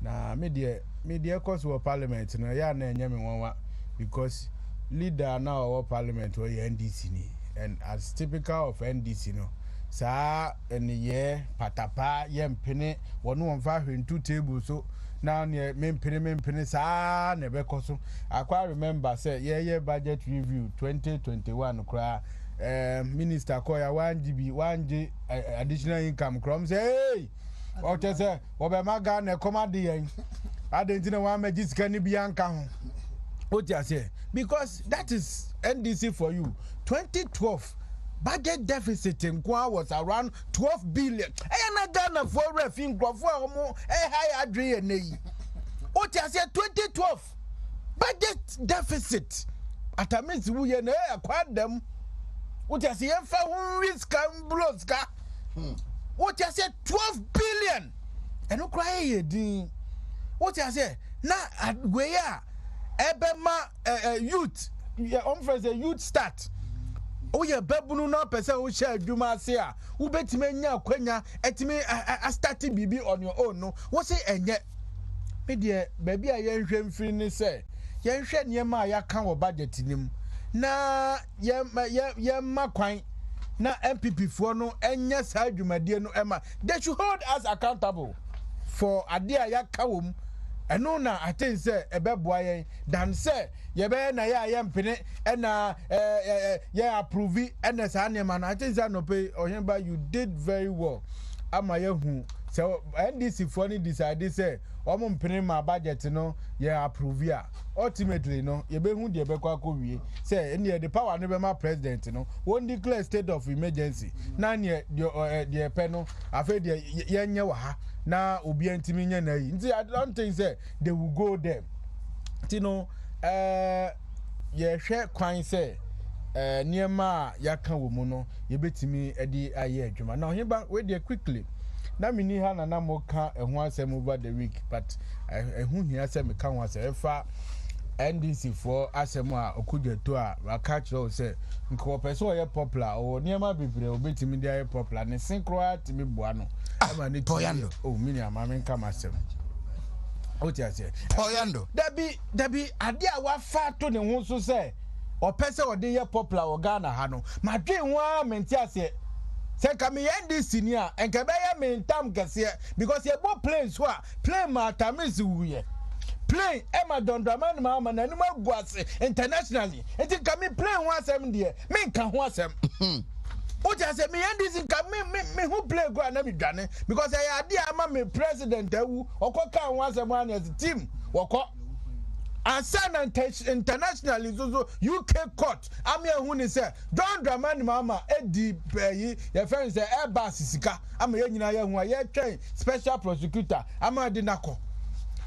na media cause for parliament no ya na enye me wonwa because leader now our parliament or NDC ni and as typical of NDC no sa eniye patapa ye mpene wono wonfa hwentu table so now ne mempene sa na be koso akwa remember say ye budget review 2021 kra minister koya 1 additional income from say hey o te say obema ga na command yen adentina wa magiska ni bianka ho o ti say because that is NDC for you 2012 budget deficit in Kwa was around 12 billion. Na Ghana for refin for high adre nei. O ti say 2012 budget deficit at a means we na acquired them. O ti say fa risk and bloska. O ti say 12 billion. And no cry din. O ti say na we ya ebema youth. Yeah, on first youth start. Oye babunu na pese wo share adwuma ase a wo betime nya kwanya etime a start bibi on your own no wo say enye me de baabi a yenhwe mfiri ni say yenhwe niema a yaka wo budget nim na ye makwan na MPP fo no enye sa adwumadie no ema they should hold us accountable for ade a yaka wo eno na I think say ebeboa yen dan say ye be na ye mpene na ye approve na sa na man I think say no pay Ohemba you did very well ama ye hu so NDC for ni decide say omo mpene ma budget no ye approve a ultimately no ye be hu de be kwa wie say any the power no be ma president no won declare state of emergency na ne de pe no afa de ye nye wa ha na obi antimi nya na yi nti I don't think say they will go there you know ye hwe kwan say niema yaka wo mu no ye betimi edi aye adwuma na Ohemba we dey quickly na mini ha na mo ka ehu asem over the week but ehu hia asem ka ho asem fa NDC for asem a okudwato a waka kire say nko person oye popular o niema bebre obetimi dey aye popular ne synchro timi bua no ama ne Poyando mini amame nka masem o ti ase Poyando dabi ade a wa fa to ne ho so say o pese o dey ye popular o Ghana ha no ma dwen ho a menti ase say kami NDC ni a enke be ye mentam kese because ye bo plane so a plane ma tamis wuye plane Emma Dondraman ma na nima guase internationally enti kami plane ho asem de me nka ho asem o just say me NDC ka me who play go na me dwane because I ade ama me president awu okoka ho asem an as team woko Asan internationally so UK court ami ehun ni say Don Dramani mama edi peyi ye friend say Airbus sika ama ye nyina ye hu a ye twen special prosecutor ama de nako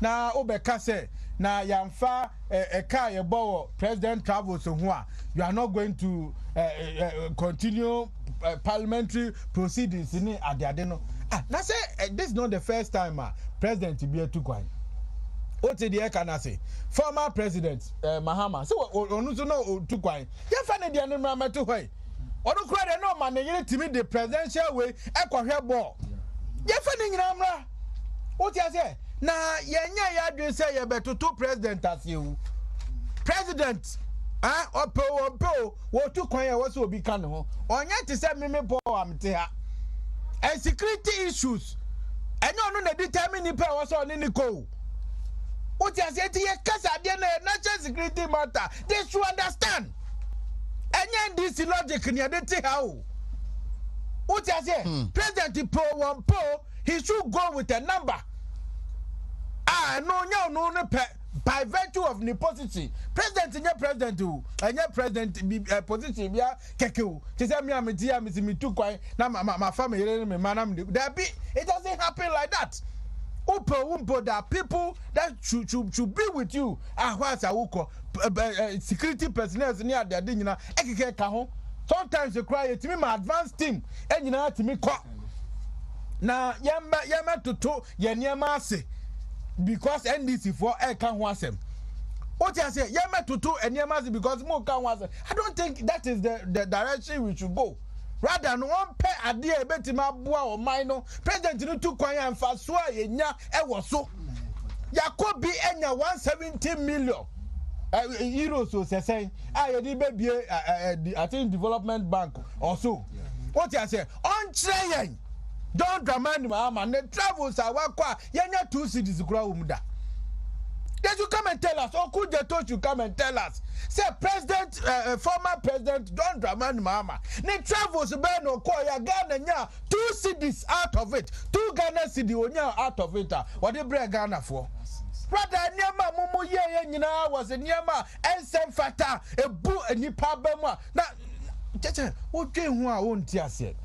na obeka say na yamfa eka ye bowo president travels ho a you are not going to continue parliamentary proceedings ni ade no na say this is not the first time president be to kwan Oti the can say former president Mahama so onuso no to kwan ye fa ne de no ma to hwai onu kura de no ma ne yire timi the presidential way ekwahwe ball ye fa ne nyina mra oti ase na ye nya ya dwe say ye betoto president as you president opo wo to kwan ye wo so obi kan ho onya te say meme ball am te ha and security issues enyo no na determine ni pe wo so ni ko. What you say to your casa, national security matter, they should understand. And this logic in your how. What you say, President Po, he should go with a number. No, by virtue of nepotism. President in your president, and your president position, yeah, Keku. To say me, I'm too quiet. Now, my family, it doesn't happen like that. Umpo that people that should be with you security personnel near their dinner sometimes you cry to me my advanced team and you know to me na yama to yama say because NDC for can was him what you say yama to and yama because more can was I don't think that is the direction we should go. Rather than one pair idea betima bua or minor president no to kwan and fa so enya e wo so yakobi enya 170 million euros so say I dey be I think development bank also what you say on train don't demand ma ne travels awakwa yenya 2 cities kura umda. They should come and tell us. Or could they told you come and tell us? Say President, former President Don Dramani Mahama. Ne travels ben no koya Ghana nya 2 cities out of it. 2 Ghana city onya out of it. What they bring Ghana for? Rather nyama mumu ye nyina was a nyama ensem fata e bu nipa bema. Na cheche wo dwen ho a won ti ase.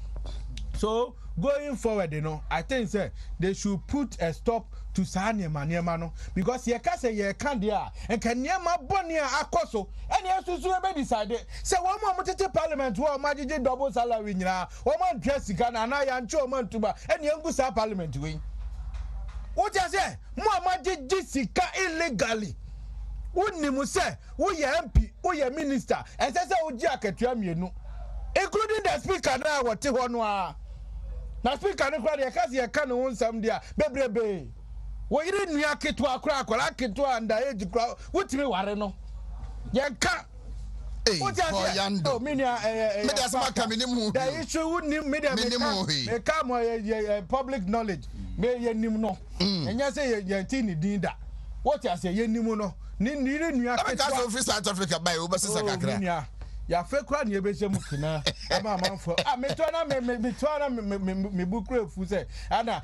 So going forward, you know, I think say they should put a stop to Sanyama no because ye can say ye can there and can Yama Bonia Akoso and yes to be decided. Say one more parliament who are double salary now, 1 month Jessica and I and 2 months to buy and young parliament wing. What you say? Mama Jessica illegally. Wouldn't you say, who ye MP, who ye minister, and says I would jacket you no. including the speaker now what one na speaker no kwa de ka se ka no nsam dia bebrebe wo yire nua keto akora akora keto anda age kra wotimi ware no ye ka for yando media smaka minimum the issue would media me ka mo public knowledge me ye nim no enya say ye tin din da what you say ye nim no ni nua keto ka so free South Africa by obesisa kakra ya fe kwa ni ebese mu kina ama amanfo me to na me bukure fu say ana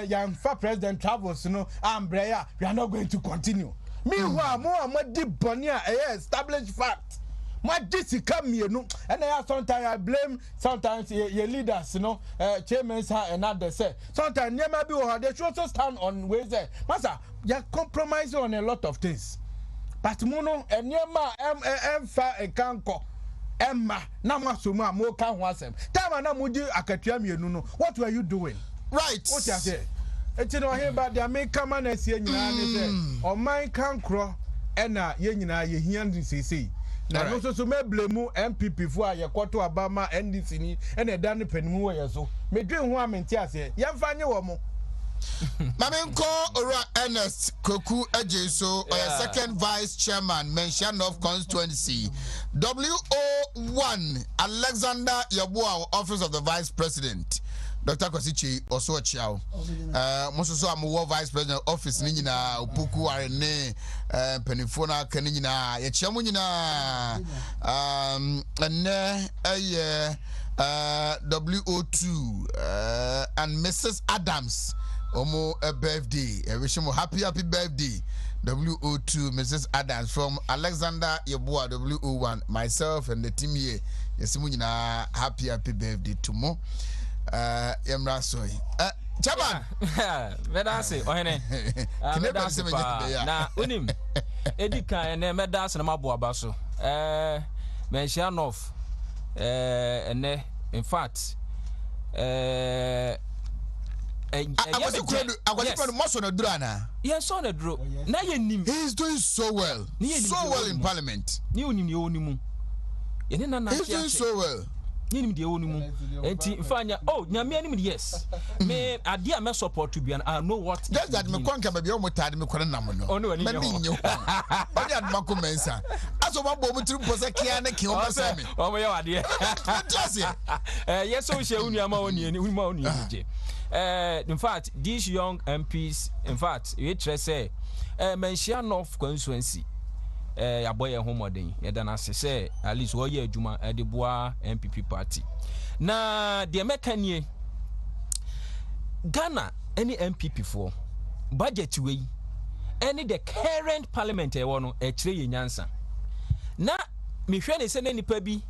ya fa president travels no ambreya we are not going to continue meanwhile mo amadi boni a established fact ma disika mienu and I sometimes I blame sometimes your leaders chairmen and others say sometimes never be or they should also stand on ways there master you compromise on a lot of things but mono and nyema emfa ekanko Emma, Namasuma, more can wasem. Tamana Mudi Akatia no. What were you doing? Right. What you say? It's no here, but the American man is saying, or mine can crow, and Yenina, ye hear CC. Now, also so may blame MPP for your quarter Obama and this and a Danny Penmu so. May dream one and say, Yan Fanny Womo. Mamenko Ora Ernest Koku Ejeso, second vice chairman, mention of constituency. WO1 Alexander Yabua, office of the vice president. Dr. Kosichi also chiao. Mososo amu vice president office ni nyina upuku arene penifona kanina ye chiamu nyina ene WO2 and Mrs. Adams omo a birthday. I wish you happy birthday. WO2 Mrs. Adams from Alexander Yeboah WO1. Myself and the team here. Yes, happy birthday to mo. Emra soy. Chairman. Medase ohene. Medase na unim. Edika ene medase na mabo abaso. Mention of ene in fact Yes, on a draw. Now he is doing so well. So well in parliament. He's doing so well. Yes. Me idea me support to be and I know what. Just that me kwanka be o motade me kwere nam no. Oh no, me nyo. Body admako mensa. Aso ma bo mutiri pose kia ne ki o masa me. O mo ye wade. Yes, so she unu ama oni je. In fact, these young MPs, in fact, we try say mention North constituency ya boy homodin ya dana say at least wo ye adwuma e de boa MPP party na de mekanie Ghana any MPP for budget we any the current parliament e wono e kire ye nyansa na me hwe ne se na nipa bi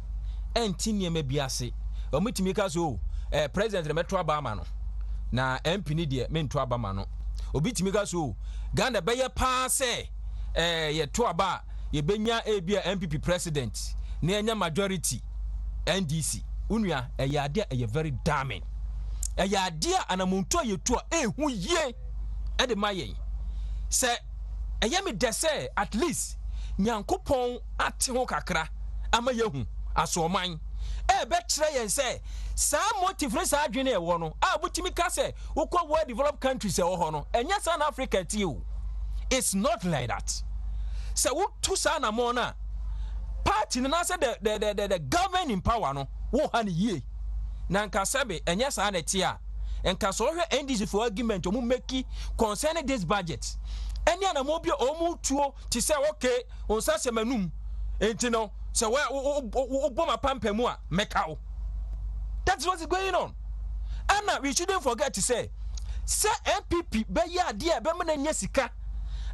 enti niema bi ase o mutimi ka so president the metro abama no na MP ni de mento abama no obi timi ka so Ghana be ye pa se ye to aba ye benya ebia MPP president na enya majority NDC unua eyade eye very damning eyade anamuntu yetu ehu ye e de mayen se eye me de se at least nyankopon ate ho kakra ama yehu asoman be kire yen se sa motive sa adwene e wo no a butimi ka se ukwa well developed countries e wo ho no enya South Africa ti o. It's not like that. So what two sana mona party na say the government in power no wo ha ne ye na nka sabe enya sa na tie a nka so hwe NDC for argument o mu make concerning this budget any na mo bi o mu tuo ti say okay on sa se manum enti no say we boma pampa mu a meka o. That's what's going on. And we shouldn't forget to say MPP be ya dia be me na sika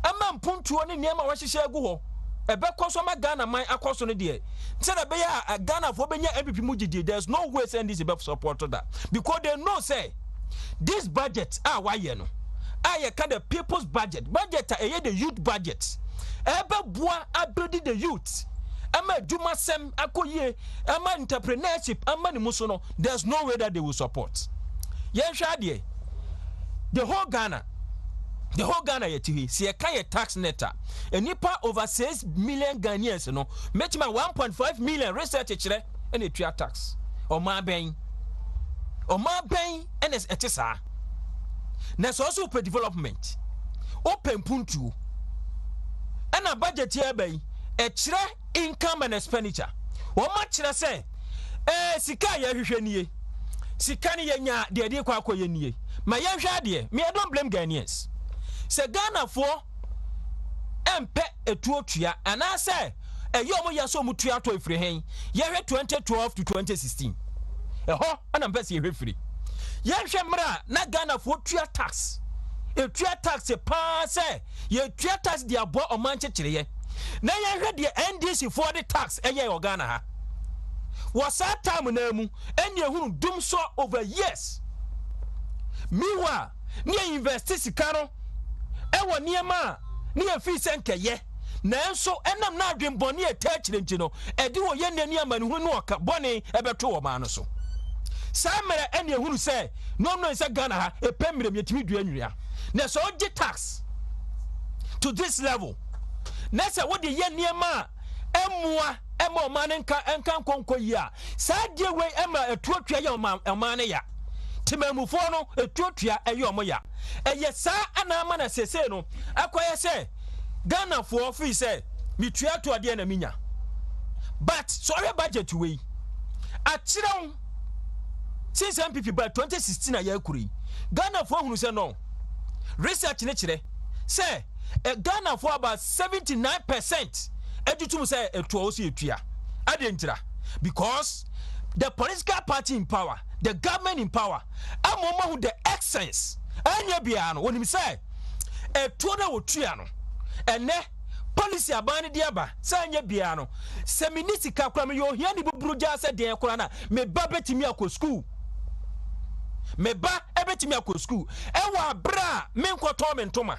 ama mpuntuo ne niema wa hihye agu ho ebe kwaso ma Ghana man akoso ne de say na be ya Ghana for benya MPP mu gidi. There's no way send this be support that because they know say this budget why no ye ka the people's budget the youth budget ebe boa abedi the youth ama adwuma sem akoye ama entrepreneurship ama ni muso no. There's no way that they will support yen hwa de the whole Ghana yet he see a tax netter and nipa over 6 million Ghanaians no metima 1.5 million research chere and a tax Oma ben and as etesa. There's also per development. Open puntu. And a budget here by a income and expenditure. What much I say? Sika ya hwehwenie. Sika ni yenya de de kwa akoyenie. Ma ya hwa de, me I don't blame Ghanaians. Se Ghana for empe etuotua ana say eyo mo yaso mutua to efiri hen. Ye 2012 to 2016. Eho ana mpese ye hwefiri. Ye hwe mra na Ghana for tua tax. Etua tax e pa say ye tua tax de abo omanche kireye. Na ye hwe de NDC for the tax eye o Ghana ha. Was that time na mu and ye hunu dum so over years. Miwa ni invest sika no ewo niema ni afi senke ye nanso enam na adwen bone e tachire no e de wo ye nani amani hu no oka bone ebeto wo ma no so samere ene ehunu se no se Ghana ha e pemre metimi du anwia na so oje tax to this level na se wo de ye niema emua ema omane nka konko yi a saa die we ema etuotua ye omane ya timamufo no etuotua eye omoya eye saa ana ama na sese no akoye se Ghana for free say mitua to ade na minya but sorry budget we akiraw since MPP by 2016 aya kuri Ghana for hunu say no research ne kire say Ghana for about 79% edutum say etuo so etua adentira because the political party in power, the government in power, amoma who the excess anya bia no wonim say etuo na wotua no ene policy abani diaba say anya bia no se minisika kwa me yo hia ni bubruja se den kora na me ba betimi akọ school me ba ebetimi akọ school ewa bra me nkoto me ntoma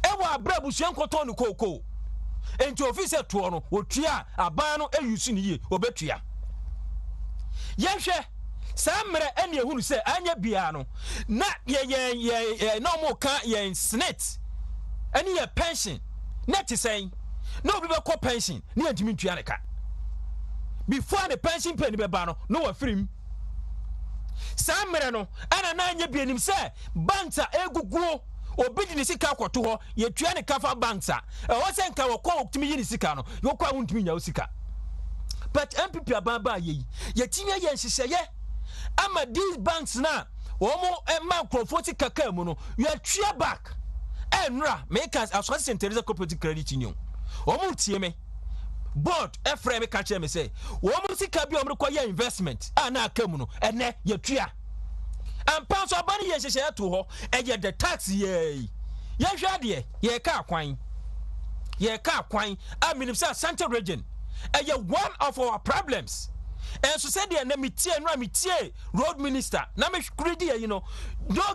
ewa bra busuan nkoto no koko enti office etuo no otua aban no eyusu ni ye obetua yehwe samre ene ehunu se anya bia no na ye no mo ka ye snit ene ye pension net say no be call pension ni antimi ntua ne ka before the pension pay ni be ba no wa firim samre no ana na anya bia nim se banka eguguo obi di ni sika akoto ho ye tua ne kafa banka e wo se nka wo kwa otimi yi ni sika no yo kwa wontimi nya sika but MPP ababa ye tinya ye nhihye ama these banks na omo ema crofoti kaka mu no you tua back enra make us associate Teresa Cooperative Credit Union omo tie me board efre me ka che me say omo sika bi omo koye investment ana aka mu no ene ye tua ampa so abani ye nhihye to ho eye the tax ye hwa de ye ka kwan aminim say Central region one of our problems. And so said the metie road minister na me greedy no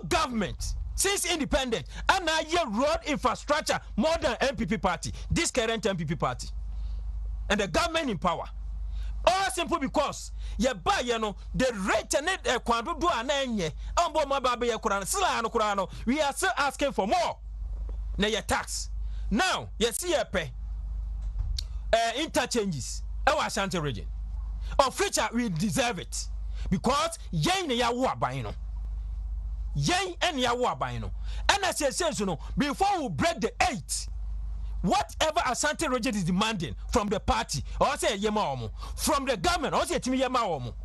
government since independent and now ye road infrastructure more than MPP party, this current MPP party and the government in power. All simple because ye buy the rate and it kwando do anenye ambo mababe ye kurano sila no kurano we are still asking for more na ye tax now ye see ye pay interchanges our Ashanti region of which we deserve it because yen ya wo aban no yen en ya wo aban no and as I say so before we break the 8 whatever Ashanti region is demanding from the party or say yema omo from the government or say timi yema omo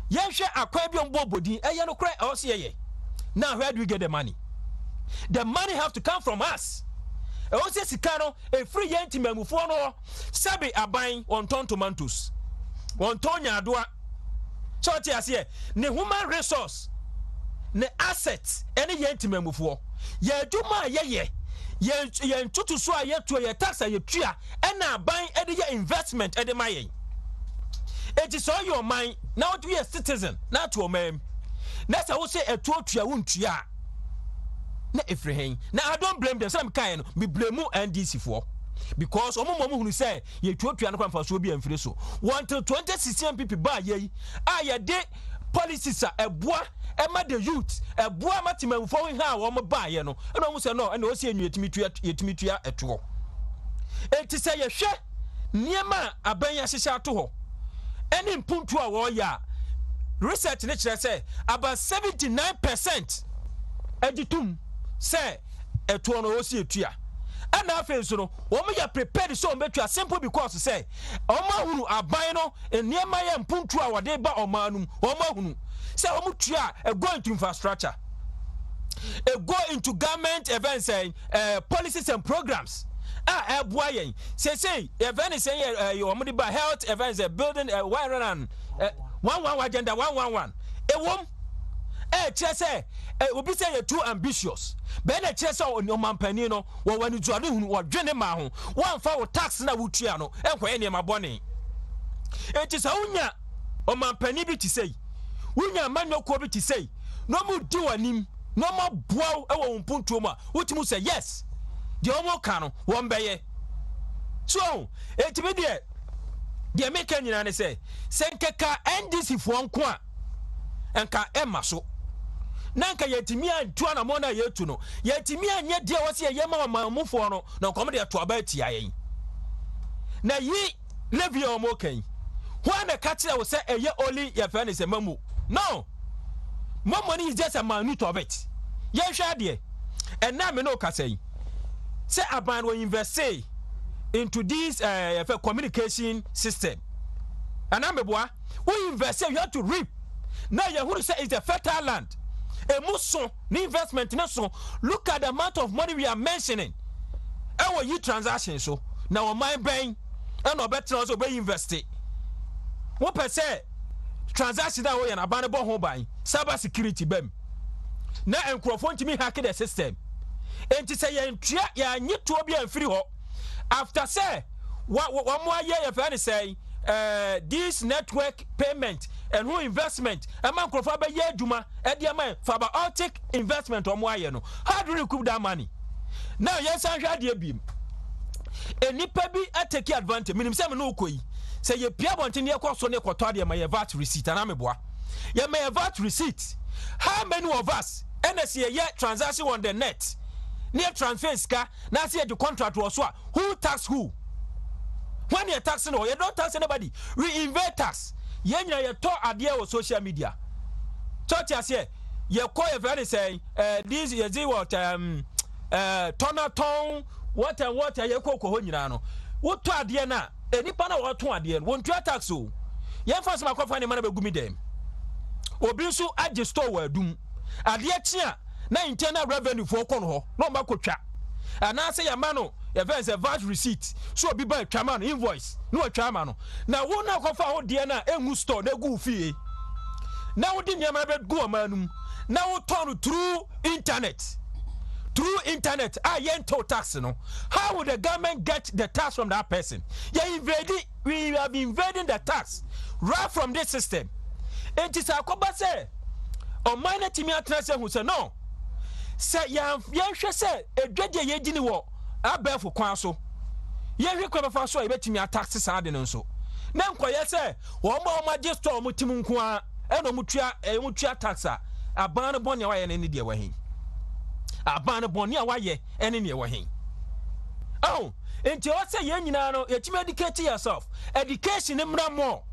yen hwe akwa bi ombo bodin eye no kra or say ye now where do we get the money have to come from us. O se sika no e free yenti mamufo no sabe aban on ton tomatoes on ton nyadoa choti ase ne human resource ne assets ene yenti mamufo ye aduma ye ntutu so a ye to ye tax ye tua ena aban e de ye investment e de mayen it is all your mind now to be a citizen not to a man na say wo se etu tua wontua na efrehen na I don't blame them some kind me blame NDC for because omo hunu say ye tuatua no kwamfa so bi amfire so until 2016 people ba ye a de policies a eboa ema the youth eboa matimamfo ha wo mo ba ye no na omo say no na o se yetimi tua eto enti say ye hwe niema aban ya hyehya to ho any mpuntu a wɔyɛ research ne kyerɛ sɛ about 79% agitum sɛ ɛtoɔ no wɔsi etua ɛna afei so no wɔn yɛ prepared so wɔn bɛtua simple because sɛ wɔn ahunu aban no nneɛma yɛ mpuntu a wɔde ba ɔman no mu wɔn ahunu sɛ wɔn tua go into infrastructure go into government events policies and programs ɛboa yɛn say event is saying wɔn de ba health events building 111 agenda 111 ɛwɔm kyerɛ sɛ obi sɛ yɛ too ambitious bɛn na kyerɛ sɛ ɔmampanin no wɔwɔ ne duane hunu wɔdwene ma ho wɔamfa wo tax na wotua no ɛnkɔyɛ nneɛma bɔne enti sɛ wonya ɔmampanin bi te sɛ wonya amanyɔkuo bi te sɛ na ɔmo di w'anim na ɔmo aboa wo ɛwɔ wo mpuntuo mu a wotumi sɛ yes deɛ ɔmo ka no wɔn bɛyɛ so ɛtumi deɛ meka nyinaa ne sɛ nkeka NDC foɔ nko a ɛnka ɛma so na nka yɛtumi antu anamɔ no a yɛtu no yɛtumi anyɛ deɛ wɔ sɛ yɛyɛ ma ɔmamufoɔ no na nkɔm de ato aba atia yɛn na yi levi a ɔmɔ kan ho ana ka kyerɛ wo sɛ ɛyɛ oli yɛfɛ ne sɛ mamu no mamu no is just a minute of it yɛhwɛ adeɛ ɛna me no kasa yi sɛ aban wɔ invest into this communication system anambeboa we invest you have to reap now you say it's a fertile land emuso ni investment ne so look at the amount of money we are mentioning our yi transaction so now our mind bang and no better also be invest what per se transaction that way and abanabo ho ban cyber security bem na enkrofo ntimi hack the system enti say ya ntua ya nyeto obi amfiri ho after say what mo aye ya fa say this network payment and who investment a man crofo ba ye adwuma e de man fiber optic investment o mo aye no how do you recoup that money now yes an hwa de biem enipa bi take advantage minim say me no koyi say ye pia bonte ne ekoso ne koto de ma ye VAT receipt ana meboa ye ma ye VAT receipt how many of us NSA ye transaction on the net near transfer ska na say the contract was so who tax who when you taxing no you don't tax anybody we invest tax yen you talk idea on social media church as here you call a very say this you see what tonaton what and what you call ko nyina no what to idea na enipa na what to idea won to tax o yen fast ma kofa ne ma na begumi dem obi nso age store wa dum idea tia na internal revenue for kon ho no ma kotwa ana say ya ma no ya verse a VAT receipt so obi ba twama no invoice no twama no na wo na kofa ho de na engu store na gu fie na wo di nyama be gu omanum na wo turn through internet yento tax no how would the government get the tax from that person we have invading the tax right from this system it is akoba say o mine timi atrase hu say no say yan hwe say edwade ye gini wo abefo kwan so ye hwe kwa befa so e betimi atax sa de no so na nkoye say wo ma store mo tim nko a e no mutua tax a aban bone wa ye ne de wa hin aban bone a wa ye ene ne wa hin oh enti o say ye nyina no ye timi educate yourself education emra more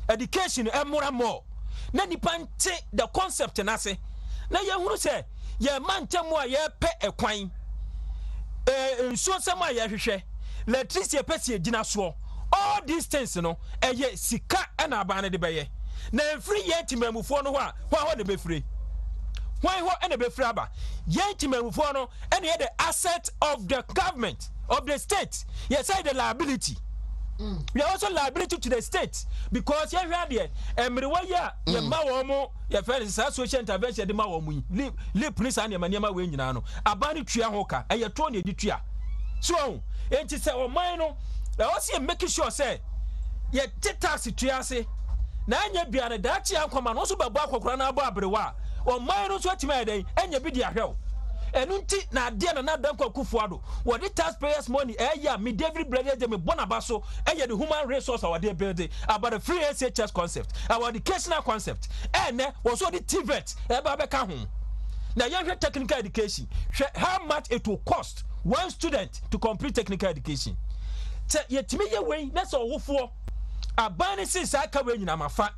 education emra more na nipa nte the concept na se na ye hunu say ye mantemu a ye pe ekwan nso sem a ye hwehwe electricity pese gina so all these things no eye sika na aban de beye na free ye timamufo no ho de be free why ho na be free aba ye timamufo no ene ye the asset of the government of the state ye say the liability we are also liability to the state because you hear there emrewa ya ye ma wo mo ye fere social intervention de ma wo mu le police and manema we nyina no abani tua ho ka eye to na edi tua so enti say o man no na o see make sure say ye tax tua se na anya bia na da chia kwama no so babo akokora na abo abrewa o man no so atima den anya bi dia hwew enunti na ade na dan kwakufu ado what the taxpayers money me David brother de me bonabaso the human resource our day building about the free SHS concept our educational concept was so the TVET ba be ka ho na young technical education how much it will cost one student to complete technical education yetimi ye wey na so wofo abane si sa ka we nyina mafa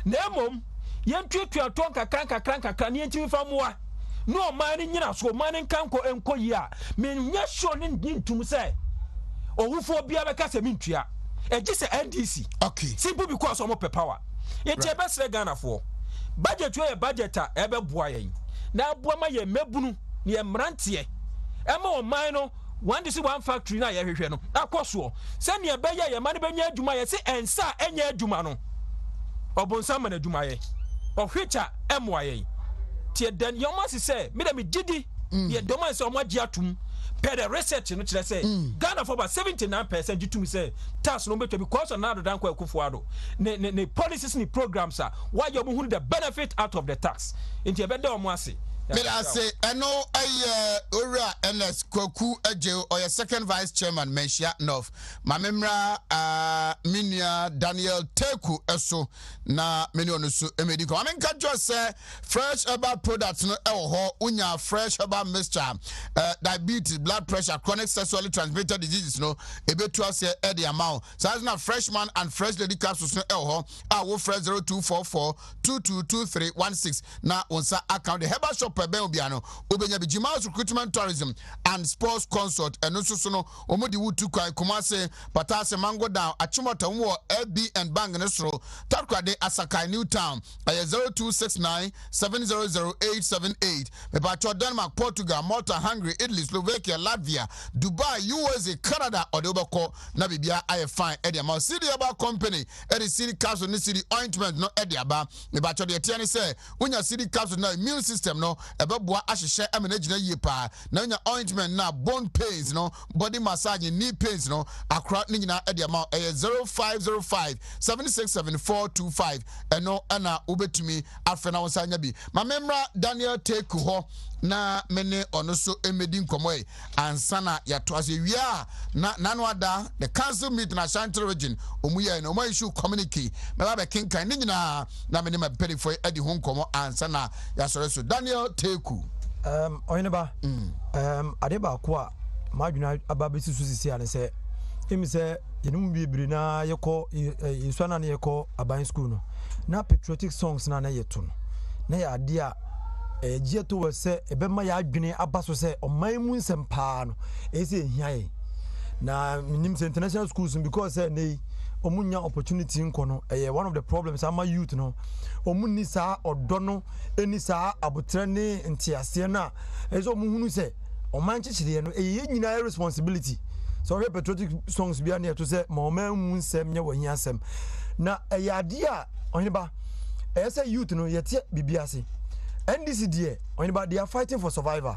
na emom yentuatua ton kakran ne yentimi fa moa no man nyina so man nkanko enko yi a mennya sure ne ntum se owufo bia be ka se mentua eji se NDC okay simple because omo pe power yeti ebe sre Ghana for budget we budget a ebe boa yen na aboa ma ye mebunu ne ye mrantie ema o man no one this one factory na ye hwehwe no akoso se ne ebe ye man be nya adwuma ye se ensa enya adwuma no obonsa man adwuma ye ohwecha emwa ye tie den yo ma se me da me gidi ye do man se omo atum per the research no kire say Ghana for about 79% gitumi say tax no beto because na do dan kwa Akufo-Addo ne policies ni programs are why you hunu the benefit out of the tax into be da omo ase me I say eno ora NS Kwaku Eje or your second vice chairman Menshia North mamemra minia Daniel Teku eso na meni onusu emedi ko amenka just say fresh herbal products no ho unya fresh herbal mixture diabetes blood pressure chronic sexually transmitted diseases no ebetu ase e the amount so as na freshman and fresh lady capsules no ho wo fresh 0244 222316 na onsa account the herbal shop ben obiano obenya bijimas recruitment tourism and sports consult eno so no omodi wutu kwai Kumase patase mango down achimota wo LB and bang ne soro takwade Asakai New Town 0269 700878 me bacho Denmark Portugal Malta Hungary Italy Slovakia Latvia Dubai USA Canada odobeko na bibia aye fine e dia ma city aba company e the city capsule ni city ointment no e dia ba me bacho de tiani say unya city capsule na immune system no ebeboa ahyehyɛ amena gina yie pa na nya ointment na bone pains no body massage knee pains no akra ni nyina e de ma 0505 767425 eno ana ubetumi afena wonsanya bi mamemra Daniel Teku ho na mene ono so emedi nkomoy ansana ya toase wia na nano ada the council meeting na Central region omuye no mo issue communique me ba be kinkan ni nyina na mene mapedi for edi ho nkomo ansana ya sore so Daniel Teku oyinba adeba ko a madwuna ababesi susisi ane se emi se yenum bibiri na yeko yeswana na yeko aban school no na patriotic songs na yeto na ya ade a gie to wese ebema ya adwene abaso se oman mu nsempa no ese hiaye na minim se international schools because nei omunya opportunity nkono one of the problems ama youth no omunni saa odono eni saa abotre ne ntiase na ezo muhunu se oman chichire no nyina responsibility so we patriotic songs bia na to se ma oman mu nsem nya wahi asem na ade a oneba ese youth no yete bibiase NDC there oneba they are fighting for survival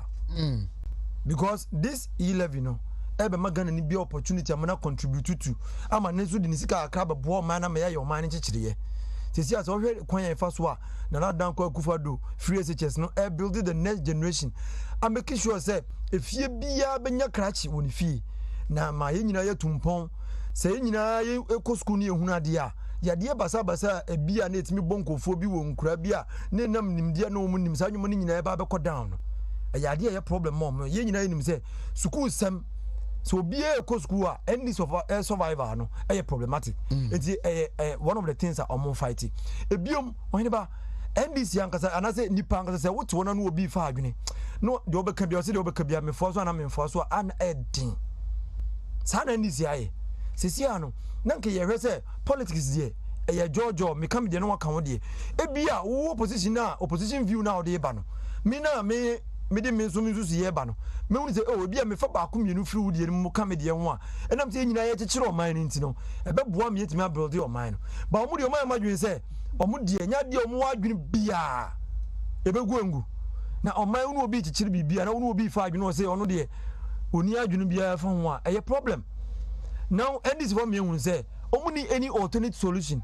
because this 11 no ebe magana ni bi opportunity amana contribute to ama nezu di nisika akaba bo man na me ya yo man nchechiriye tesi as ohwe kwan ya fa so a na dan kwa Akufo-Addo free SHS no e build the next generation and make sure say efie bia benya krachi woni fie na ma ye nyina ya tumpon say nyina ye eko school ni ehunu ade a yade basa ebia na etimi bonkofo bi wo nkura bia ne nam nimdia na omu nim sa nwom ni nyina e ba be ko down no yade ye problem mom ye nyina nim say school sem so be a school and this of survivor no problematic it's one of the things that are fighting a biom whenever NDC ankasa anase nipa ankasa say what one no obi fa adwene no de obeka bia say de obeka bia me forso na me forso an edin sa na NDC aye sesia no na nke ye hwe say politics die Jojo me kam de no waka wo de e bia wo opposition view na wo de ba no me na me de me so ye ba no me hu say oh bia me fa ba ko mienu firi wudie mu ka me de ho a enam say nyina ye kekere o man ni ntino e be boa me yetimi abuild o man no ba o mu de o man madwen say o mu de nya de o mu adwen bia e be guangu na o man unu obi kekere bibia na unu obi fa adwen o say ono de oni adwen bia fa ho a e problem now and this for me hu say o mu ni any alternate solution.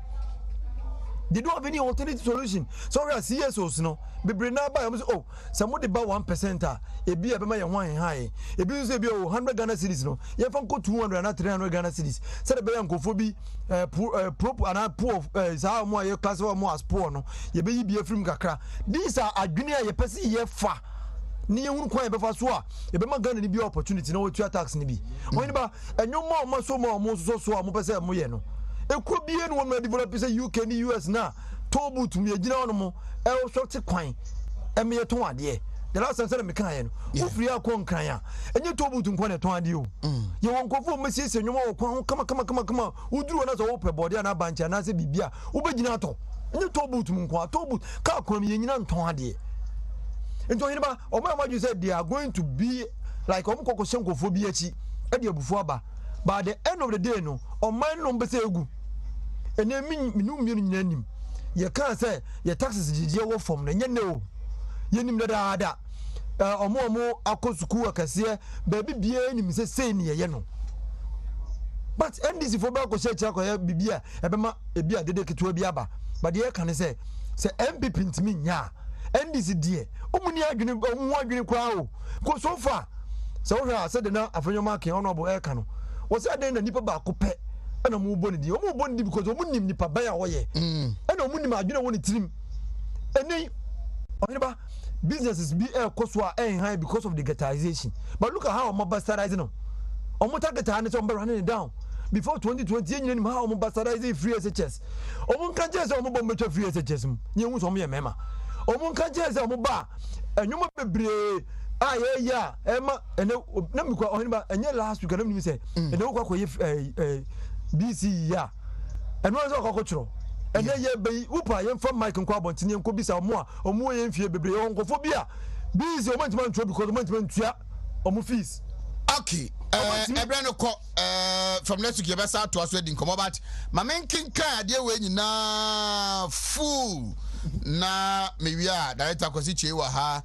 They don't have any alternative solution. So we are CSOs no. Be bring now by oh, somebody buy 1%. A be a my wine high. A be say be 100 Ghana cedis no. You have go 200 and 300 Ghana cedis. Say the be go for be poor and poor is how more your class or more as poor no. You be a film kakra. These are a junior ye pesi ye fa. Ni ehun kwan be fa so a e be magana ni bi opportunity no we tax ni bi. Oni ba enyo mo so a mo pese mo ye no. ekuro bie no wɔn develop say UK ni US na toll booth mu yɛgyina hɔ no short kwan ɛmɛ yɛ tɔn adeɛ the last time sɛ me kan yɛ no ofiri akɔ nkran a ɛnyɛ toll booth nkwan na tɔn adeɛ o yɛ wɔn nkɔfo mo siesie nnwoma wɔ kwan ho kama woduru na sɛ wɔpɛ bɔde na banche na sɛ bibia wobɛgyina atɔ ɛnyɛ toll booth mu nkwan toll booth kaa kwan yɛ nyina ntɔn adeɛ nti ɔyɛ ba ɔmo amadu sɛ they are going to be like ɔmo kɔkɔ hyɛ nkɔfo bi akyi ɛde abufu aba by the end of the day no ɔman no mbɛsɛ egu ɛnɛ minu mmienu nyina nim yɛ kan sɛ yɛ taxes gyegye wɔ fam na nyɛ ne o yɛ nim dadaada ɔmo akɔ sukuu akɛseɛ baabi biara nim sɛ sei ne yɛyɛ no but NDC fo bɛ akɔhyɛ akyire akɔyɛ bibi a ɛbɛma ebi a dede ketewa bi aba but deɛ ɛka ne sɛ MPP ntumi nya NDC deɛ ɔmo ni adwene ɔmo adwene koraa o ko so far sɛ wohwɛ a sɛ de na afɛnyɔma ake ɔno ɔbɔ ɛka no wɔsɛ adan na nipa baako pɛ ɛna ɔmo bɔ ne di ɔmo bɔ ne di because ɔmo nim nipa bɛn a wɔyɛ ɛna ɔmo nim adwene wɔ ne tirim ɛni ɔyɛba businesses bi ɛkɔ so a ɛnhan because of the ghettoization but look at how ɔmo bastardize no ɔmo target ne sɛ ɔmo bɛ running it down before 2020 yɛn nyina nim how ɔmo bastardize free SHS ɔmo nka kyerɛ sɛ ɔmo bɔ mbɛtwa free SHS mu nyɛ hu sɛ ɔmo yɛ mɛma ɔmo nka kyerɛ sɛ ɔmo ba ɛnwoma bebree a yɛyɛ a ɛma ɛnɛ na mikɔ ɔhene ɛnyɛ last week anam nim sɛ ɛnɛ wokɔ akɔyɛ BC ya ɛno sɛ ɔkɔkɔ kyerɛ ɛnɛ yɛ bɛyi wopa yɛmfa mic nkɔ abɔntene yɛnkɔ bisa ɔmo a ɔmo yɛ mfie bebree ɔwɔ nkɔfo bi a BC ɔmo ntoma ntua because ɔmo ntoma ntua ɔmo fees. Okay, ɛbrɛ no kɔ from next week yɛbɛsa ato aso adi nkɔmmɔ but ma menkenkan adeɛ wei nyinaa full na mewia director kwasi chie wa ha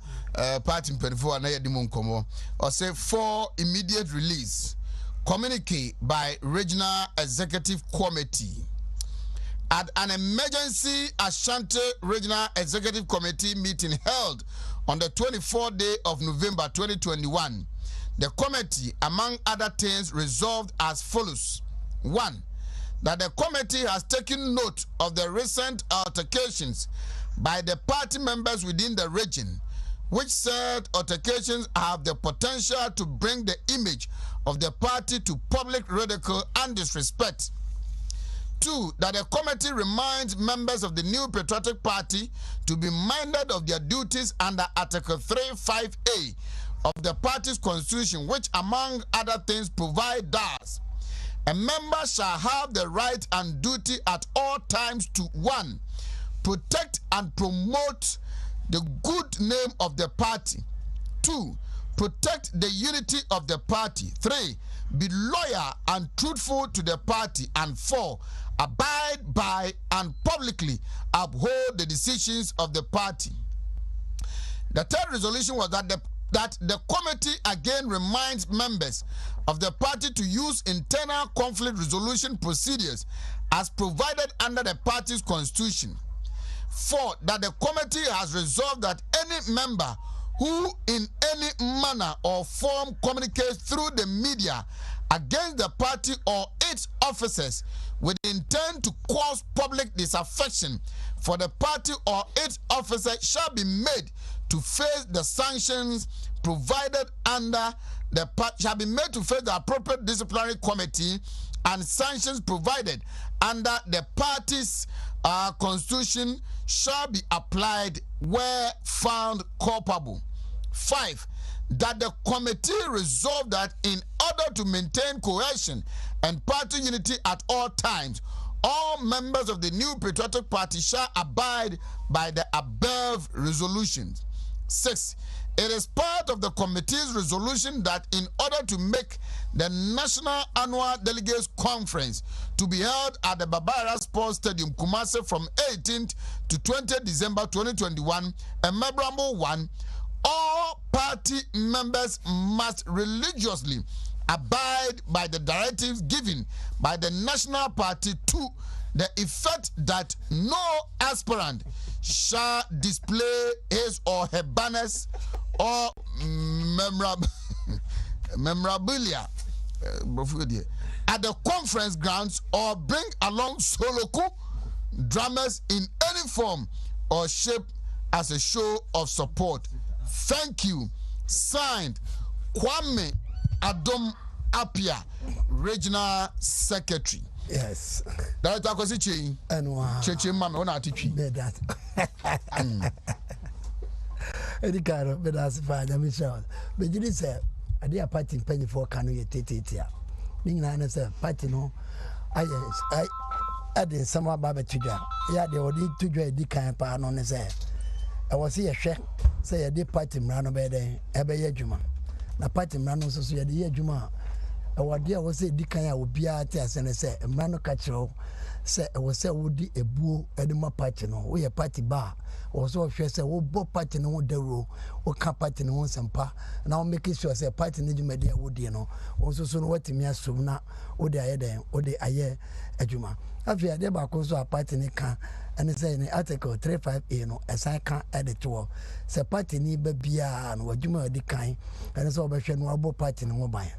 party mpanifo na yɛde mu nkɔmmɔ ɔsɛ for immediate release communique by regional executive committee at an emergency Ashanti regional executive committee meeting held on the 24th day of November 2021. The committee, among other things, resolved as follows. 1. That the committee has taken note of the recent altercations by the party members within the region, which said altercations have the potential to bring the image of the party to public ridicule and disrespect. 2. That the committee reminds members of the New Patriotic Party to be minded of their duties under Article 35A of the party's constitution, which among other things provide that a member shall have the right and duty at all times to 1. Protect and promote the good name of the party. 2. Protect the unity of the party. 3. Be loyal and truthful to the party. And 4. Abide by and publicly uphold the decisions of the party. The third resolution was that the committee again reminds members of the party to use internal conflict resolution procedures as provided under the party's constitution. 4. That the committee has resolved that any member who in any manner or form communicates through the media against the party or its officers with intent to cause public disaffection for the party or its officer shall be made to face the sanctions provided under the shall be made to face the appropriate disciplinary committee and sanctions provided under the party's constitution shall be applied where found culpable. 5. That the committee resolved that in order to maintain cohesion and party unity at all times, all members of the New Patriotic Party shall abide by the above resolutions. 6. It is part of the committee's resolution that in order to make the National Annual Delegates Conference to be held at the Babara Sports Stadium, Kumasi, from 18th to 20th December 2021, a memorable one, all party members must religiously abide by the directives given by the National Party to the effect that no aspirant shall display his or her banners or memorabilia at the conference grounds or bring along soloku drummers in any form or shape as a show of support. Thank you. Signed, Kwame Adom Apia, Regional Secretary. Yes. Director Akosi Chi. Cheche mama ona atitwi. That. Any kind of that's fine. I mean, sure. But you say, I did a party penny for canoe tetia. Ning nine say, party no. I did some barber to jar. Yeah, they would need to do a decant pan on his head. I was here, say a deep party run over there, Ebe Juma. Na party run also see a dear Juma. Our dear was a decaya would be at us and I say, a man catcher. Say I was say would a boo edema party no. We a party bar. Also, she said, "Oh, Bob party no the row, or can't party no one sampa." Now making sure say party need media would you know. Also, soon what me as soon now, or the aye, or the aye, Ejuma. After I deba also a party ne can, and it's in article 35A no, as I can add it to. Say party need be and what Juma the kind, and it's all by no about party no buy.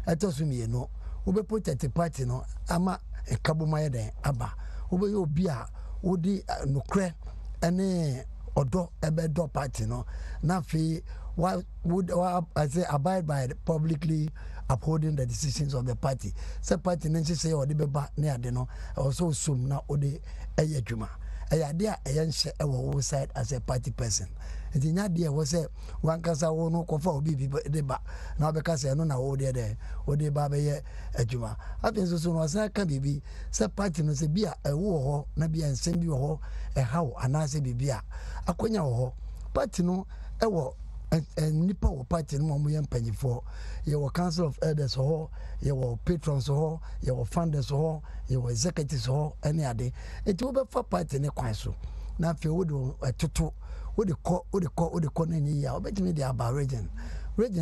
I told me, no, we put at the party no, ama a cabumaya de abba, over your beer, would the no crack. Any odo ebedo party no na fi would I say abide by publicly upholding the decisions of the party. Say party nensi say odi beba ne ade no also sum na odi eye dwuma eye ade a eye nche e wo side as a party person. Enti nya de wo say wan kasa wo no kofa obi bi de ba na obeka say no na wo de odi ba be ye adwuma afin so no say ka bibi say party no say bia e wo ho na bia nsem bi wo ho e hawo anase bibia akonya wo party no e wo nipa wo party no mo ye mpanyifo ye wo council of elders ho ye wo patrons ho ye wo funders ho ye wo executives ho any ade enti wo be fa party ne kwan so na fe wo do atoto wo de ko na nyi ya obetimi de aba region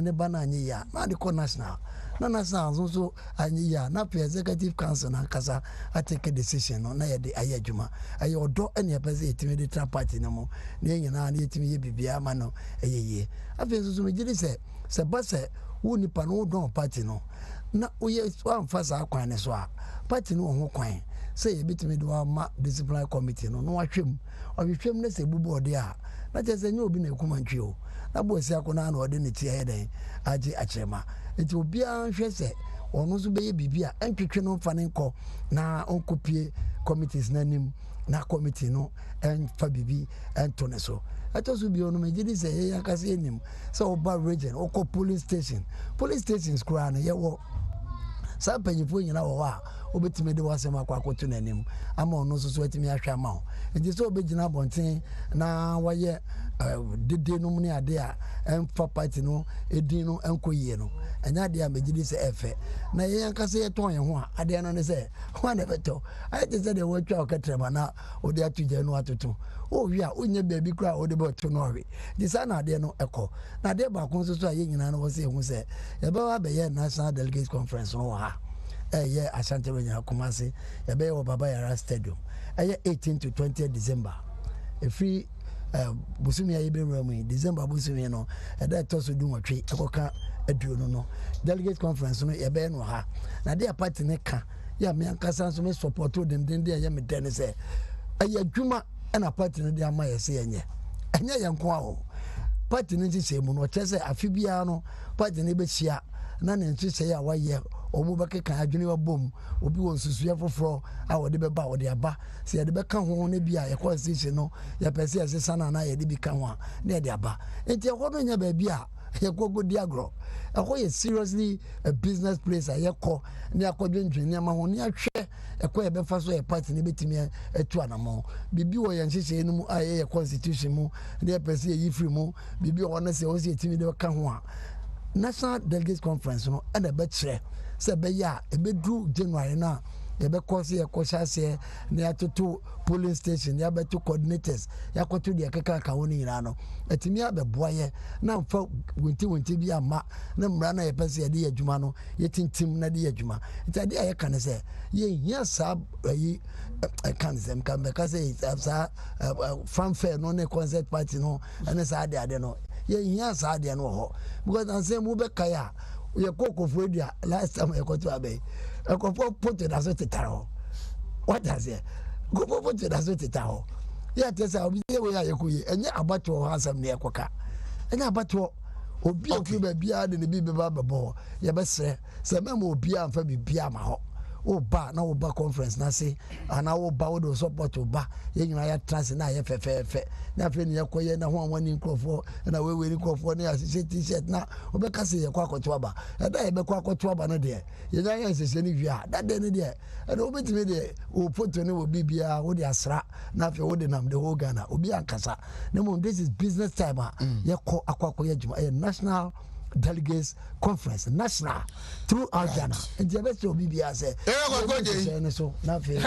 ne bana nyi ya na de ko national so anyi ya na pe executive council na kasa atake decision no na ye de ayadwuma aye odo ene e pese etimi de tra party no mo na nyina na etimi ye bibia ma no eyeye afi so me gidi se base wo nipa no don party no na oye so amfasa akwan ne so a party no ho kwan say ye bitimi do ma disciplinary committee no ahwem na se bubu ode a na tese nyi obi na ekumantwi o na bo esi akona na ode ne tie yeden agi achema enti obi an hwe se ono so beye bibia entwetwe no mfa ne nko na onkopie committees na nim na committee no fa bibi ento ne so atoso bi ono megidi se ye yakase nim se oba region okọ police stations kura na ye wo sa panyifo nyina wo a obetime de wasem akwakoto nanim ama ono so atimi ahwa ma ho enti so obegina bonten na waye dede no muni ade a emfa party no edin no enkoyie no enya de a megidi se efe na ye yankase ye ton ye ho a ade no ne se ho na beto ayete se de watwa okatrema na ode atuje no atoto o wi a onye baabi kura ode beto no wi di sa na ade no ekọ na ade ba kon so aye nyina no wo se hu se ye ba wa be ye national delegates conference no ha yeah, Asante Wenya Kumasi, Yabe or Baba Yara Stadium. 18 to 20 December. A free Busumia Ibe Romi, December Busumia no, and that also do a tree, a coca, a no. Delegate conference, no, Yabe no ha. Now they are party neka, ya me and Cassan so support to them, then they are Yami Dennis say, a Juma and a party no, they are my say, and ya young quao. Party ninja say, Mono Chese, a Fibiano, party neighbor Shia, none and to say, why ye. Omubake kan adwene wa bom obi won susua foforo a wode beba wode aba se yede beka ho ne bia ye constitution no ya pese asesa na ye de bi ka ho a na ye de aba enti ho no nya ba bia ye gogo diagro ye seriously a business place ye ko ne akodwendwen ne ma ho ne ahwe ye befa so ye party ne betimi atu anamo bibi wo ye nhyehyɛ no mu a ye constitution mu ne ye pese ye free mu bibi wo na se wo se etimi de ka ho a National Delegates Conference no and a betre se be ya e be dru January na ye be course ye kwashase na atoto polling station ya be to coordinators ya kwato de keka ka woni ira no etimi abeboa ye na mfa wonti bi ama na mra na ye pese ye de adwuma no ye tintim na de adwuma ntade ye kan se ye hia sa yi kan sem kan be ka se sa fanfare no ne concert party no ene sa ade no ye hia sa ade no ho because an say mu be kaya ye kokofo dia last time ye koto abe e kofo pote da so tetaro what does it go pote da so tetaro ye tesa obi ye we ya yekoye enye abato ho asam ne ekoka enye abato obi oku ba bia de ne bi be ba bebo ye be sre se memo obi amfa bibia ma ho oba na oba conference na say ana oba wo do support oba ye nyina ya trans na ye fefefe na fe ne yakoye na ho anwani nkrofo na we nkrofo ne asise t-shirt na obeka say ye kwa akoto aba e da ye be kwa akoto aba no de ye nya yan sese ne wia da de ne de e no obetime de o photo ne wo bibia wo de asra na fe wo de nam de ho Ghana obi ankasa ne mo this is business time ye ko akwakoye juma a national delegates conference national throughout Ghana and the best of BBA say so na fe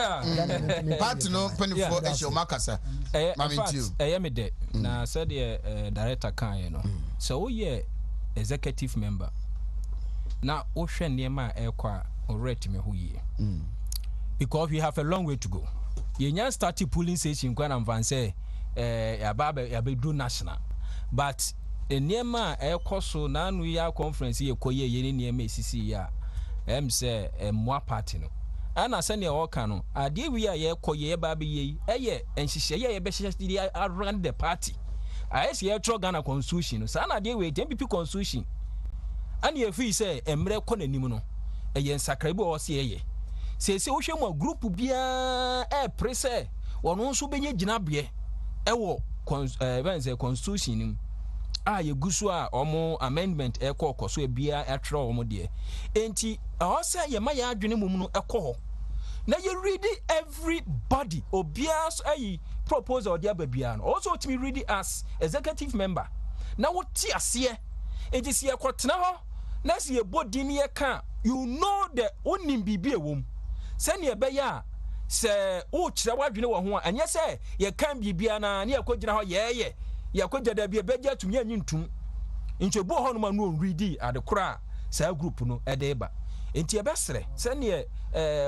part no penifo e show makasa me de na said the director kan you know so we executive member na o hwe niema e kwa already me ho ye because we have a long way to go ye nya start polling station kwa na mvan say ya be do national but niema ekoso na anu ya conference ye koye ye niema esisi ya say mwa party no ana se ne o ka no ade wi ya ye koye ye ba be ye eye enhihye ye be hihye around the party ayesi ye tro Ghana constitution no sa na ade we MPP constitution ani ye fi se emre ko nanim no eye nsakra bi o se ye se wo hwemu group bia prese wono nso benye ginabe ewo constitution nim ye gusu a omo amendment ekoso bia atro omo de enti o say ye ma ya adwene mum no ekoho na you read everybody obias ayi proposal de ababia no also to me read it as executive member na wo ti ase enti se ekotena ho na se ye body ne ye ka you know the onim bibia wom se ne be ya se o kire wadwene wo ho anye se ye kan bibia na ne ekogina ho ye yakogya da bia beja tumi anyintum nche bo ho no ma no ready adekora sa group no edeba enti ebesere se ne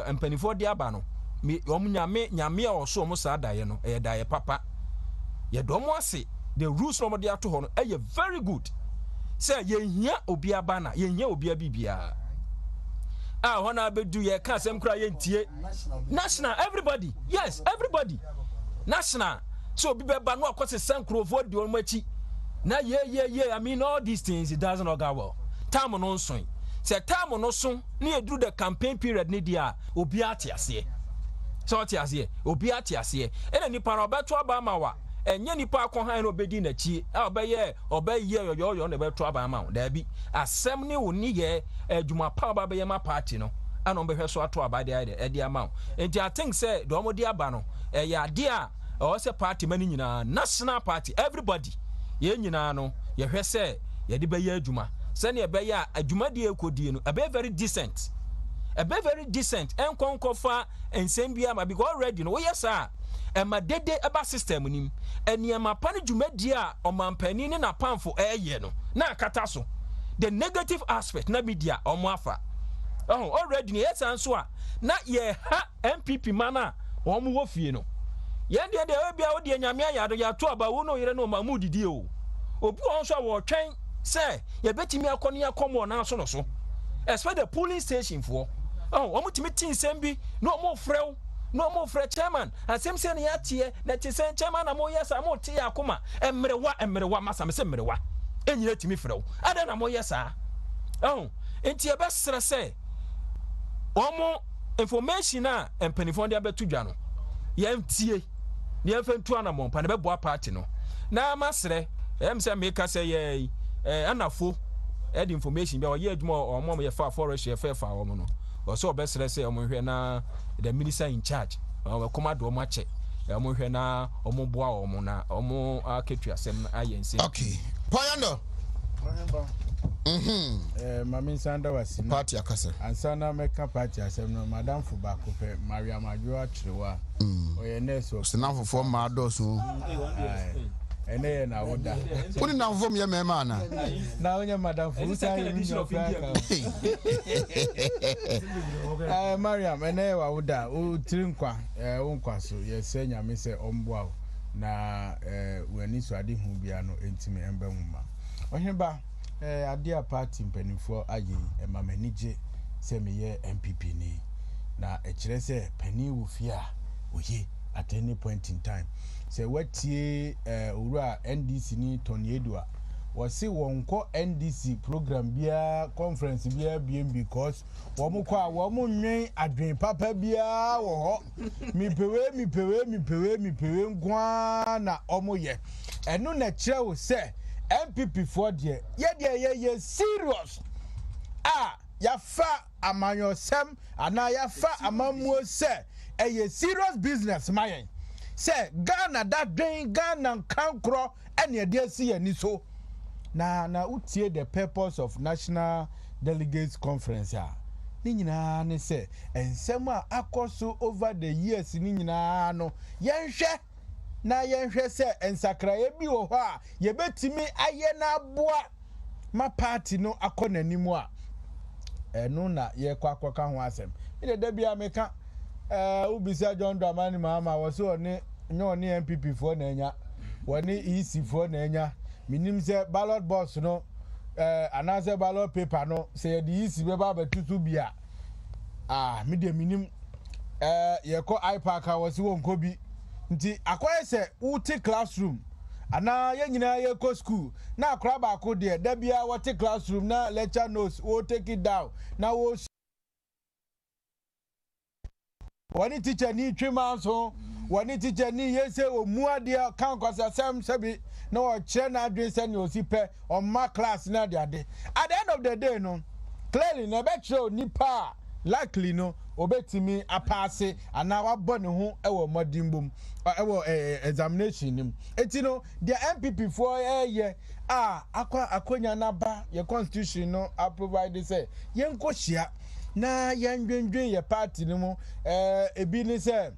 empanifo de aba no nyame a oso mo sa daye no daye papa ye do mo ase the rules no mo de ato ho no very good se ye hia obi aba na ye hia obi abibia ho na bedu ye ka sem kra ye ntie national everybody yes everybody national so be ba no akwose sankrofo di on machi na ye I mean all these things it doesn't go well time no nson say time no so na eduru the campaign period ni dia obi atiase so atiase obi atiase ena nipa na obeto aba mawa enye nipa akon no obedi na chi obeye yo na beto aba mawa da bi asem ni woni ye adwuma pa ba be ma party no ana obehwe so ato aba de dia mawa enti I think say do omodi aba no ya dia or say party mani nyina national party everybody ye nyina no ye hwe say ye de be ye adwuma se ne be ya adwuma de ekodi no be very decent enkonkofa ensem bia ma because already no we yes sir ma dede eba system nim eniema pa ne dwumadi a omampani ne na pamfo eye no na akata so the negative aspect na media omoafa already yes anso a na ye ha MPP mana omo wo fie no yende de bia wo de nyame ayado ya to aba wo no yere no mamu didi o obi on so wo twen say ye betimi akoni akomo na so no so expect the polling station for omo timi tin sembi no mo frɛ chairman asem se ne yatie na ti se chairman na mo yesa mo tie akoma emrewa masa me se emrewa enyina timi frɛ wo ada na mo yesa enti e be sere se omo information a empanifo de abetu dwa no ye ntie ne afentu anamon pa ne beboa party no na masre say make say ye anafo the information be ye adwuma omom ye fa forest ye fa omo no so obesre say omo hwe na the minister in charge komado omo ache omo hwe na omo boa omo na omo aketu asem ayense okay poyando Mami Sanda was party akasa. Ansana meka party asem no madam fu ba ko pe Maria Majo atrewa. Oye neso. Senafo for ma do so. Ene na woda. Uni na fo me mema na. Na onye madam fu sa yi mi ofia. Mariam ene wa woda o trinkwa wonkwa so ye se nyame se omboa na wani so ade hu bia no entimi emba nwuma. Oheba adia party mpanifo aye emamanije se meye MPP ni na ekire se pani wo fia oye at any point in time se watie owura NDC ni Tony Edua wɔsi wɔn kɔ NDC program biara conference biara because wɔn kɔ a wɔn nwen adwen papa biara wɔ hɔ mipewe nkwa na wɔn yɛ ɛno na kyerɛ wo sɛ MPP for deɛ yɛ serious yafa amanyɔsɛm anaa yafa amamuo sɛ ɛyɛ serious business mayen sɛ Ghana dadwen Ghana kankro ɛne ɛde asi yɛni so na utie the purpose of National Delegates Conference ni nyinaa ne sɛ ensɛm a akɔ so over the years ni nyinaa no yɛnhwɛ sɛ ensakraye bi wɔ hɔ a yɛbɛtimi ayɛ na aboa ma party no akɔ n'animu a ɛno na yɛkɔ akɔka ho asɛm ide da bia meka ubisa John Dramani Mahama wɔso ɔne MPP fo na anya wɔne EC fo na anya minim sɛ ballot box no anase ballot paper no sɛ yɛde EC bɛba bɛtutu bia me de minim yɛkɔ iPark a wɔso wɔnkɔ bi nti akɔyɛ sɛ wote classroom ana ye nyina ye ko school na akra ba ko de da bia wote classroom na lecture notes wo take it down na wo wani teacher ni twema so wani teacher ni yese omu ade kan kwasa sam sabi na wo kire na adwen se ne osipe on ma class na de ade at the end of the day no clearly na be kire nipa likely no obetimi apase ana wabɔ ne ho ɛwɔ modimbom ɛwɔ examination nim etino the MPP for akonya na ba your constitution no provide say yenko hia na yendwendwen your party no mu ebi ni say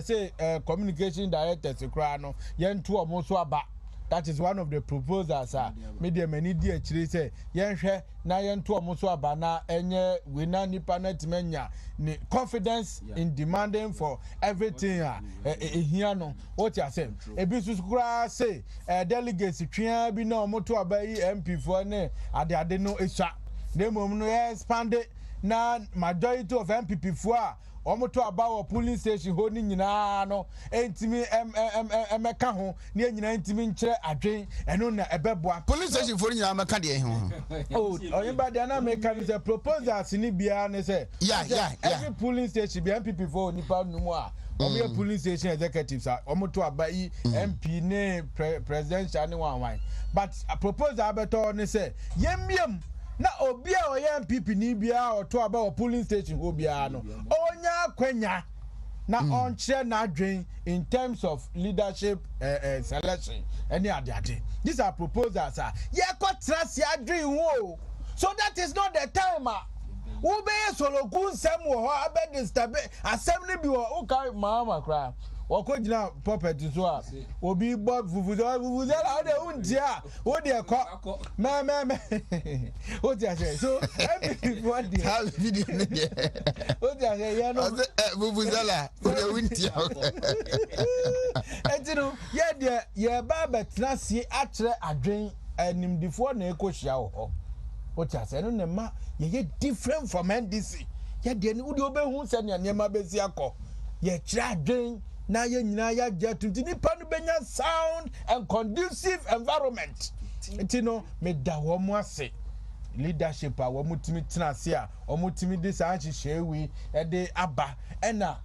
say communication director sekra no yentu omo so aba. That is one of the proposals media many dear chiri say yenhwe na yento omo so aba na enye we na nipa na timenya ni confidence in demanding for everything here no what you say ebi susukura say delegates twa bi na omo to aba yi MP for ne ade no esha na mom no expand na majority of MPP for omoto abawo polling station ho ni nyina no entimi emeka ho ni nyina entimi nkyere adwen eno na ebeboa polling station for nyina meka de ho oyimba de na meka ni say proposals ni bia ne say every polling station be MPP for nipa numu a omo polling station executives omoto abai MP ne presidential ne wan but a proposal beto ne say yemiem na obi a oye MPP ni bia oto aba o polling station ho bia no onya kwanya na onche na adwen in terms of leadership selection any ade these are proposals ye ko trust adwen ho so that is not the time wo be solo kun sem wo ho abe disturb assembly bi wo ka mama kra wako jina puppet so a obi bob vuvuza la de untia wo de ko me o ti ase so everybody body how video ne de o ti ase ye no vuvuza la o de untia etino ye de ye ba betra sie akere adwen animdifo na ekohia wo ho o ti ase no ne ma ye different from NDC ye de ni wo de obehu se ne niam abesi akọ ye kira adwen na ye nyina ya jetu nipa no benya sound and conducive environment etino me da wo mo ase leadership a wo mutimi tenase a wo mutimi de sa hyehyehwi e de aba ena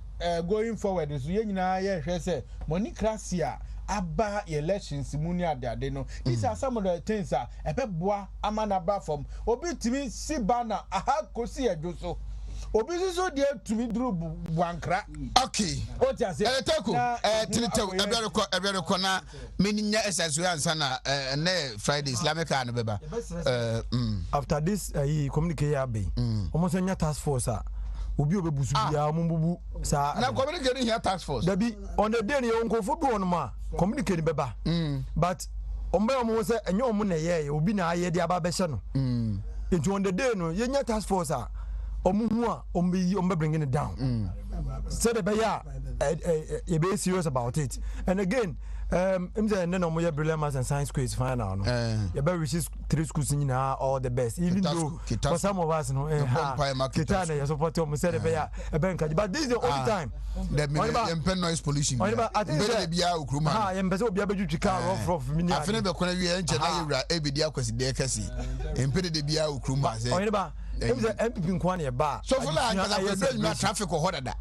going forward so ye nyina ye hwe se monicracy a aba elections mu ni ade no these are some of the things ebeboa amanaba from obi timi si bana aha kosi ejoso obi so de tumi duru buankra okay o ti ase teku tinitew ebere ko na meninya SSU ansa na na Friday Islamic an beba after this communicate abe almost nya task force obi obebusu bia mumbubu sa na communicate here task force dabi on the day you nkofo bi won ma communicate beba but ombe omo se enye omo na ye obi na aye de aba be hye no into on the day no ye nya task force omuhu a ombe bringing it down said be ya you be serious about it. And again, I'm saying no more brilliant maths and science quiz final. No, you better reach 3 schools in all the best. Even though for some of us, no, Kitana, you support them. Said a bank, but this is the only time. The noise pollution. I think be out. Ah, I'm better be able to car off. I feel the corner we enter. Ebidia kwesi de kasi. Empede de bia ukruma. MPP Nkwane ba. So for like, because I traffic or hotter.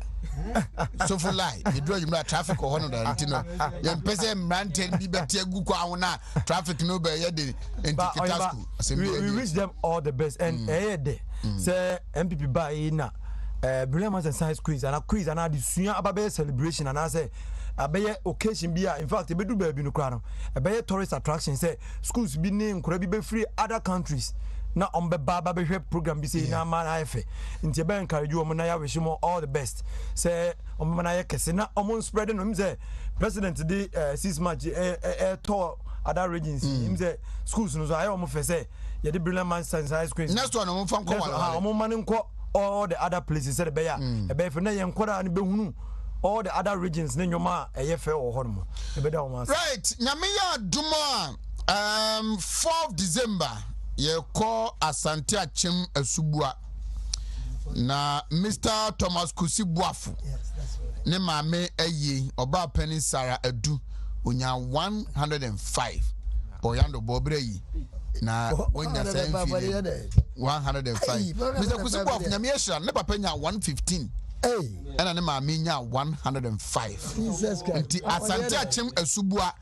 So for like, you draw you traffic or hotter. Young person ranted be better guana traffic no by yet we wish them all the best and say MPP ba ina brilliant and science quiz and a quiz and a suya ababe celebration and I say abeye occasion bia in fact ebedu ba bi no kra no abeye tourist attraction say schools bi name kura bi be free other countries na ombe baba be hwe program bi say na ma na efe nti be encourage wo na ya wish mo all the best say ombe na ya kese na omon spread no say president the 6 March tour other regions him say schools no so ayo mo fe say ye the brilliant man science high school next one omon fan ko wala omon man nko all the other places say be ya e be fe na ye nkora ne be hunu all the other regions ne nyoma eyefe wo ho no e be da wo right nyame ya dumo 4th December ye call Asante Achim Asubua na Mr. Thomas Kusi Buafu ne maame ayi oba penny Sarah Adu onya 105 oyando bobre yi na onya 105 Mr. Kusi Buafu nyame ehira ne papa nya 115 ena ne maame nya 105 nti Asante Achim Asubua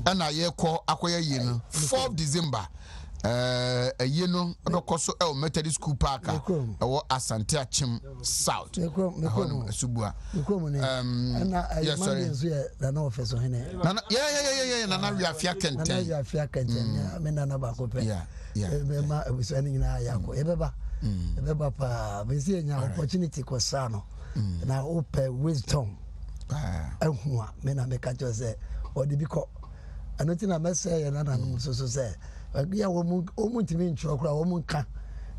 ena ye call akoya yi no 4th December you know, Rocoso Methodist School Park, or Asante Achim South, Subua. Yes, sorry. Yeah, Nana, we are Fiakan. Opportunity Cosano, now open wisdom. And who men make a say, or the because I don't think I must say, and so say. Yeah, Wontumi nchokra womunka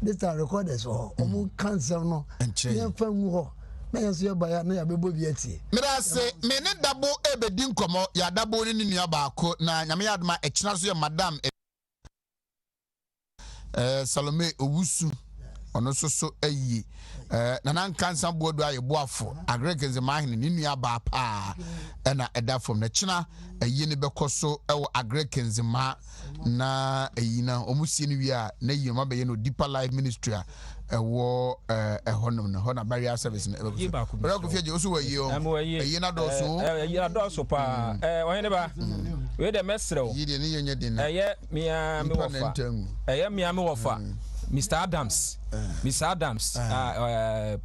this time recorders or womunka no yeah fan wo na yeso ya baya na ya bebo bi ati me da say me ne dabo ebedi nkomo ya dabo ni nua baako na nyame ya adoma ekina so ya madam Salome Owusu ono so ayi na nan kansa bodo aye boafo agrekenze mahene ni nua ba pa na eda from na kina ayi ne bekoso e wo agrekenze ma na ayi na omusie ni wi a na yi ma be ye no deeper life ministry a ewo ehonom na hona barrier service na bra ko fieje oso wayi o ayi na do so ayi na do so pa ohene ba we de mesrew yi de ni yenye de na mia me wofa mia me wofa Mr. Adams,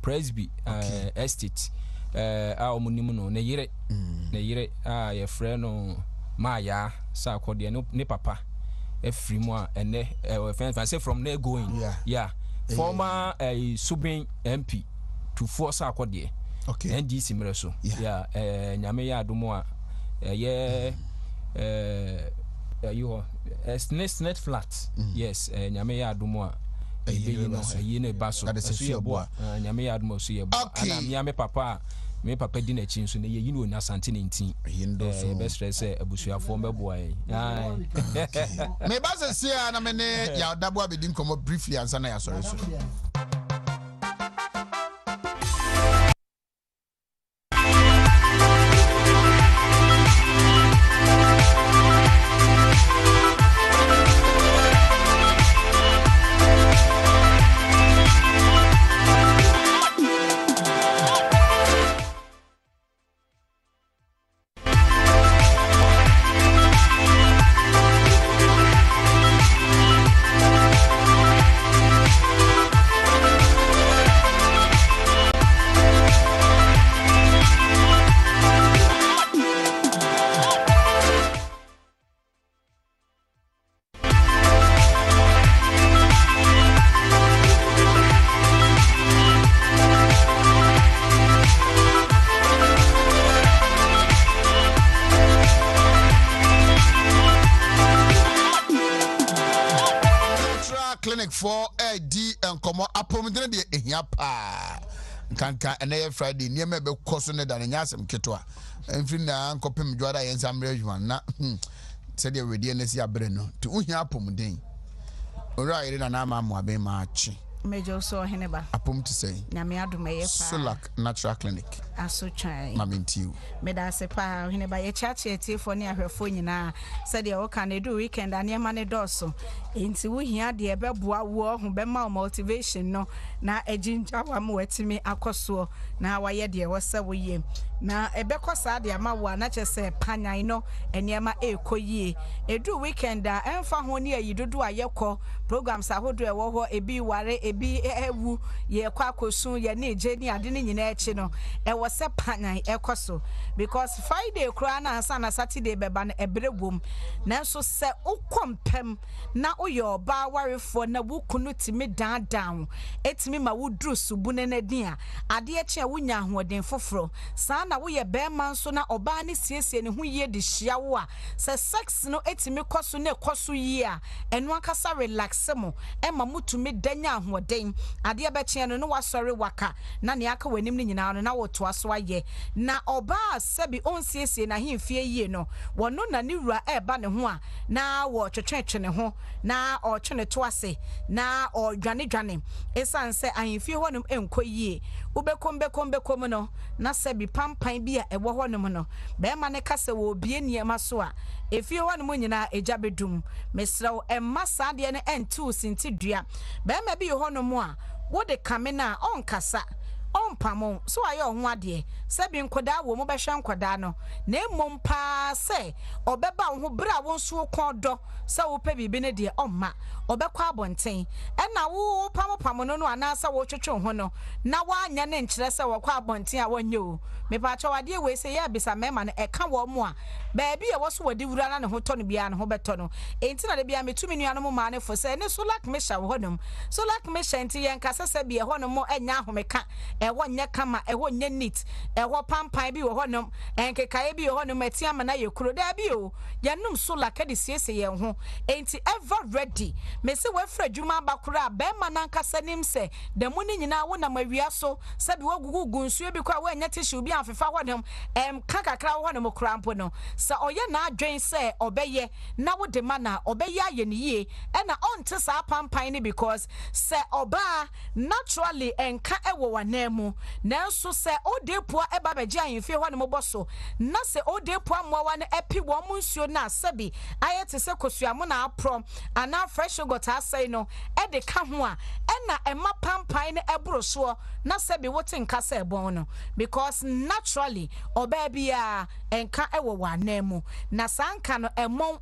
Presby, Estate, omunimu no, ne yire, ye friend Maya, sa kodi ne papa, free moi, and ne, say from there going, yeah, former Subin MP to force our kodi, okay, and this immerso, yeah, Nyameya Dumoa, you net flat, yes, Nyameya Dumoa. Yine baso suye boa nyame ya admo suye boa ana nyame papa me papa di na chin so na yini onya sante 19 best stress abusuafo mbeboa me base sia na me ne ya dabo abedi nkomo briefly ansa na ya sorry so for AD and come up de ehia pa kanka ene Friday niema be koso ne da ne nyasem keto a mfiri na nkopem dwada yensa mrejuma na se de wedi ne si abre no ti uhia apomden ora ire na ama mo aben ma chi Major so heneba apom to say nyame adoma ye pa Solak Natural Clinic aso twan mamintiu meda se pa heneba ye chache etifo ne ahwefo nyina said ye woka na do weekend aniema ne doso enti wo hia de beboa wo ho bema motivation no na ejinja wa mo wetimi akoso na waye de wo se wo ye na ebekosa de ama wo na chese panyan no eniema ekoyie edu weekend a emfa ho ne ayidodo ayekọ programs ahodo ewo ho ebi ware ebi ewu ye kwa kosun ye ne je ni ade ne nyina echi no ewo se panyan ekoso because Friday kura na ansa na Saturday beba na ebrebom nanso se ukompem na uyo oba warefo na wukunu timi down etimi ma wudru subune na din a ade echi a wunya ahoden foforo saa na wo ye bema nso na oba ne siesie ne ho ye de hia wo a se sex no etimi koso na ekoso yi a eno akasa relax mo ema mutumi danya ahoden ade ebeche no no wasori waka na ne aka wanim ne nyina no na woto aso aye na oba sebi onsiesie na hemfie yie no wono na ne wura eba ne ho a na wo twetwetwe ne ho na o twene to ase na o dwane esan se ahemfie honum enkoyie ubekombekom no na sebi pampan bi a ewo honum no be ma ne kase wo bie niema so a efie honum nyina ejabedum mesrew emma saade ne entu sinti dua be ma bi honum a wo de kamena onkasa ompamo so aye ho ade sebi nkoda wo mo behwe nkoda no na emom pa se obeba ho bra wo nso kodo se wo pe bibi ne de omma obekwa abonten na wo pamo no anasa wo twetwe ho no na wanya ne nkyere se wo kwa abonten a wonye o me pa cho wade we se ya bisa mema no eka wo mo a ba bi e wo so wade wura na ne ho to no bia ne ho beto no enti na de bia metumi nua no mo ma ne fo se ne Solak mesha wo honum Solak mesha enti yen kasa se bia ho no mo enya ahomeka ewo nye kama ewo nye neat ewo pampan bi wo honum enkekaye bi wo honum atia ma na yekuro da bi o yanum Solak de siese ye ho enti ever ready me se we fra dwuma bakura be ma na nkasa nim se da mu ni nyina wo na mawia so se bi wogugu nsuo bi kwa wo nya tissue bi afefa honum kakakra wo honum krampo no se oye na adwen se obeye na wo de ma na obeye aye ne yie na onte sa pampan ni because se oba naturally enka ewo wanemu nanso se odepua eba beje ahemfie honum boso na se odepua mowa ne epi wo mu nsuo na sebi ayete se kosuamo na aprom ana fresh got asay no e de ka ho a na ema pampan ne ebro so na sebi wote nka se ebon no because naturally oba bia enka ewo wanemu na sanka no emon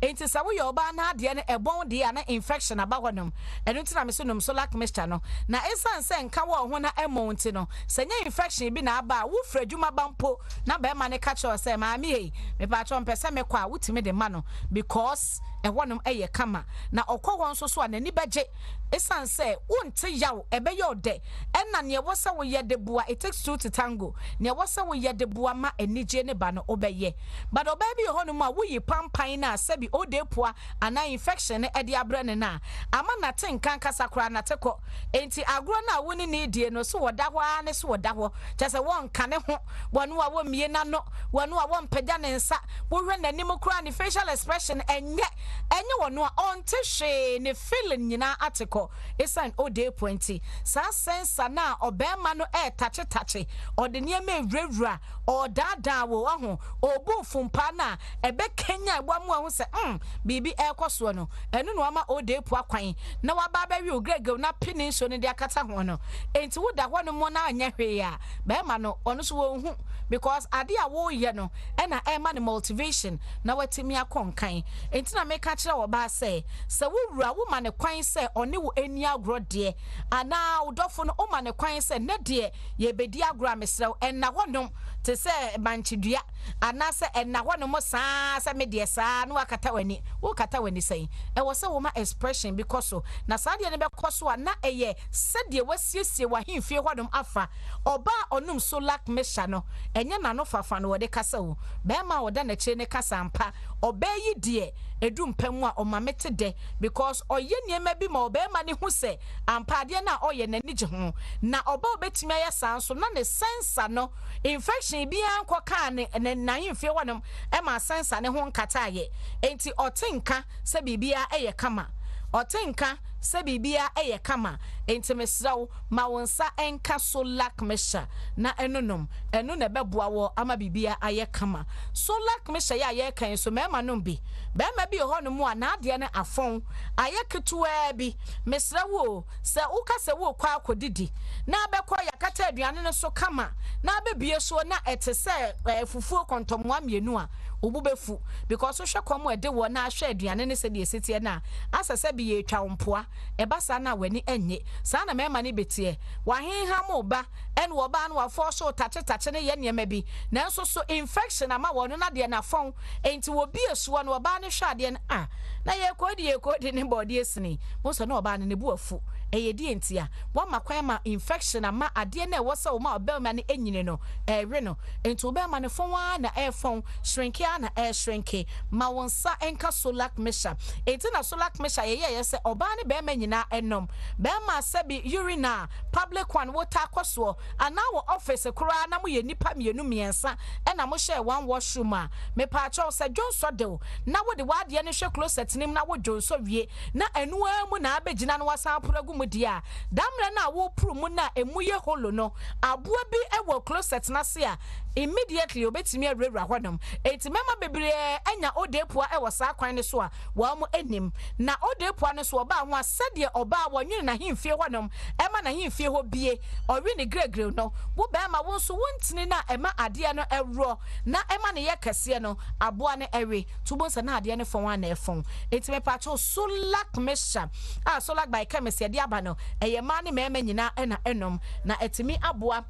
enti sa wo ye oba na ade ne ebon de na infection aba honum enu ntina me so nom Solak mixture no na esan se nka wo ho na emont no senya infection bi na aba wo fra dwuma bampo na ba ma ne ka cho se ma me ei me pa cho mpese me kwa wutimi de ma no because ehonum eye kama na okwo nso so anani beje esan se wonte yaw ebe yo de na ne wo se wo ye de bua it takes two to tango ne wo se wo ye de bua ma anije ne ba no obeye but oba bi ehonum a wo yi pampan na sebi odepua ana infection ne ede abre ne na ama na tenkan kasa kra na teko enti agro na woni ne die no so woda ho a ne so woda ho chese won ka ne ho wonu a wo mie na no wonu a wo mpeda ne nsa wo hwe nanim kra ne facial expression enye wonu a onte hwe ne feeling nyina ateko esan ode pointi sa sensa na obema no tache ode niam ewrewra o dada wo ho obu fumpa na ebe Kenya egbamu ho se bibi ekoso no enu no ama ode po akwan na waba ba wi ogrege na pini so ne de akata ho no enti wo da ho no mo na anya hwe ya be ma no ono so wo hu because ade a wo ye no na ema ne motivation na watimi akonkan enti na meka kire wo ba se wo wura wo ma ne kwan se one wo eni agro de ana udofo no o ma ne kwan se ne de ye bedi agro amesrew enna honom te se banchidua ana se enna honom saa se me de saa no akata wani wo kata wani sei e wo se wo ma expression because so na saa de ne be koso na eye se de wasiesie wa hemfie honom afa oba onum Solak mesha no enye na no fafa no wo de kasa wo be ma wo da na kire ne kasa mpa obeyi die edu mpemu a omamete de because oye niema bi ma obema ne hu se ampade na oye nani je ho na oba obetimi aye sanso na ne sensa no infection bi anko ka ne na himfe wonom e ma sensa ne ho nkata aye enti otenka se bibia eye kama otenka se bibia eye kama enti mesrawo ma wonsa enka solak mesha na enonom eno na beboa wo ama bibia aye kama solak mesha ya aye kan so mema nom bi bema bi ho no mu a na ade ne afon aye ketuwa bi mesrawo se uka se wo kwa akodidi na abekọ yakata aduane ne so kama na abebie so na etese fufuo kontomwa mienu a obubefu because so hwekom ede wo na ahwe aduane ne se de esetie na asese bi ye twa mpoa eba sa na wani enye sa na mema ne betie wahenha mo ba en wo ba na wafo so tache ne ye niema bi nanso so infection ama wono na de na fon enti wo bi esuo no ba ne hwe ade na ye kodi ne body esini mo so na oba ne bu afu eye di entia wo makwan ma infection ama ade na wo se wo ma obel ma ne enyine no ewe no enti obel ma ne fon wa na fon shrinki na shrinki ma wonsa enka solak mesha enti na solak mesha ye se oba ne be ma nyina enom be ma sabi urina public one water kwaso ana wo office kura na mo ye nipa mienu miensa e na mo share one washroom a me pa cho se jonso de na wo de wade ne hwe closet nim na wo jonso wie na enu amu na abegina no wasan progu mu dia damre na wo puru mu na emu ye holo no aboa bi e wo closet na se a immediately obetimi awura hɔnom enti mema bebre anya odepua e wo sa kwan ne so a wa mo enim na odepua ne so oba ho asɛde oba wonwene na himfie hɔnom ema na himfie hɔ bie ɔwe ne gregre no wo ba ma wo so wontini na ema ade no ɛwro na ema ne ye kɛse no aboa ne ɛwe tubo nsa na ade ne fon wa na ɛfon enti me pa cho solak mesha solak by chemist de aba no ɛyɛ ma ne mema nyina ɛna ɛnom na etimi aboa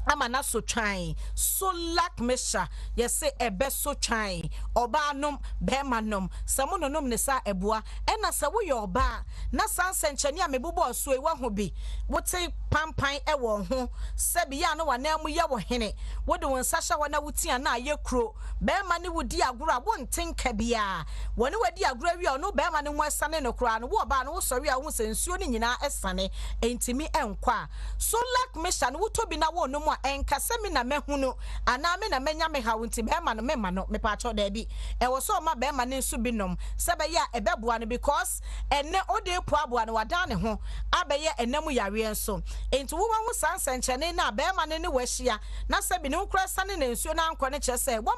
ama na so twan solak mesha yese ebe so twan oba nom be manom samo no nom ne sa eboa ena se wo ye oba na san senchani a mebubo so e wa ho bi wote pampan e wo ho se bi ya no wana mu ye wo hene wo de won sahya wana wutia na ye kro be ma ne wudi agoro wo ntenka bia woni wadi agoro wi no be ma ne ho asane no kro no wo oba no wo sori a wo sensuo ni nyina esane entimi enkwa solak mesha no wuto bi na wo no enka semi na mehunu ana me na menya me ha wonti be ma no me ma no me pa cho da bi e wo so ma be ma ne nsu binom se be ya ebeboa no because enne ode pu aboa no wada ne ho abeye enam yare enso enti wo hu sansenchene na be ma ne ne wahia na se bi ne nkura sane na nsuo na anko ne che se wo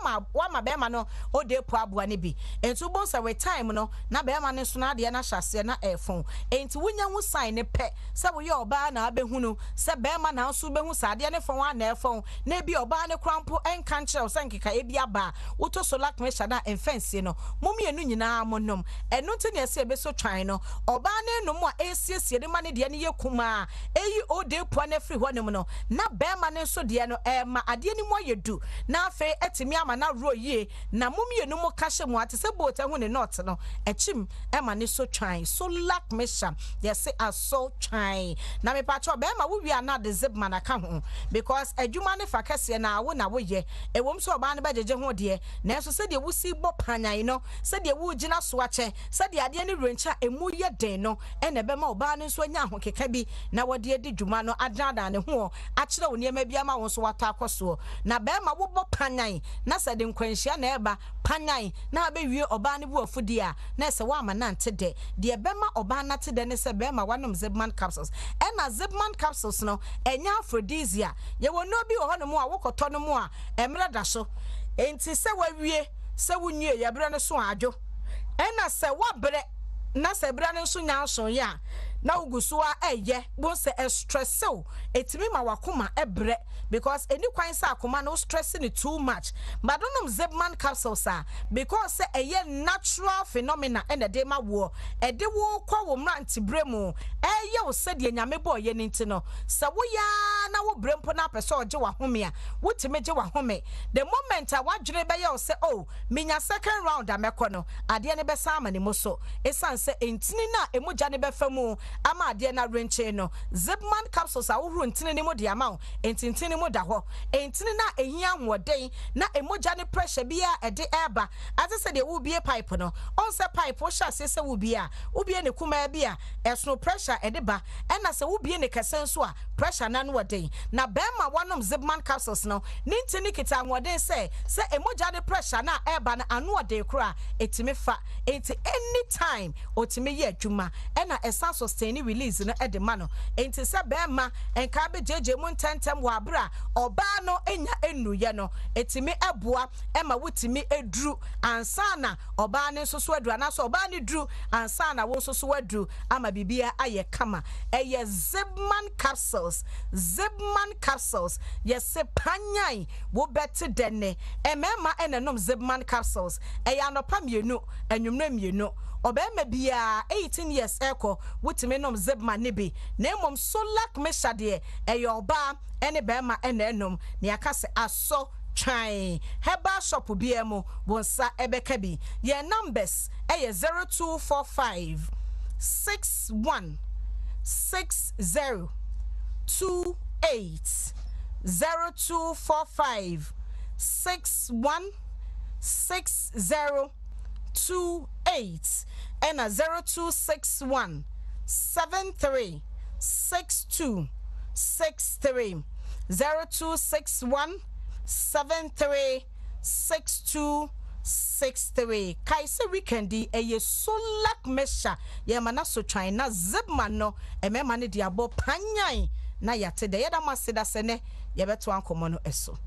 ma be ma no ode pu aboa ne bi enti bo se we time no na be ma ne so na ade na hyase na efon enti wonya hu sign ne pe se wo ye oba na abehunu se be ma na nso behu sade ne fon na efon na bi oba ne krampo enka nkyerɛ sankeka ebi aba woto solak mesha na enfense no momienu nyinaa monom eno nti ne ese ebeso twan no oba ne nom a esiesie de ma ne de ne yekuma eyi ode pua na free hɔnom no na bema ne so de no ma ade ni mo yedu na afa etimi ama na ro yie na momienu mo ka hye mo ate se boat ho ne not no echim ema ne so twan solak mesha yese aso twan na me pa cho bema wo wi ana de zip man aka ho because adwuma ne fa kase na wo na wo ye ewom so oba ne bajeje ho de na so se de wo si bo panyan no se de wo gina so ache se de ade ne rencha emu ye den no ene be ma oba ne so anya ho keka bi na wo de di dwuma no adada ne ho akire wo niema bia ma wo so wata akoso na be ma wo bo panyan na se de nkwanhia na eba panyan na be wie oba ne bu afudi a na se wa ama na nte de be ma oba na te de ne se be ma wanom zipman capsules ena zipman capsules no enya aphrodisia ye wo no bi wo ho no mu a wokoto no mu a emre da so enti se wawie se wunye ye bre no so adwo ena se wabre na se bre no so nya so ya na uguso a eye bo se stressel etimi ma wakoma ebre because any kwan sa akoma no stress ni too much but don't zipman capsules because say eye natural phenomena and the ma wo e de wo kwa wo mranti bremu eye wo se de nyame bo ye ni nti no se wo ya na wo brempo na pese oje wa home a wotime je wa home the moment a wadwene be ye wo se oh minya second round amekọ no ade ne be sa amane mo so esan se entini na emugya ne be famu ama ade na renche no zipman capsules a wohuru ntene ne mo de ama wo entintene mo da ho entene na ehia hoden na emoja ne pressure bia ede eba ate se de wo bie pipe no on se pipe wo sha se wo bia wo bie ne kuma bia esno pressure ede ba ena se wo bie ne kesen so a pressure na no woden na bema wanom zipman capsules no ne ntene kita hoden se emoja ne pressure na eba na anu ode kura etime fa enti anytime otime ye adwuma ena esa sustain release no ede ma no enti se bema enka be jeje mu ntentem wa bra oba no enya enuye no etime aboa ema wotime edru ansana oba ne soso adru na so oba ne dru ansana wo soso adru ama bibia aye kama eye zipman capsules yes panyan wo beti dene emema enenom zipman capsules eya no pa mienu enwumna mienu obema bia 18 years eko wotime nom zipman ne bi na emom solak meshade eya oba ene bema enenom ne akase aso try heba shop biemu bonsa ebeka bi ye numbers eye 0245 61 60 28 0245 61 60 28 and a 0261 73 62 63 0261 73 62 63 kaise weekendi eye solak mesha ye mana so twan na zipman no emema ne diabo panyan na yate de yeda maseda sene ye beto ankomo no eso